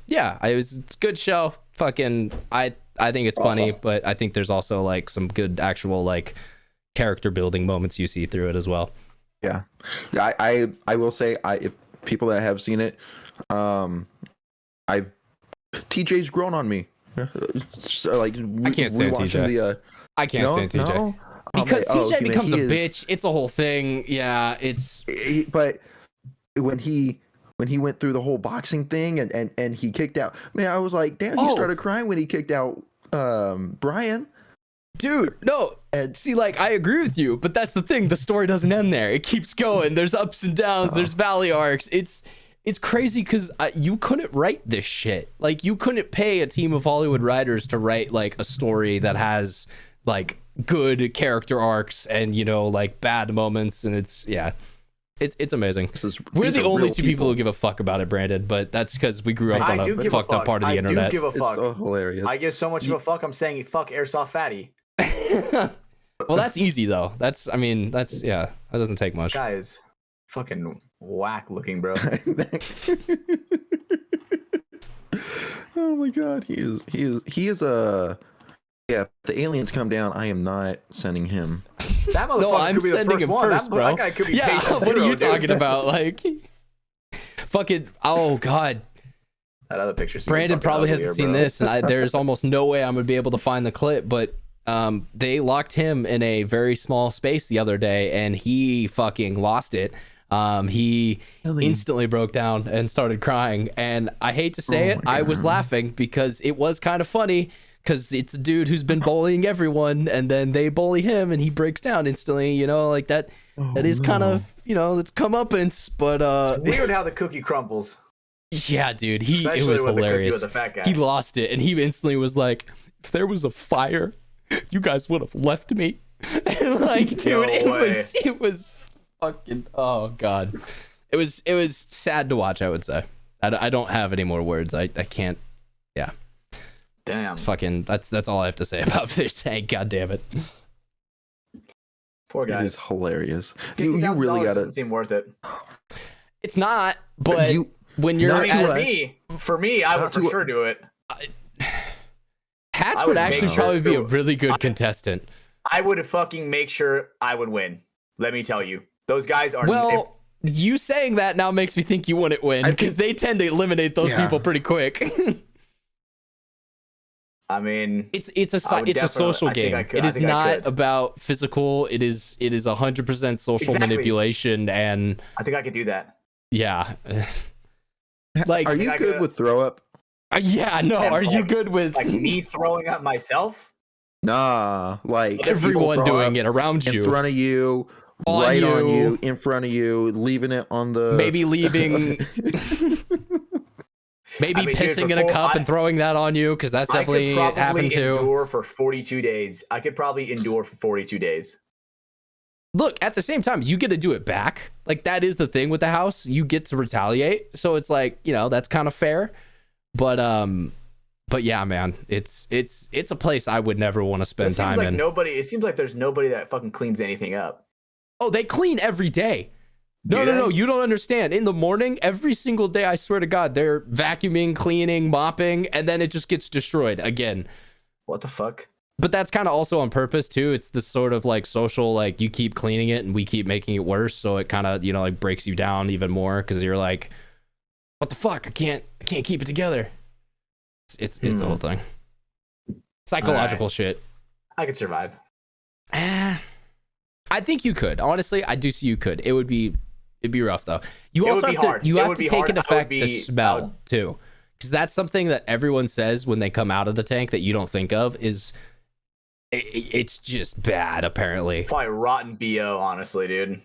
yeah, it's a good show. fucking I think it's funny, but I think there's also like some good actual like character building moments you see through it as well. Yeah, I will say, if people that have seen it, TJ's grown on me. So, like, I can't stand TJ. I can't stand TJ. No? Because TJ becomes a is, bitch. It's a whole thing. Yeah, but when he went through the whole boxing thing and he kicked out, man, I was like, damn, he started crying when he kicked out Brian. Dude, no. And see, like, I agree with you, but that's the thing. The story doesn't end there. It keeps going. There's ups and downs. There's valley arcs. It's crazy because you couldn't write this shit. Like, you couldn't pay a team of Hollywood writers to write like a story that has like good character arcs and, you know, like bad moments. And it's amazing. We're the only two people who give a fuck about it, Brandon, but that's because we grew up on a fucked up part of the internet. I do give a fuck. It's so hilarious. I give so much of a fuck. I'm saying fuck Airsoft Fatty. Well, that's easy though. That doesn't take much. Guys, fucking whack looking, bro. Oh my god, he is a if the aliens come down, I am not sending him. That motherfucker No, I'm could be the sending first him one. first, bro. That guy could be yeah, patient what are zero, you dude. talking about? Like, fucking, oh god. That other picture. Brandon probably hasn't seen this, and there's almost no way I'm gonna be able to find the clip, but they locked him in a very small space the other day, and he fucking lost it. He instantly broke down and started crying, and I hate to say it, I was laughing because it was kind of funny, because it's a dude who's been bullying everyone, and then they bully him, and he breaks down instantly. You know, like that. That is kind of, you know, it's comeuppance, but it's weird how the cookie crumbles. Yeah, dude, it Especially was with hilarious. with the fat guy. He lost it, and he instantly was like, "If there was a fire, you guys would have left me." And like, dude, it was fucking, oh god, it was sad to watch. I would say, I don't have any more words. I can't. Yeah. Damn. Fucking, that's all I have to say about Fish Tank. God damn it. Poor guys. It is hilarious. You really got doesn't seem worth it. It's not, but when you're for me, I would for sure do it. Hatch would actually probably be a really good contestant. I would fucking make sure I would win. Let me tell you, those guys are. Well, you saying that now makes me think you wouldn't win, because they tend to eliminate those people pretty quick. I mean, it's a social game. It is not about physical. It is 100% social manipulation, and I think I could do that. Yeah. Like, are you good with throw up? Yeah, no. Are you good with like me throwing up myself? Nah, like everyone doing it around you, in front of you, right on you, in front of you, leaving it on the maybe leaving. Maybe pissing in a cup and throwing that on you, because that's definitely happened too. Endure for 42 days. I could probably endure for 42 days. Look, at the same time, you get to do it back. Like, that is the thing with the house. You get to retaliate. So it's like, you know, that's kind of fair. But yeah, man, it's a place I would never want to spend time in. It seems like there's nobody that fucking cleans anything up. Oh, they clean every day. No, you don't understand. In the morning, every single day, I swear to God, they're vacuuming, cleaning, mopping, and then it just gets destroyed again. What the fuck? But that's kind of also on purpose too. It's this sort of like social, like you keep cleaning it and we keep making it worse, so it kind of, you know, like breaks you down even more, because you're like, what the fuck? I can't keep it together. It's the whole thing. Psychological shit. I could survive. I think you could. Honestly, I do see you could. It'd be rough though. You also have to take into effect the smell too, because that's something that everyone says when they come out of the tank that you don't think of. Is it's just bad, apparently. Probably rotten BO, honestly, dude.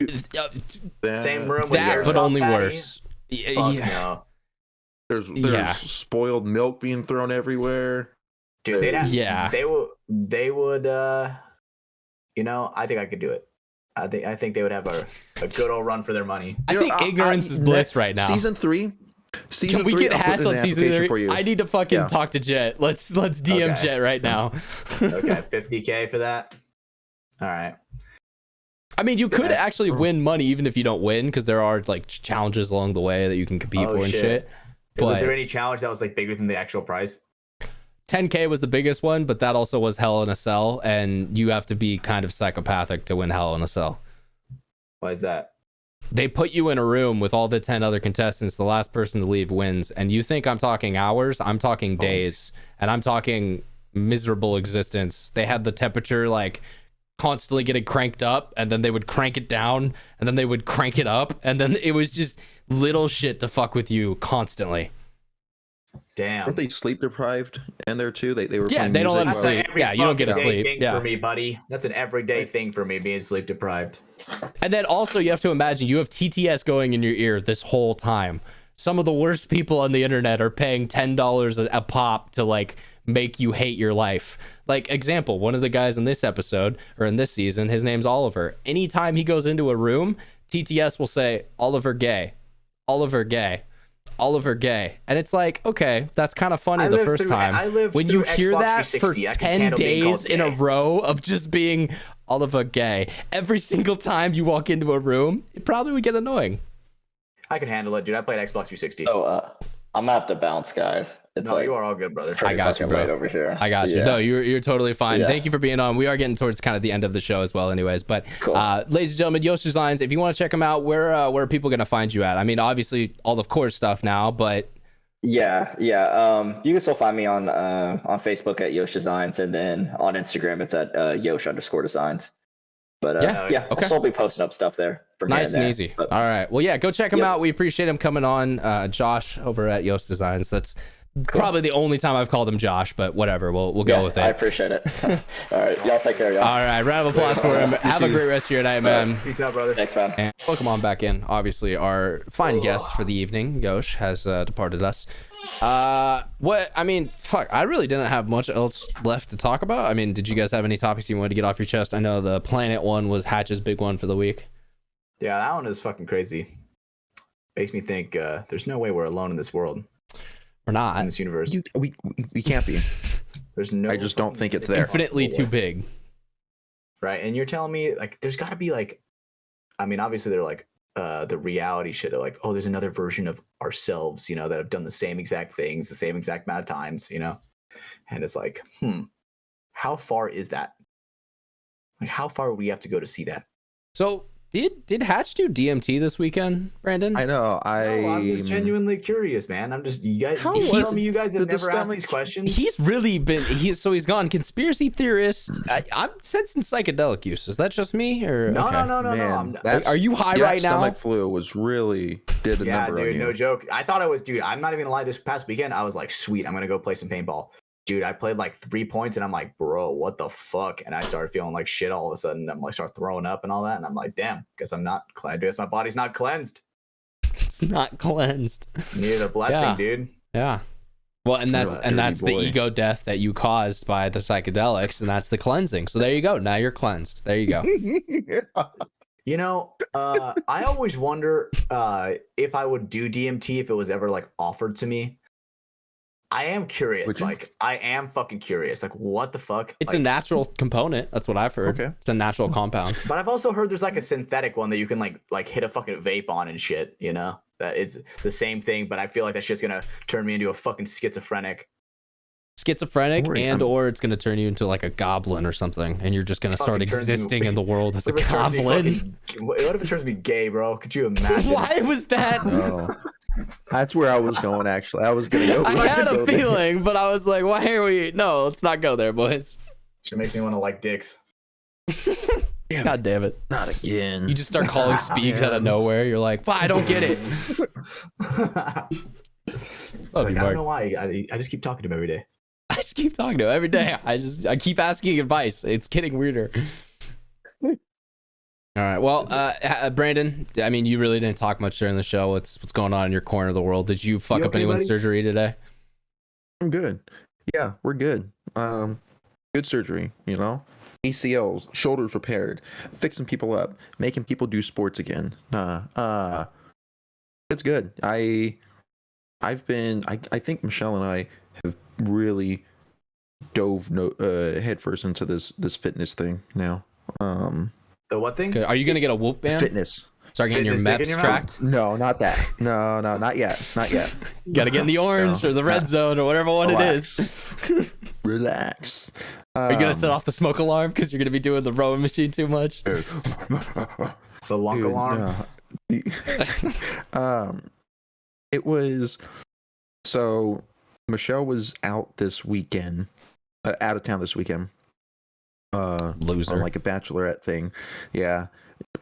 Same room with that, but only worse. No. There's spoiled milk being thrown everywhere. Dude, they would you know, I think I could do it. I think they would have a good old run for their money. I think ignorance is bliss right now. Season 3. Can we get Hatch on season 3? I need to fucking talk to Jet. Let's DM Jet right now. Okay, $50K for that. All right. I mean, you could actually win money even if you don't win, because there are like challenges along the way that you can compete for and shit. But was there any challenge that was like bigger than the actual prize? 10K was the biggest one, but that also was Hell in a Cell, and you have to be kind of psychopathic to win Hell in a Cell. Why is that? They put you in a room with all the 10 other contestants. The last person to leave wins. And you think I'm talking hours? I'm talking days. And I'm talking miserable existence. They had the temperature like constantly getting cranked up, and then they would crank it down, and then they would crank it up, and then it was just little shit to fuck with you constantly. Damn. Weren't they sleep deprived in there too? They were Yeah, playing they don't let music them while- sleep. Yeah, you don't get to sleep. Thing Yeah. for me, buddy. That's an everyday thing for me, being sleep deprived. And then also you have to imagine you have TTS going in your ear this whole time. Some of the worst people on the internet are paying $10 a pop to like make you hate your life. Like example, one of the guys in this episode or in this season, his name's Oliver. Anytime he goes into a room, TTS will say Oliver gay, Oliver gay, Oliver gay. And it's like, okay, that's kind of funny the first time. When you hear that for 10 days in a row of just being Oliver gay, every single time you walk into a room, it probably would get annoying. I can handle it, dude. I played Xbox 360. So I'm gonna have to bounce, guys. It's No, like you are all good, brother. I got you, bro. right over here. I got you. Yeah. No, you're totally fine. Yeah. Thank you for being on. We are getting towards kind of the end of the show as well, anyways. But Cool. ladies and gentlemen, Yosh Designs, if you want to check them out, where are people gonna find you at? I mean, obviously all the core stuff now, but Yeah. You can still find me on Facebook at Yosh Designs, and then on Instagram it's at Yosh_designs. But Yeah, okay. I'll still be posting up stuff there. From here nice and there. easy. But, All right. Well, yeah, go check him Yep. out. We appreciate him coming on. Josh over at Yost Designs. That's probably the only time I've called him Josh, but whatever. We'll go with it. I appreciate it. All right, y'all take care, y'all. All right. Round of applause for him. Have a great rest of your night, man. Peace out, brother. Thanks, man. And welcome on back in. Obviously, our fine guest for the evening, Yosh, has departed us. What I mean, fuck, I really didn't have much else left to talk about. I mean, did you guys have any topics you wanted to get off your chest? I know the planet one was Hatch's big one for the week. Yeah, that one is fucking crazy. Makes me think there's no way we're alone in this world, Or not. in this universe. We can't be. There's no. I just don't fucking think it's there. Infinitely possible too way. big. Right, and you're telling me like there's got to be like, I mean, obviously they're like the reality shit. They're like, oh, there's another version of ourselves, you know, that have done the same exact things, the same exact amount of times, you know, and it's like, how far is that? Like, how far would we have to go to see that? So did Hatch do DMT this weekend, Brandon? I know. I'm just genuinely curious, man. I'm just, you guys, How you was tell me you guys have the never asked stomach- these questions. He's really been he's gone conspiracy theorist. I'm sensing psychedelic use. Is that just me or no, okay. no. Man, that's- Are you high that right now? Stomach flu was really did a Yeah, number on dude, you. no joke. I thought I was, dude, I'm not even gonna lie. This past weekend, I was like, sweet, I'm gonna go play some paintball. Dude, I played like 3 points and I'm like, bro, what the fuck? And I started feeling like shit all of a sudden. I'm like, start throwing up and all that. And I'm like, damn, guess I'm not, I guess my body's not cleansed. It's not cleansed. Needed a blessing, Yeah. dude. Yeah. Well, and that's Dirty the boy. ego death that you caused by the psychedelics, and that's the cleansing. So there you go. Now you're cleansed. There you go. You know, I always wonder if I would do DMT if it was ever like offered to me. I am curious. Would you? Like, I am fucking curious. Like, what the fuck? It's like, a natural component. That's what I've heard. Okay. It's a natural compound. But I've also heard there's like a synthetic one that you can like hit a fucking vape on and shit, you know? That it's the same thing, but I feel like that shit's gonna turn me into a fucking schizophrenic. Schizophrenic, Don't worry, and I'm- or it's going to turn you into like a goblin or something, and you're just going to start Fucking turns me- existing in the world as a What if it turns me goblin. what if it turns me gay, bro? Could you imagine? Why was that? Oh. That's where I was going. Actually, I was gonna go. I we had could a go there. feeling, but I was like, why are we? No, let's not go there, boys. Shit makes me want to like dicks. God damn it. Not again. You just start calling Speaks out of nowhere. You're like, I don't get it. Like, Love I you, don't Mark. know why. I just keep talking to him every day. I just keep talking to him every day. I keep asking advice. It's getting weirder. All right. Well, Brandon, I mean, you really didn't talk much during the show. What's going on in your corner of the world? Did you fuck You up okay, anyone's buddy? surgery today? I'm good. Yeah, we're good. Good surgery. You know, ACLs, shoulders repaired, fixing people up, making people do sports again. It's good. I think Michelle and I have really dove headfirst into this fitness thing now. The what thing? Good. Are you gonna get a whoop band? Fitness. Start getting your Fitness dick in MEPs your tracked. No, not that. No, not yet. Not yet. You got to get in the orange or the red zone or whatever one it is. Relax. Are you going to set off the smoke alarm because you're going to be doing the rowing machine too much? The lunk alarm. No. It was so Michelle was out this weekend, out of town this weekend. Loser. On like a bachelorette thing. Yeah.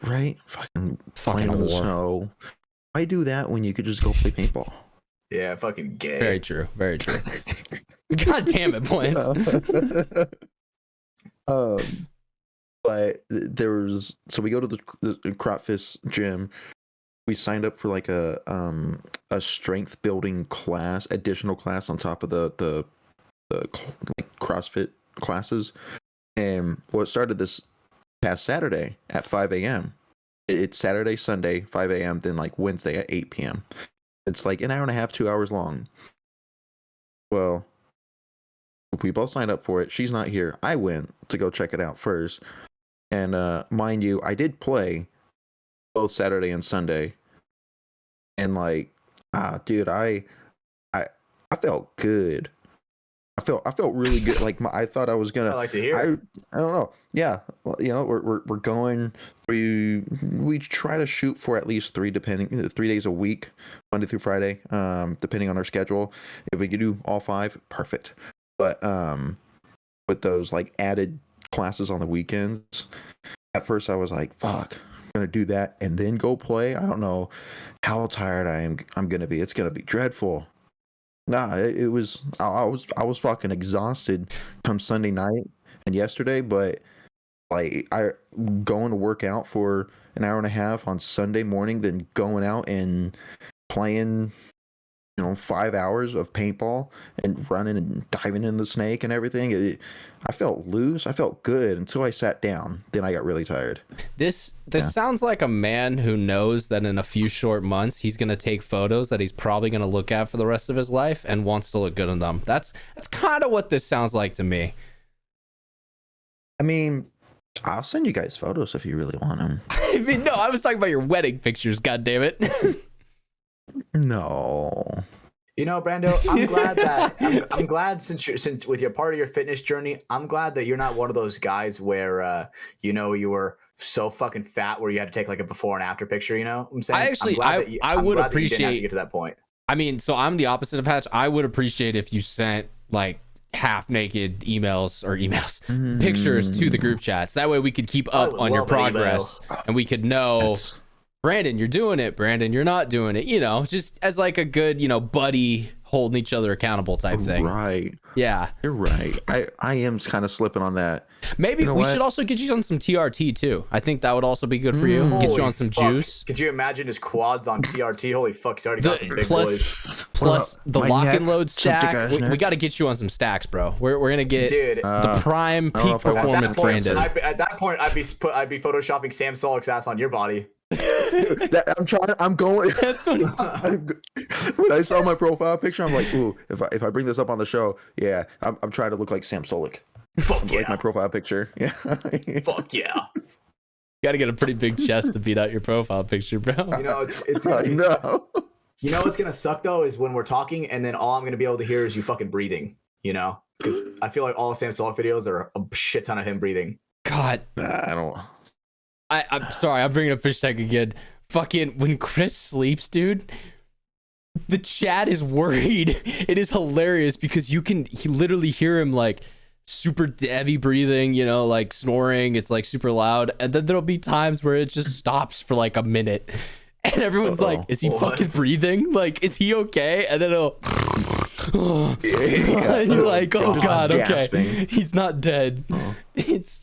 Right? Fucking playing on the whore. snow. Why do that when you could just go play paintball? Yeah, fucking gay. Very true. Very true. God damn it, Plants. But there was, so we go to the CropFist gym. We signed up for like a strength building class, additional class on top of the like CrossFit classes. And well, it started this past Saturday at 5 a.m. It's Saturday, Sunday, 5 a.m., then like Wednesday at 8 p.m. It's like an hour and a half, 2 hours long. Well, we both signed up for it. She's not here. I went to go check it out first. And mind you, I did play both Saturday and Sunday. And like, dude, I felt good. I felt really good. Like I thought I was gonna. I like to hear. I don't know. Yeah, you know, we're going. We try to shoot for at least 3 days a week, Monday through Friday, depending on our schedule. If we could do all 5, perfect. But with those like added classes on the weekends, at first I was like, fuck, I'm gonna do that and then go play. I don't know how tired I'm gonna be. It's gonna be dreadful. Nah, it was. I was fucking exhausted come Sunday night and yesterday, but like I going to work out for an hour and a half on Sunday morning, then going out and playing, 5 hours of paintball and running and diving in the snake and everything. I felt loose. I felt good until I sat down. Then I got really tired. This sounds like a man who knows that in a few short months he's going to take photos that he's probably going to look at for the rest of his life and wants to look good in them. That's kind of what this sounds like to me. I mean, I'll send you guys photos if you really want them. I mean, no, I was talking about your wedding pictures. God damn it. No. Brando, I'm glad that I'm glad since with your part of your fitness journey, I'm glad that you're not one of those guys where you were so fucking fat where you had to take like a before and after picture. You know what I'm saying? I would appreciate that you didn't have to get to that point. I mean, so I'm the opposite of Hatch. I would appreciate if you sent like half naked pictures to the group chats. That way we could keep up on your progress and we could know. Brandon, you're doing it. Brandon, you're not doing it. Just as like a good, buddy holding each other accountable type thing. Right. Yeah. You're right. I am kind of slipping on that. Maybe we should also get you on some TRT too. I think that would also be good for you. Get you on some juice. Could you imagine his quads on TRT? Holy fuck, he's already got some big boys. Plus the lock and load stack. We got to get you on some stacks, bro. We're gonna get the prime peak performance, Brandon. At that point, I'd be photoshopping Sam Solik's ass on your body. I'm going. When I saw my profile picture, I'm like, ooh, if I bring this up on the show, yeah, I'm trying to look like Sam Solik. Fuck yeah. Like my profile picture. Yeah. Fuck yeah. You got to get a pretty big chest to beat out your profile picture, bro. It's I know. You know what's gonna suck though is when we're talking and then all I'm gonna be able to hear is you fucking breathing. Because I feel like all Sam Solik videos are a shit ton of him breathing. God, I don't. I'm sorry. I'm bringing up fish tank again. Fucking when Chris sleeps, dude, the chat is worried. It is hilarious because you literally hear him like super heavy breathing, like snoring. It's like super loud. And then there'll be times where it just stops for like a minute. And everyone's like, is he fucking breathing? Like, is he okay? And then it'll... and you're like, oh God, okay. He's not dead. It's...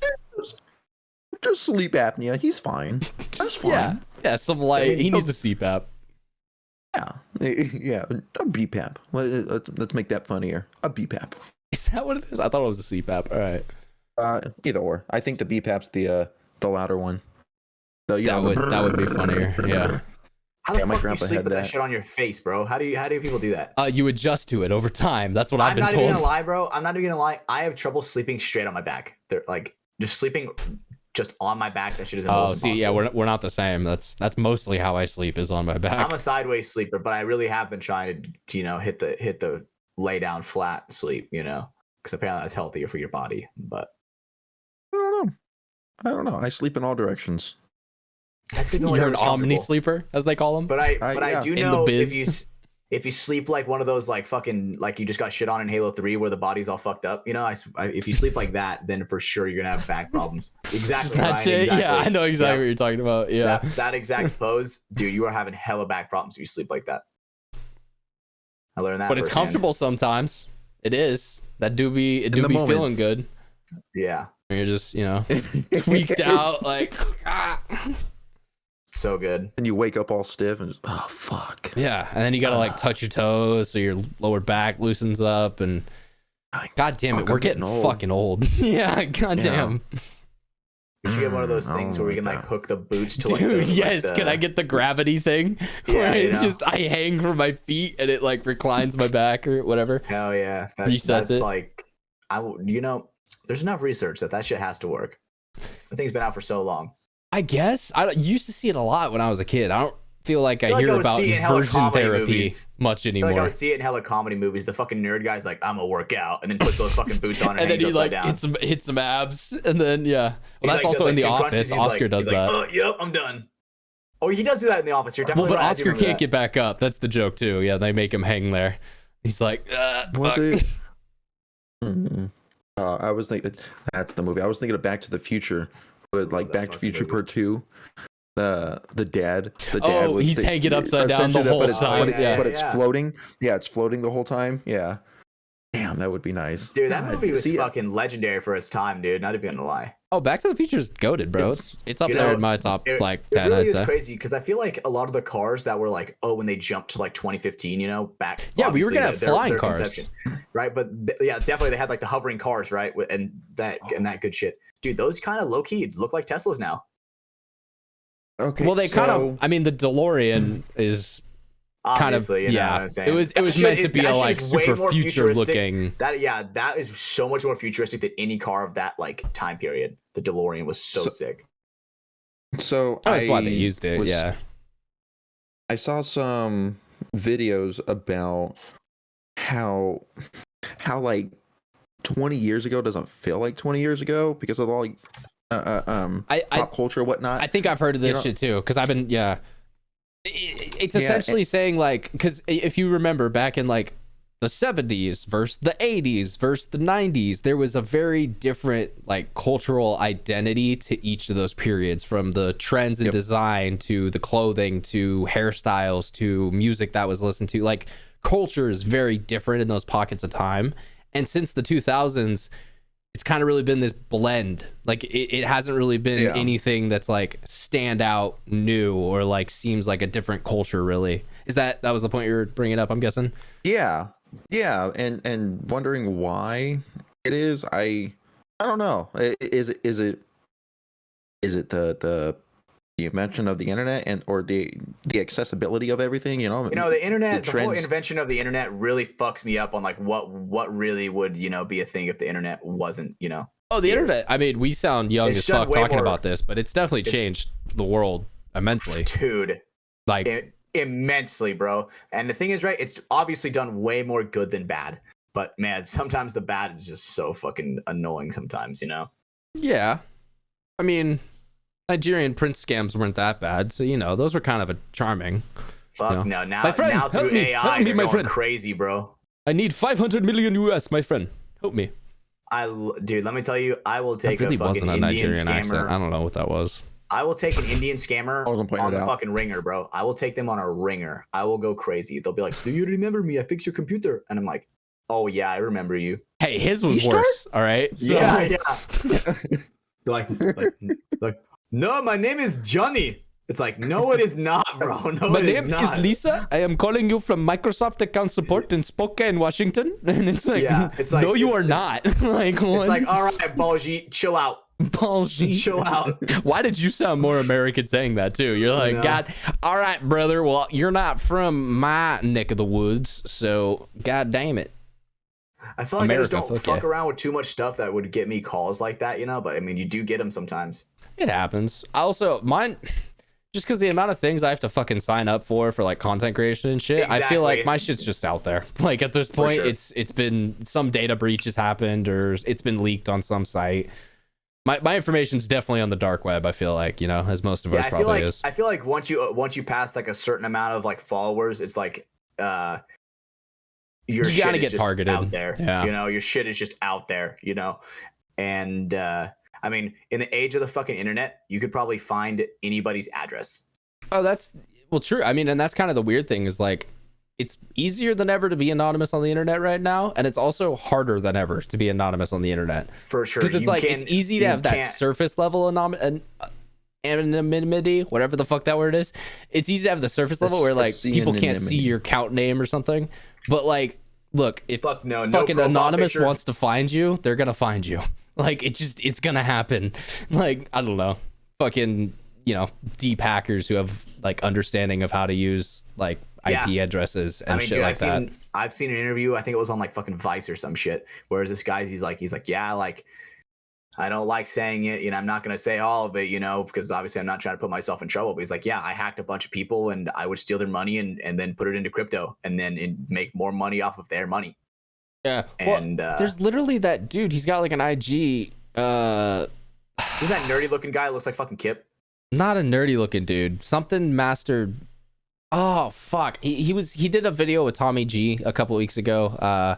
Just sleep apnea. He's fine. That's fine. Yeah, some light. He needs a CPAP. Yeah, a BPAP. Let's make that funnier. A BPAP. Is that what it is? I thought it was a CPAP. All right. Either or. I think the BPAP's the louder one. So, that would be funnier. Yeah. How the fuck do you sleep with that shit on your face, bro? How do people do that? You adjust to it over time. That's what I've been told. I'm not even gonna lie, bro. I'm not even gonna lie. I have trouble sleeping straight on my back. They're like just sleeping just on my back. That shit is Oh, almost see, impossible. yeah, we're not the same. That's mostly how I sleep is on my back. I'm a sideways sleeper, but I really have been trying to hit the lay down flat sleep, because apparently that's healthier for your body. But I don't know. I sleep in all directions. I sleep in You're whatever's an omni comfortable. sleeper, as they call them. But I yeah. do In the know biz. if you sleep like one of those like fucking like you just got shit on in Halo 3 where the body's all fucked up, if you sleep like that, then for sure you're gonna have back problems. Exactly. That Ryan, shit? exactly. Yeah, I know exactly what you're talking about. Yeah. That exact pose, dude. You are having hella back problems if you sleep like that. I learned that. But it's firsthand. comfortable sometimes. It is. It do be moment. feeling good. Yeah. You're just, tweaked out like So good. And you wake up all stiff and oh fuck. Yeah, and then you gotta like touch your toes so your lower back loosens up, and god damn it, Fuck, we're I'm getting getting old. fucking old. Yeah, god damn. We should get one of those I don't things where we can like like that. hook the boots to like. Dude, the, yes, like the, can I get the gravity thing? Yeah, Where it's you know. just I hang from my feet and it like reclines my back or whatever. Hell yeah. Resets That's it. like, there's enough research that shit has to work. The thing's been out for so long. I guess I used to see it a lot when I was a kid. I don't feel like I feel like hear I would about see it in hella inversion comedy therapy movies. much I feel like I anymore. would see it in hella comedy movies. The fucking nerd guy's like, I'm gonna work out, and then puts those fucking boots on and, And then hangs he upside like down. hits some abs, and then yeah. He, Well, that's like, also does, in The like, 2 Office. crunches. He's Oscar like, does he's that. like, yep, I'm done. Oh, he does do that in The Office. You're definitely Well, but right. I do Oscar remember can't that. get back up. That's the joke too. Yeah, they make him hang there. He's like, Was fuck. it? I was thinking that's the movie. I was thinking of Back to the Future, but like that Back to the fucking Future movie. Part 2. The dad. Oh, was he's hanging upside down the essentially whole but it's, time. but it's Yeah. floating. Yeah, it's floating the whole time. Yeah. Damn, that would be nice. Dude, that God, movie was see, fucking legendary for its time, dude. Not even gonna lie. Oh, Back to the Future's goated, bro. It's up You there know, in my top It, like it 10, really I'd is say. crazy because I feel like a lot of the cars that were like, when they jumped to like 2015, back. Yeah, we were obviously, gonna have flying their cars. conception, right? But yeah, definitely they had like the hovering cars, right? And that good shit, dude. Those kind of low key look like Teslas now. Okay. Well, they kind so- of. I mean, the DeLorean is kind of Obviously, you know what I'm saying? It was That shit meant to is- be that a shit like is way super more future futuristic. looking. That is so much more futuristic than any car of that like time period. The DeLorean was so sick. So Oh, that's why they used it. was- Yeah. I saw some videos about how like 20 years ago doesn't feel like 20 years ago because of all like I pop culture and whatnot. I think I've heard of this You know- shit too because I've been It's Yeah, essentially saying like because if you remember back in like the 70s versus the 80s versus the 90s, there was a very different like cultural identity to each of those periods, from the trends in Yep. design to the clothing to hairstyles to music that was listened to. Like culture is very different in those pockets of time, and since the 2000s it's kind of really been this blend. Like it hasn't really been Yeah. anything that's like stand out new or like seems like a different culture really. Is that was the point you were bringing up, I'm guessing? Yeah, and wondering why it is. I don't know. Is it the invention of the internet and or the accessibility of everything? You know, The internet, the whole trends- invention of the internet really fucks me up on like what really would be a thing if the internet wasn't Oh, the Here. internet. I mean, we sound young It's as done fuck way talking more- about this, but it's definitely changed the world immensely. dude. Like Immensely, bro. And the thing is, right, it's obviously done way more good than bad. But man, sometimes the bad is just so fucking annoying sometimes, yeah. I mean, Nigerian prince scams weren't that bad, so those were kind of a charming. Fuck No. no. Now My friend, now help through me, AI, help me, they're my going friend. crazy, bro. I need 500 million US, my friend. Help me. Dude, let me tell you, I will take That really a fucking wasn't a Indian Nigerian accent. I scammer. don't know what that was. I will take an Indian scammer I wasn't pointing on it the out. fucking ringer, bro. I will take them on a ringer. I will go crazy. They'll be like, "Do you remember me? I fixed your computer." And I'm like, "Oh yeah, I remember you." Hey, his was You worse. All right. So, Yeah. like, no, my name is Johnny. It's like, no, it is not, bro. No, My it name not. is Lisa. I am calling you from Microsoft account support in Spokane, Washington. And it's like, Yeah, it's like- no, you are not. Like, It's like, all right, Baljeet, chill out. bullshit. Chill out. Why did you sound more American saying that too? You're like, know. God, all right, brother. Well, you're not from my neck of the woods, so God damn it. I feel like America, I just don't fuck fuck yeah. around with too much stuff that would get me calls like that, But I mean, you do get them sometimes. It happens. I also mine. Just because the amount of things I have to fucking sign up for like content creation and shit, I feel like my shit's just out there. Like at this point, it's been some data breach has happened or it's been leaked on some site. My information's definitely on the dark web. I feel like, you know, as most of ours probably is. I feel like once you pass like a certain amount of like followers, it's like your you shit gotta is get just targeted out there. Yeah. You know, your shit is just out there. You know, and I mean, in the age of the fucking internet, you could probably find anybody's address. Oh, that's well, true. I mean, and that's kind of the weird thing is like, it's easier than ever to be anonymous on the internet right now, and it's also harder than ever to be anonymous on the internet. For sure, because it's like it's easy to have that surface level anonymity, whatever the fuck that word is. It's easy to have the surface level where like people can't see your account name or something. But like, look, if fucking anonymous wants to find you, they're gonna find you. Like it's gonna happen. Like I don't know, fucking, you know, deep hackers who have like understanding of how to use like IP addresses and shit like that. I've seen an interview, I think it was on like fucking Vice or some shit, whereas this guy's he's like yeah, like I don't like saying it, you know, I'm not gonna say all of it, you know, because obviously I'm not trying to put myself in trouble, but he's like, yeah, I hacked a bunch of people and I would steal their money and then put it into crypto and then make more money off of their money. Yeah, and there's literally that dude. He's got like an IG. Isn't that nerdy looking guy? Looks like fucking Kip. Not a nerdy looking dude. Something mastered. Oh fuck. He did a video with Tommy G a couple weeks ago.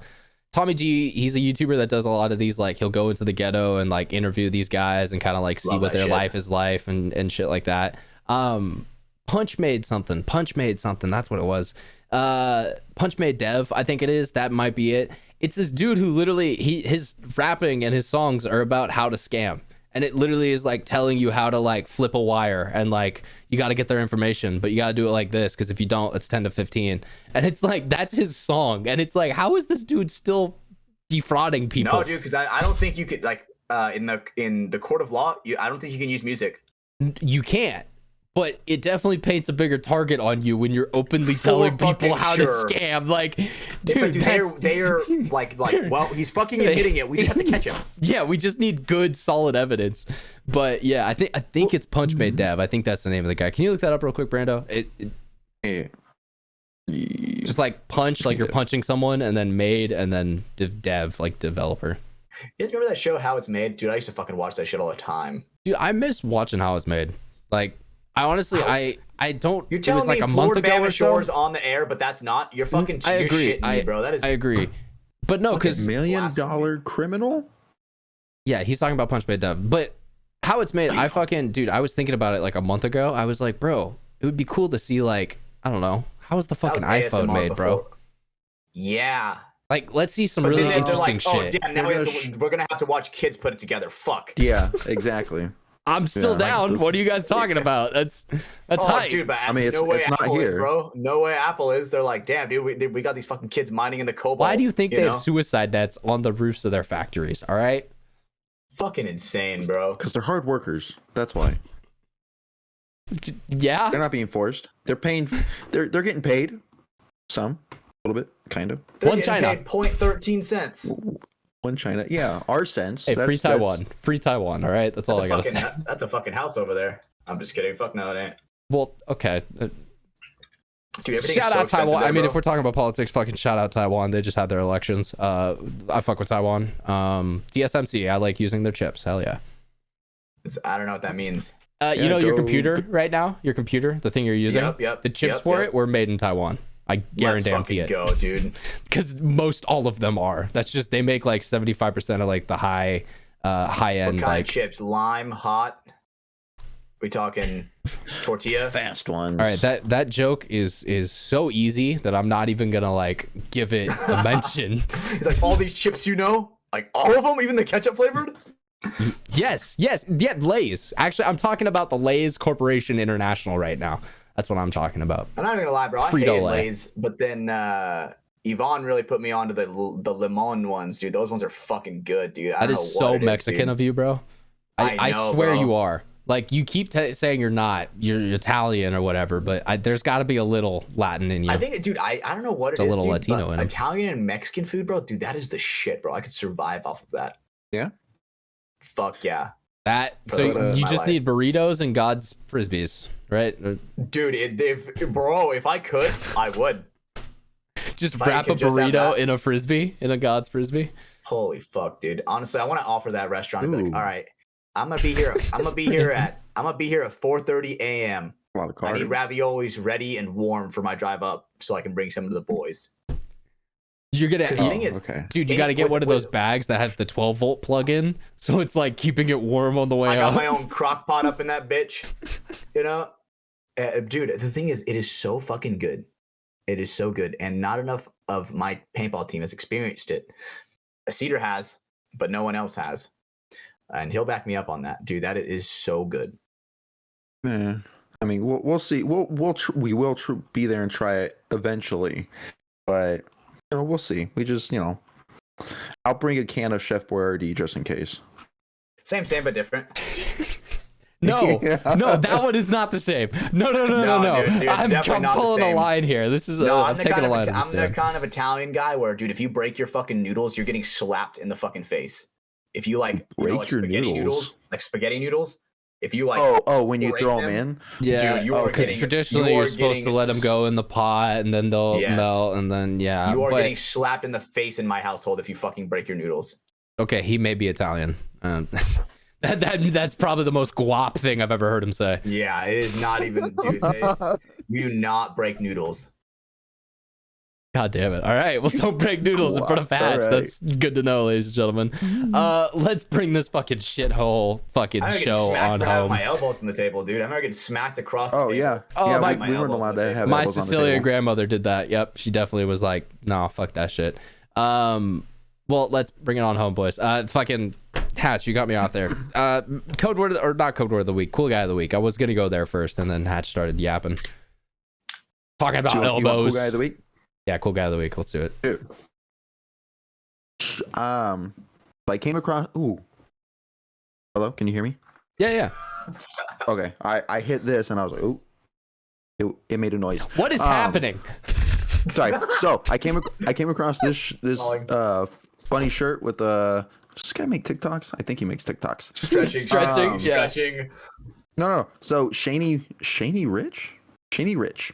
Tommy G, he's a YouTuber that does a lot of these. Like he'll go into the ghetto and like interview these guys and kind of like see what their life is like and shit like that. Punch made something. That's what it was. Punch made Dev, I think it is. That might be it. It's this dude who literally his rapping and his songs are about how to scam. And it literally is like telling you how to like flip a wire and like you got to get their information, but you got to do it like this because if you don't, it's 10 to 15. And it's like that's his song. And it's like, how is this dude still defrauding people? No, dude, because I don't think you could like in the court of law, I don't think you can use music. You can't. But it definitely paints a bigger target on you when you're openly telling people how to scam. Like, dude, they're like, well, he's fucking admitting it. We just have to catch him. Yeah, we just need good, solid evidence. But yeah, I think it's Punch Made Dev. I think that's the name of the guy. Can you look that up real quick, Brando? Just like punch, like you're punching someone, and then made, and then dev, like developer. You guys remember that show, How It's Made? Dude, I used to fucking watch that shit all the time. Dude, I miss watching How It's Made. Like, I honestly, I don't. You're telling me like a month ago or so. Shore's on the air, but that's not. You're fucking. I agree, shitting me, bro. That is. I agree, but no, because $1 million criminal. Yeah, he's talking about Punch Made Dev, but How It's Made. I fucking dude. I was thinking about it like a month ago. I was like, bro, it would be cool to see like I don't know how was the fucking iPhone made, bro? Yeah. Like, let's see some really interesting shit. Oh, damn, now we're gonna have to watch kids put it together. Fuck. Yeah, exactly. I'm still down. What are you guys talking about? That's hype. Dude, but I mean, no way it's not Apple here, is, bro. No way Apple is. They're like, damn, dude, we got these fucking kids mining in the cobalt. Why do you think they have suicide nets on the roofs of their factories? All right. Fucking insane, bro. Because they're hard workers. That's why. Yeah. They're not being forced. They're paying. They're getting paid. Some, a little bit, kind of. One China. Paid 0.13 cents. One China, yeah, our cents. Hey, free Taiwan, free Taiwan. All right, that's all I gotta say. That's a fucking house over there. I'm just kidding. Fuck no, it ain't. Well, okay. Dude, shout out Taiwan. I mean, if we're talking about politics, fucking shout out Taiwan. They just had their elections. I fuck with Taiwan. TSMC, I like using their chips. Hell yeah. I don't know what that means. You know your computer right now. Your computer, the thing you're using. Yep. The chips for it were made in Taiwan. I guarantee it. Go, dude. Because most all of them are. That's just they make like 75% of like the high end. What kind like of chips? Lime, hot. We talking tortilla? Fast ones. All right, that joke is so easy that I'm not even gonna like give it a mention. It's like all these chips, like all of them, even the ketchup flavored. Yes, yeah, Lay's. Actually, I'm talking about the Lay's Corporation International right now. That's what I'm talking about. I'm not gonna lie, bro. I hated Lay's, but then Yvonne really put me onto the lemon ones, dude. Those ones are fucking good, dude. That is so Mexican of you, bro. I swear you are. Like you keep saying you're not. You're Italian or whatever, but there's got to be a little Latin in you. I think, dude. I don't know what it is. A little dude, Latino in Italian and Mexican food, bro. Dude, that is the shit, bro. I could survive off of that. Yeah. Fuck yeah. That For so the rest of you my just life. need burritos and God's frisbees, right? Dude, if I could, I would. Just If I wrap a could just have burrito that. in a frisbee, in a God's frisbee. Holy fuck, dude. Honestly, I want to offer that restaurant and be like, Ooh. all right, I'm gonna be here at 4:30 a.m. A lot of I need carbs. raviolis ready and warm for my drive up so I can bring some to the boys. You're gonna, 'Cause the thing is, okay. dude, you in- got to get with- one of those with- bags that has the 12-volt plug-in, so it's like keeping it warm on the way I got up. my own crock pot up in that bitch. You know, dude. The thing is, it is so fucking good. It is so good, and not enough of my paintball team has experienced it. Cedar has, but no one else has, and he'll back me up on that, dude. That is so good. Yeah. I mean, we'll see. We will be there and try it eventually, but we'll see. We just I'll bring a can of Chef Boyardee just in case. Same, but different. No, Yeah. no, that one is not the same. No. No, dude, it's I'm definitely not the pulling a same. line here. This is No, I'm taking a line. I'm the kind of Italian guy where, dude, if you break your fucking noodles, you're getting slapped in the fucking face. If you like, Break like your spaghetti noodles? like spaghetti noodles. If you like, Oh, when you break throw them them? in. Yeah, Dude, you are because getting- traditionally you you're are supposed to getting let them go in the pot and then they'll Yes. melt and then you are but getting slapped in the face in my household if you fucking break your noodles. okay, he may be Italian. That's probably the most guap thing I've ever heard him say. Yeah, it is not even, dude. You do not break noodles. God damn it. All right. Well, don't break noodles in front of All Hatch. right. That's good to know, ladies and gentlemen. Let's bring this fucking shithole fucking I'm gonna get show smacked on for having home. my elbows on the table, dude. I'm gonna get smacked across the Oh table. yeah. Oh, yeah, my- we weren't allowed to have My elbows on the Sicilian table. grandmother did that. Yep. She definitely was like, no, fuck that shit. Well, let's bring it on home, boys. Fucking Hatch, you got me off there. Code word, or not code word of the week, cool guy of the week. I was gonna go there first, and then Hatch started yapping. Talking about You want elbows. cool guy of the week? Yeah, cool guy of the week. Let's do it. Dude. I came across. Ooh. Hello, can you hear me? Yeah. Okay, I hit this and I was like, ooh. It made a noise. What is happening? Sorry. So I came across this funny shirt with does this guy make TikToks? I think he makes TikToks. Stretching. Yeah. Stretching. No. So Shaney Rich.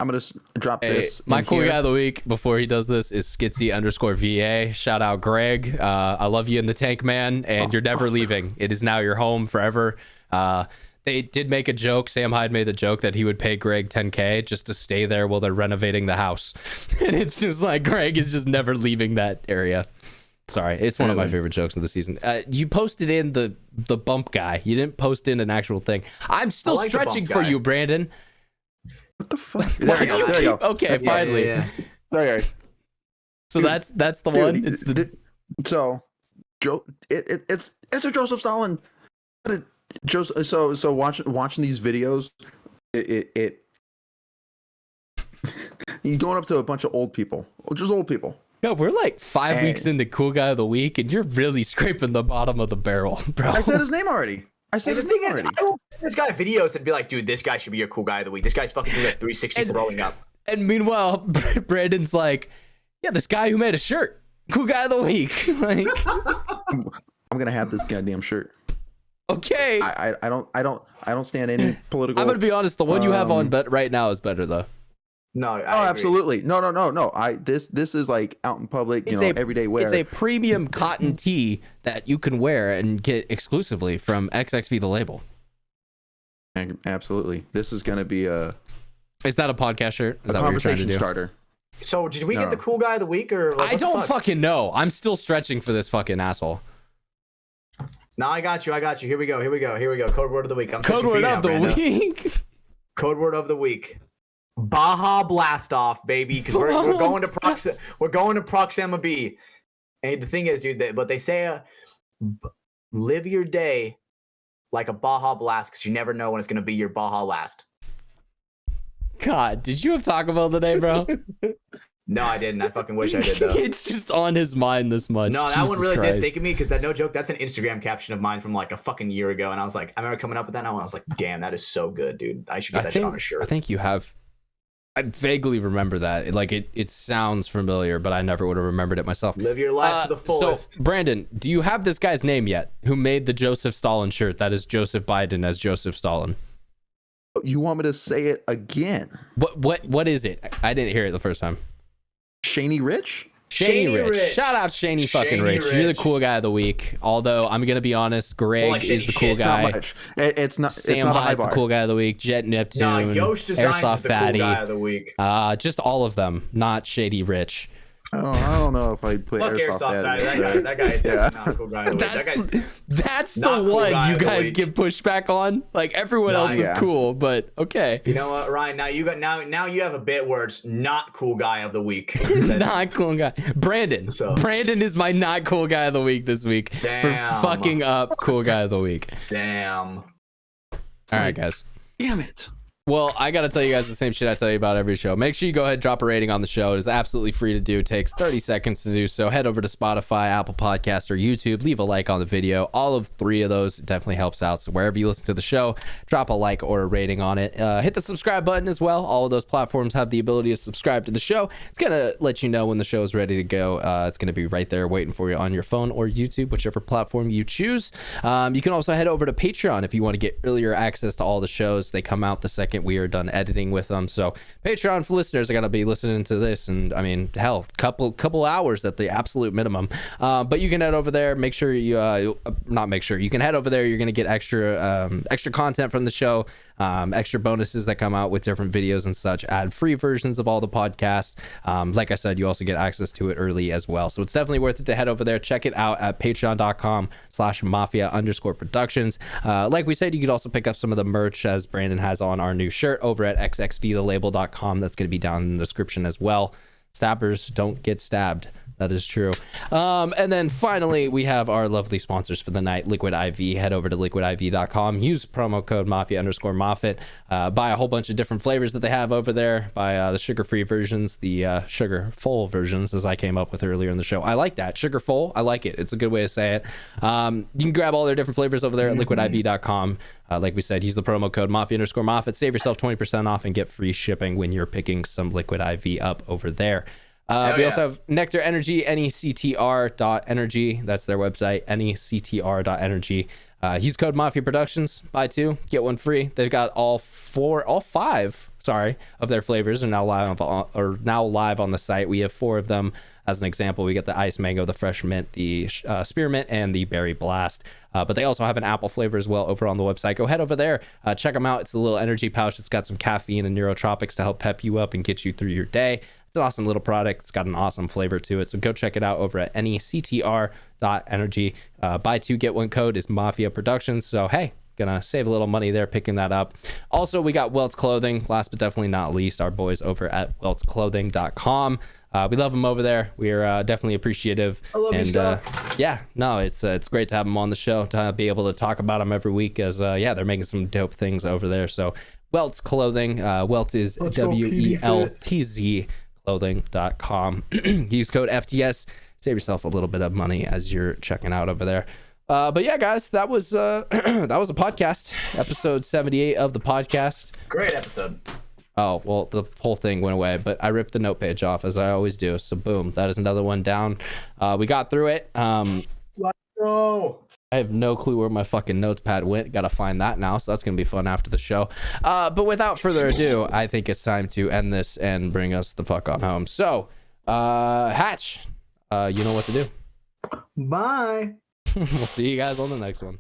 I'm gonna drop Hey, this. my in cool here. guy of the week before he does this is Skitsy_VA. Shout out Greg. I love you in the tank, man, and you're never leaving. It is now your home forever. They did make a joke. Sam Hyde made the joke that he would pay Greg $10K just to stay there while they're renovating the house. And it's just like Greg is just never leaving that area. Sorry, it's one of my favorite jokes of the season. You posted in the bump guy. You didn't post in an actual thing. I'm still I like the stretching bump for guy. you, Brandon. What the fuck? Why There do you you go. There you keep- go. Okay, finally. Yeah. There you go. So that's the Dude, one. It's the so Joe. It's a Joseph Stalin. Joseph. So watching these videos, it you're going up to a bunch of old people, just old people. no. We're like 5 weeks into cool guy of the week, and you're really scraping the bottom of the barrel, bro. I said his name already. And the thing is, I will send this guy videos and be like, dude, this guy should be your cool guy of the week. This guy's fucking doing a 360 And- throwing up. And meanwhile, Brandon's like, yeah, this guy who made a shirt, cool guy of the week. Like, I'm gonna have this goddamn shirt. okay. I don't stand any political. I'm gonna be honest. The one you have on right now is better though. No, I Oh, agree. absolutely. No. This is like out in public, everyday wear. It's a premium cotton tee that you can wear and get exclusively from XXV the label. Absolutely. This is gonna be a Is that a podcast shirt? Is that what you're trying to conversation do? starter. So did we No. get the cool guy of the week or? Like, I what the don't fuck? fucking know. I'm still stretching for this fucking asshole. No, I got you. Here we go. Code word of the week. I'm Code pitching for word you of now, the Brando. week. Code word of the week. Baja Blast Off, baby, because we're going to Proxima B. And the thing is, dude, but they say live your day like a Baja Blast because you never know when it's gonna be your Baja last. God, did you have Taco Bell today, bro? No, I didn't. I fucking wish I did though. It's just on his mind this much. No, that Jesus one really Christ. did think of me because that no joke. That's an Instagram caption of mine from like a fucking year ago, and I was like, I remember coming up with that, and I was like, damn, that is so good, dude. I should get that shit on a shirt. I think you have. I vaguely remember that. Like it sounds familiar, but I never would have remembered it myself. Live your life to the fullest. So, Brandon, do you have this guy's name yet? Who made the Joseph Stalin shirt? That is Joseph Biden as Joseph Stalin. You want me to say it again? What is it? I didn't hear it the first time. Shaney Rich? Shaney Rich. Shout out Shaney fucking Rich. You're the cool guy of the week. Although I'm gonna be honest, Greg is the cool guy. It's not. Sam Hyde's the cool guy of the week. Jet Neptune. Nah, Yosh Designs Airsoft is the Fatty. cool guy of the week. Just all of them, not Shady Rich. I don't know if I'd put Fuck Airsoft Fatty. Fatty. That guy is definitely not a cool guy of the week. That's the not cool one guy you of the guys week. get pushed back on. Like everyone else is cool, but okay. You know what, Ryan? Now you have a bit where it's not cool guy of the week. Not cool guy. Brandon. Brandon is my not cool guy of the week this week. Damn. For fucking up cool guy of the week. Damn. All right, guys. Damn it. Well, I got to tell you guys the same shit I tell you about every show. Make sure you go ahead and drop a rating on the show. It is absolutely free to do. It takes 30 seconds to do so. Head over to Spotify, Apple Podcast, or YouTube. Leave a like on the video. All of three of those definitely helps out. So wherever you listen to the show, drop a like or a rating on it. Hit the subscribe button as well. All of those platforms have the ability to subscribe to the show. It's going to let you know when the show is ready to go. It's going to be right there waiting for you on your phone or YouTube, whichever platform you choose. You can also head over to Patreon if you want to get earlier access to all the shows. They come out the second we are done editing with them. So Patreon for listeners are going to be listening to this, and I mean, hell, couple hours at the absolute minimum. But you can head over there. Make sure you you can head over there. You're going to get extra content from the show, extra bonuses that come out with different videos and such, ad-free versions of all the podcasts. Like I said, you also get access to it early as well. So it's definitely worth it to head over there. Check it out at patreon.com/Mafia_Productions. Like we said, you could also pick up some of the merch as Brandon has on our new shirt over at xxvthelabel.com. That's going to be down in the description as well. Stabbers don't get stabbed. That is true. And then finally, we have our lovely sponsors for the night, Liquid IV. Head over to liquidiv.com. Use promo code Mafia_Moffitt. Buy a whole bunch of different flavors that they have over there. Buy the sugar-free versions, the sugar-full versions, as I came up with earlier in the show. I like that. Sugar-full. I like it. It's a good way to say it. You can grab all their different flavors over there at liquidiv.com. Like we said, use the promo code Mafia_Moffitt. Save yourself 20% off and get free shipping when you're picking some Liquid IV up over there. We also have NECTR Energy, NECTR.energy. That's their website, NECTR.energy. Use code MafiaProductions. Buy two, get one free. They've got all five of their flavors are now live on the site. We have four of them. As an example, we get the ice mango, the fresh mint, the spearmint, and the berry blast. But they also have an apple flavor as well over on the website. Go head over there, check them out. It's a little energy pouch. It's got some caffeine and neurotropics to help pep you up and get you through your day. It's an awesome little product. It's got an awesome flavor to it. So go check it out over at NECTR.energy. Buy two, get one code is MafiaProductions. So, hey, gonna save a little money there picking that up. Also, we got Welts Clothing. Last but definitely not least, our boys over at weltsclothing.com. We love them over there. We're definitely appreciative. I love you, Scott. It's great to have them on the show, to be able to talk about them every week, as they're making some dope things over there. So Welts Clothing, Welt is WELTZ clothing.com. Use code FTS, save yourself a little bit of money as you're checking out over there. But yeah, guys, that was a podcast, episode 78 of the podcast. Great episode. Oh, well, the whole thing went away, but I ripped the note page off as I always do. So boom, that is another one down. We got through it. Let's go. I have no clue where my fucking notepad went. Gotta find that now, so that's gonna be fun after the show. But without further ado, I think it's time to end this and bring us the fuck on home. So, Hatch, you know what to do. Bye. We'll see you guys on the next one.